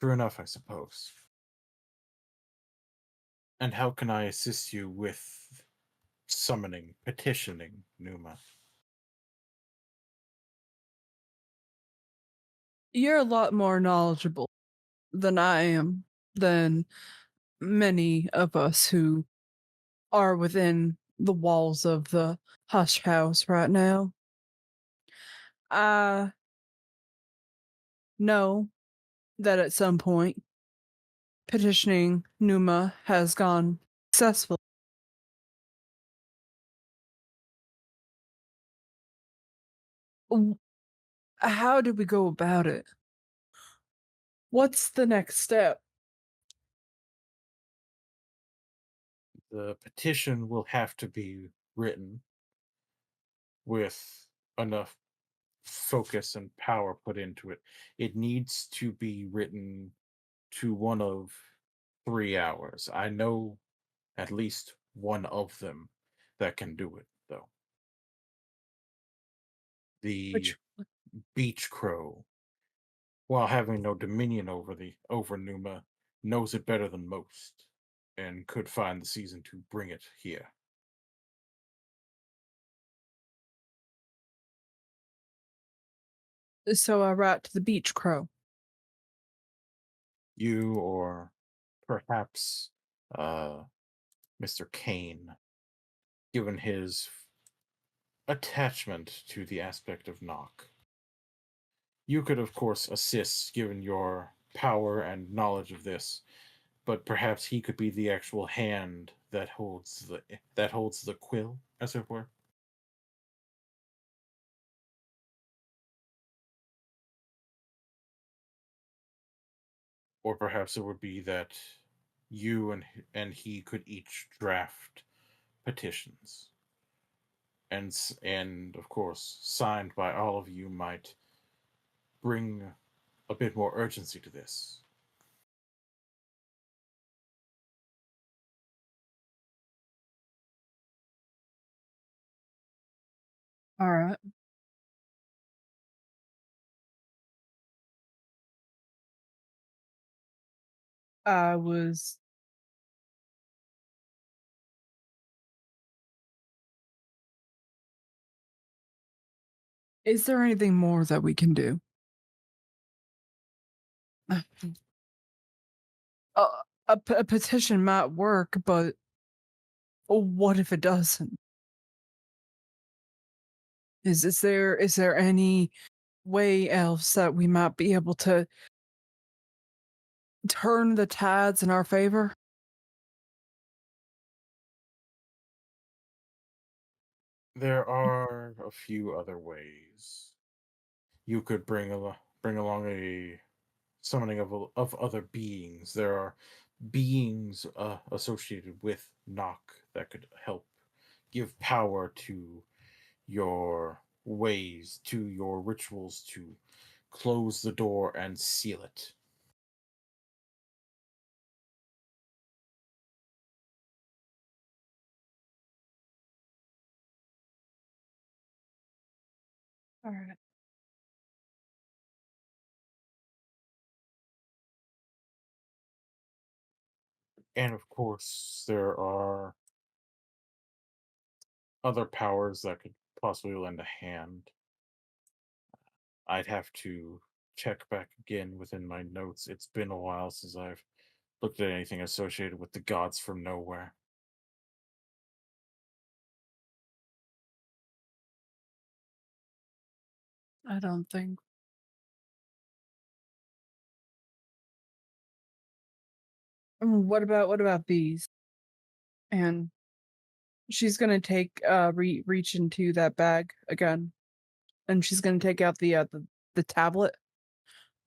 F: True enough, I suppose. And how can I assist you with summoning, petitioning Numa?
B: You're a lot more knowledgeable than I am, than many of us who are within the walls of the Hush House right now. I know that at some point petitioning Numa has gone successful. How do we go about it? What's the next step?
F: The petition will have to be written with enough focus and power put into it. It needs to be written to one of 3 hours. I know at least one of them that can do it, though. The
B: Which
F: beach crow, while having no dominion over Numa, knows it better than most, and could find the season to bring it here.
B: so I write to the beach crow.
F: You or perhaps Mr. Kane, given his attachment to the aspect of knock. You could, of course, assist given your power and knowledge of this, but perhaps he could be the actual hand that holds the quill, as it were. Or perhaps it would be that you and he could each draft petitions, and of course, signed by all of you might bring a bit more urgency to this.
B: All right. I was Is there anything more that we can do? A petition might work, but what if it doesn't? Is there any way else that we might be able to turn the tides in our favor?
F: There are a few other ways. You could bring along a summoning of other beings. There are beings associated with knock that could help give power to your ways, to your rituals, to close the door and seal it.
B: All right.
F: And of course, there are other powers that could possibly lend a hand. I'd have to check back again within my notes. It's been a while since I've looked at anything associated with the gods from nowhere.
B: I don't think. What about these? And she's gonna take reach into that bag again, and she's gonna take out the tablet,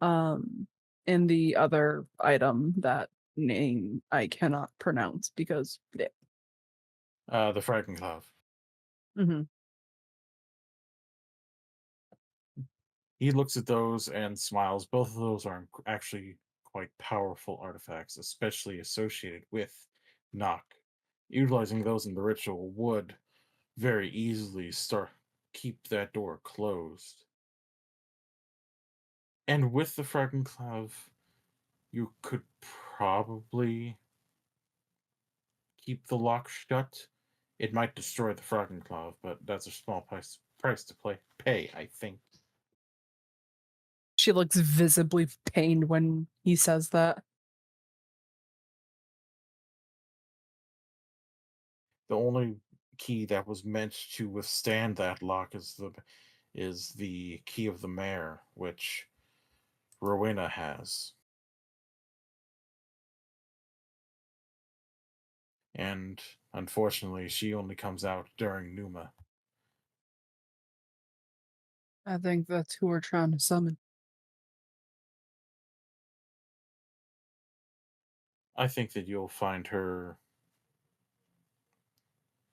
B: um, and the other item that name I cannot pronounce because. Yeah.
F: The Fragenclave.
B: Mm-hmm.
F: He looks at those and smiles. Both of those are actually quite powerful artifacts, especially associated with knock. Utilizing those in the ritual would very easily keep that door closed. And with the Fragenclave, you could probably keep the lock shut. It might destroy the Fragenclave, but that's a small price to pay, I think.
B: She looks visibly pained when he says that.
F: The only key that was meant to withstand that lock is the key of the mare, which Rowena has. And unfortunately, she only comes out during Numa.
B: I think that's who we're trying to summon.
F: I think that you'll find her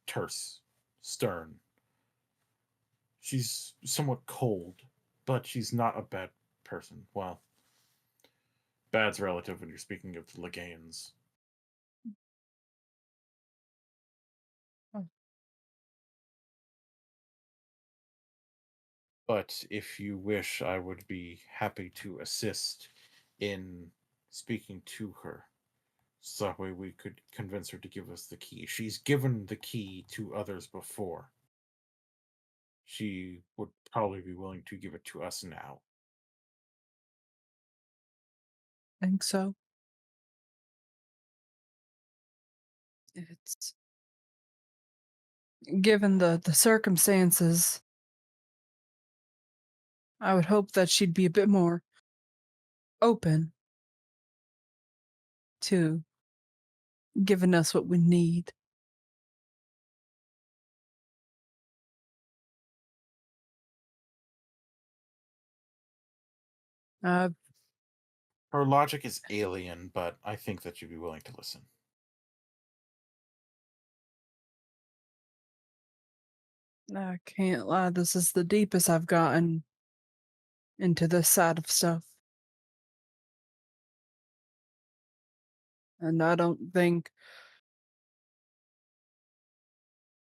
F: terse, stern. She's somewhat cold, but she's not a bad person. Well, bad's relative when you're speaking of the Leganes.
B: Oh.
F: But if you wish, I would be happy to assist in speaking to her. So that way we could convince her to give us the key. She's given the key to others before. She would probably be willing to give it to us now.
B: Think so. It's given the circumstances, I would hope that she'd be a bit more open to giving us what we need. Uh,
F: Her logic is alien, but I think that you'd be willing to listen.
B: I can't lie, this is the deepest I've gotten into this side of stuff. And I don't think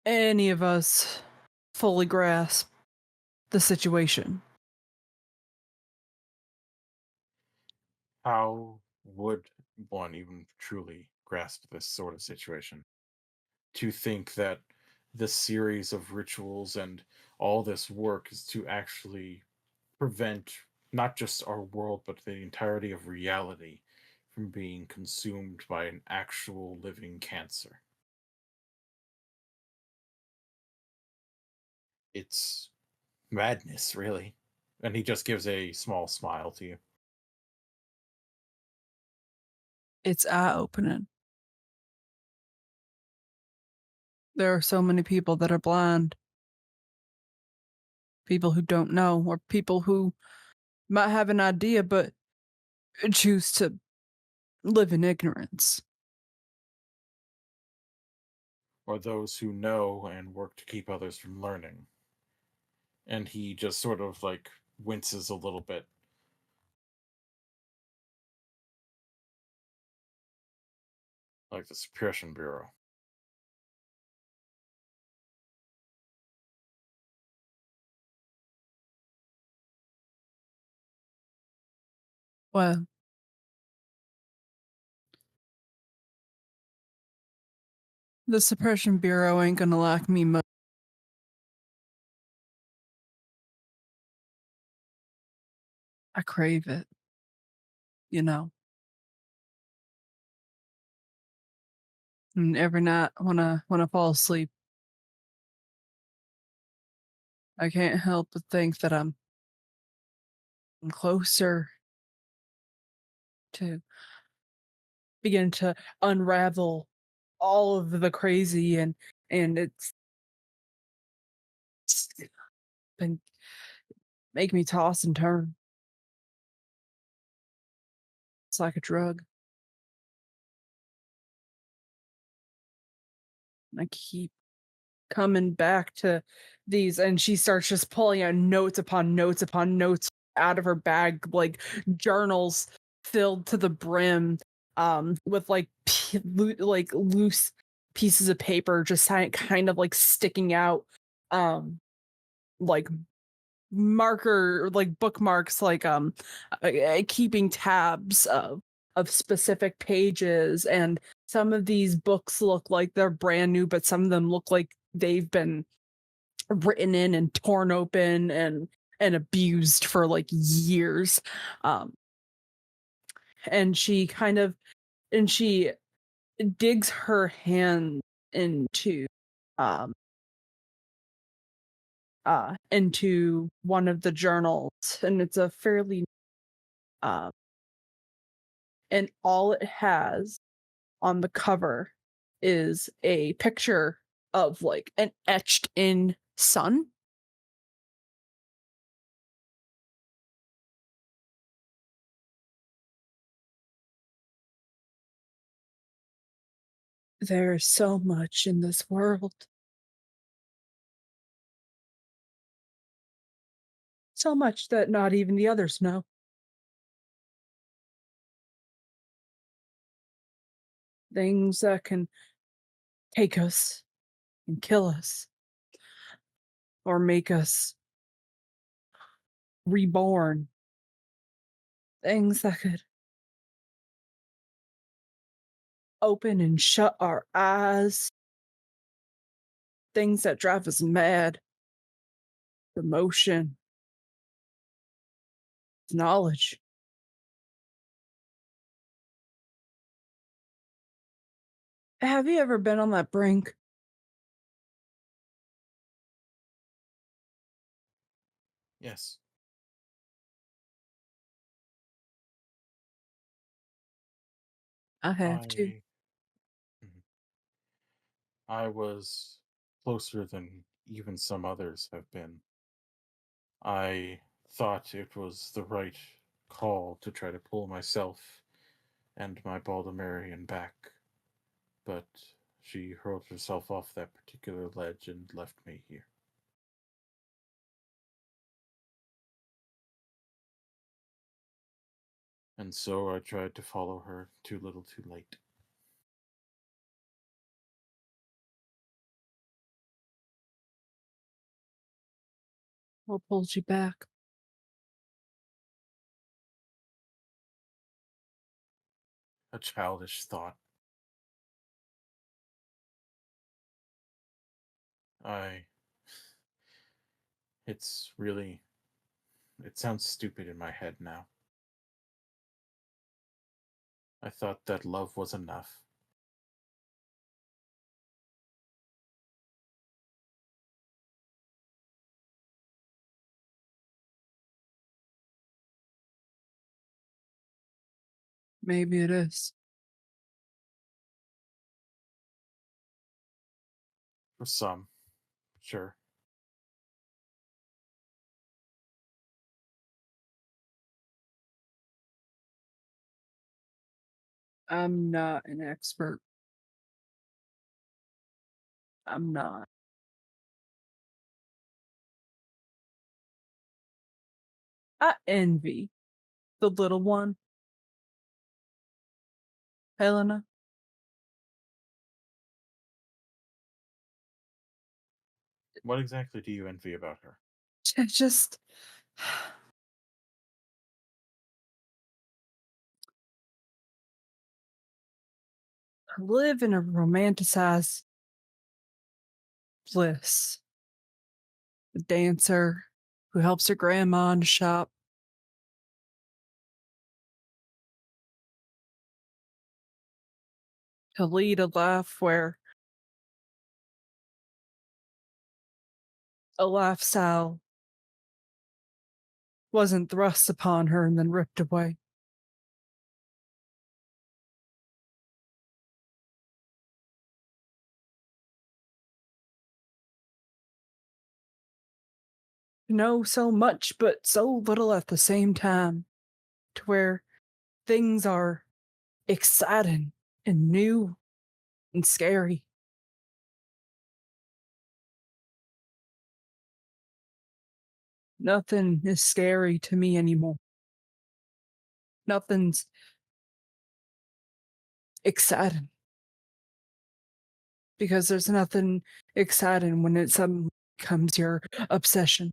B: any of us fully grasp the situation.
F: How would one even truly grasp this sort of situation? To think that this series of rituals and all this work is to actually prevent not just our world, but the entirety of reality from being consumed by an actual living cancer. It's madness, really. And he just gives a small smile to you.
B: It's eye-opening. There are so many people that are blind. People who don't know, or people who might have an idea but choose to live in ignorance.
F: Or those who know and work to keep others from learning. And he just sort of like winces a little bit. Like the Suppression Bureau.
B: Well, the Suppression Bureau ain't gonna lack me much. I crave it. You know. And every night when I fall asleep, I can't help but think that I'm closer to begin to unravel all of the crazy, and it's been make me toss and turn. It's like a drug. I keep coming back to these, and she starts just pulling out notes upon notes upon notes out of her bag, like journals filled to the brim, with like loose pieces of paper just kind of like sticking out, like bookmarks, like keeping tabs of specific pages. And some of these books look like they're brand new, but some of them look like they've been written in and torn open and abused for like years. um and she digs her hand um into one of the journals, and it's a fairly uh and all it has on the cover is a picture of like an etched in sun. There's so much in this world. So much that not even the others know. Things that can take us and kill us, or make us reborn. Things that could open and shut our eyes. Things that drive us mad. Emotion. Knowledge. Have you ever been on that brink?
F: Yes.
B: I have too.
F: Mhm. I was closer than even some others have been. I thought it was the right call to try to pull myself and my Baldemarian back, but she hurled herself off that particular ledge and left me here. And so I tried to follow her, too little too late.
B: What pulls you back?
F: A childish thought. I. It's really. It sounds stupid in my head now. I thought that love was enough.
B: Maybe it is.
F: For some, sure.
B: I'm not an expert. I'm not. I envy the little one, Helena.
F: What exactly do you envy about her?
B: Just live in a romanticized bliss. A dancer who helps her grandma in the shop. To lead a life where a lifestyle wasn't thrust upon her and then ripped away. To know so much, but so little at the same time, to where things are exciting and new and scary. Nothing is scary to me anymore. Nothing's exciting. Because there's nothing exciting when it suddenly becomes your obsession.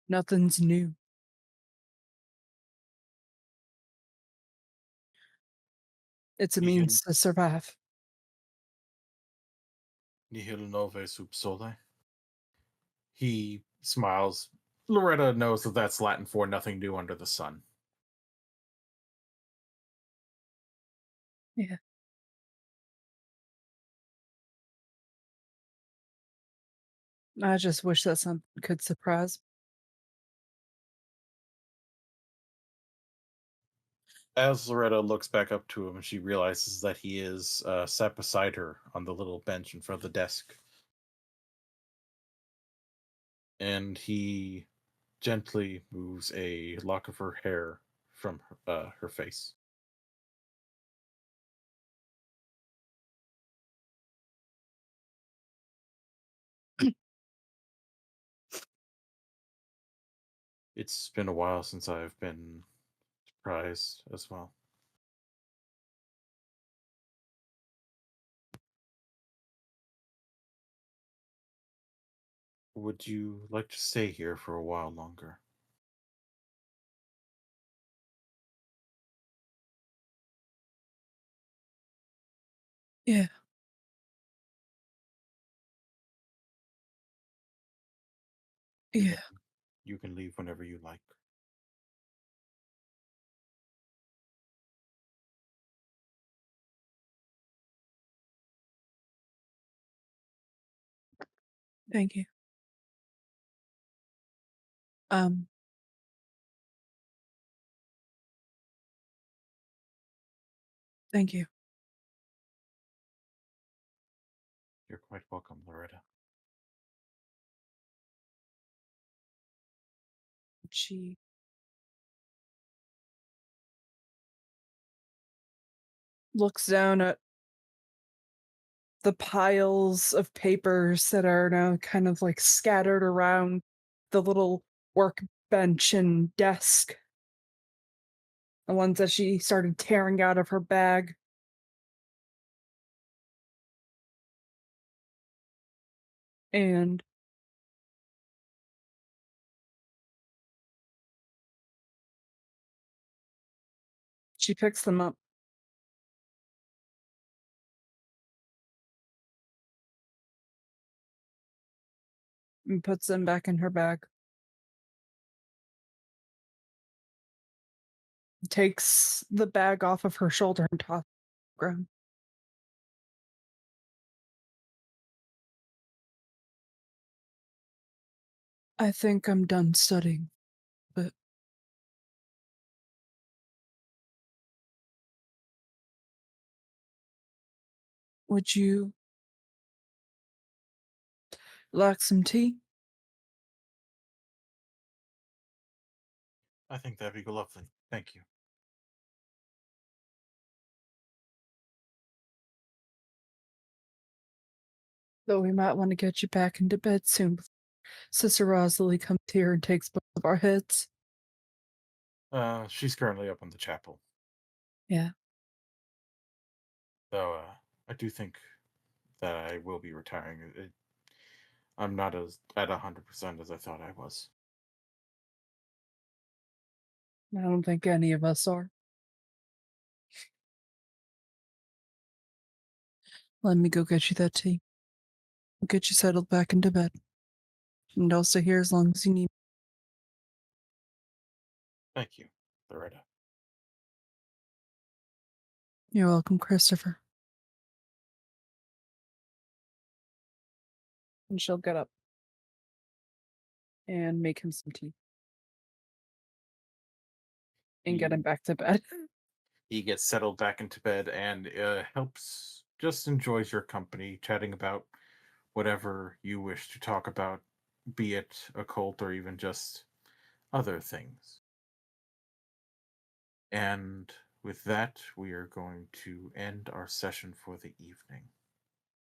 B: Nothing's new. It's a
F: Nihil,
B: means to survive.
F: nihil nove sub sole. He smiles. Loretta knows that that's Latin for nothing new under the sun.
B: Yeah. I just wish that something could surprise.
F: As Loretta looks back up to him, she realizes that he is sat beside her on the little bench in front of the desk. And he gently moves a lock of her hair from her face. It's been a while since I've been surprised as well. Would you like to stay here for a while longer?
B: Yeah.
F: You
B: Yeah.
F: you can leave whenever you like.
B: Thank you. Um, thank you.
F: You're quite welcome, Loretta.
B: She looks down at the piles of papers that are now kind of like scattered around the little workbench and desk. The ones that she started tearing out of her bag. And she picks them up. And puts them back in her bag. Takes the bag off of her shoulder and tosses it on the ground. I think I'm done studying, but would you like some tea?
F: I think that'd be lovely. Thank you.
B: Though we might want to get you back into bed soon before Sister Rosalie comes here and takes both of our heads.
F: She's currently up in the chapel.
B: Yeah.
F: Though I do think that I will be retiring. I'm not as at 100% as I thought I was.
B: I don't think any of us are. Let me go get you that tea. I'll get you settled back into bed. And I'll stay here as long as you need.
F: Thank you, Loretta.
B: You're welcome, Christopher. And she'll get up and make him some tea. And get him back to bed.
F: He gets settled back into bed and just enjoys your company, chatting about whatever you wish to talk about, be it occult or even just other things. And with that, we are going to end our session for the evening.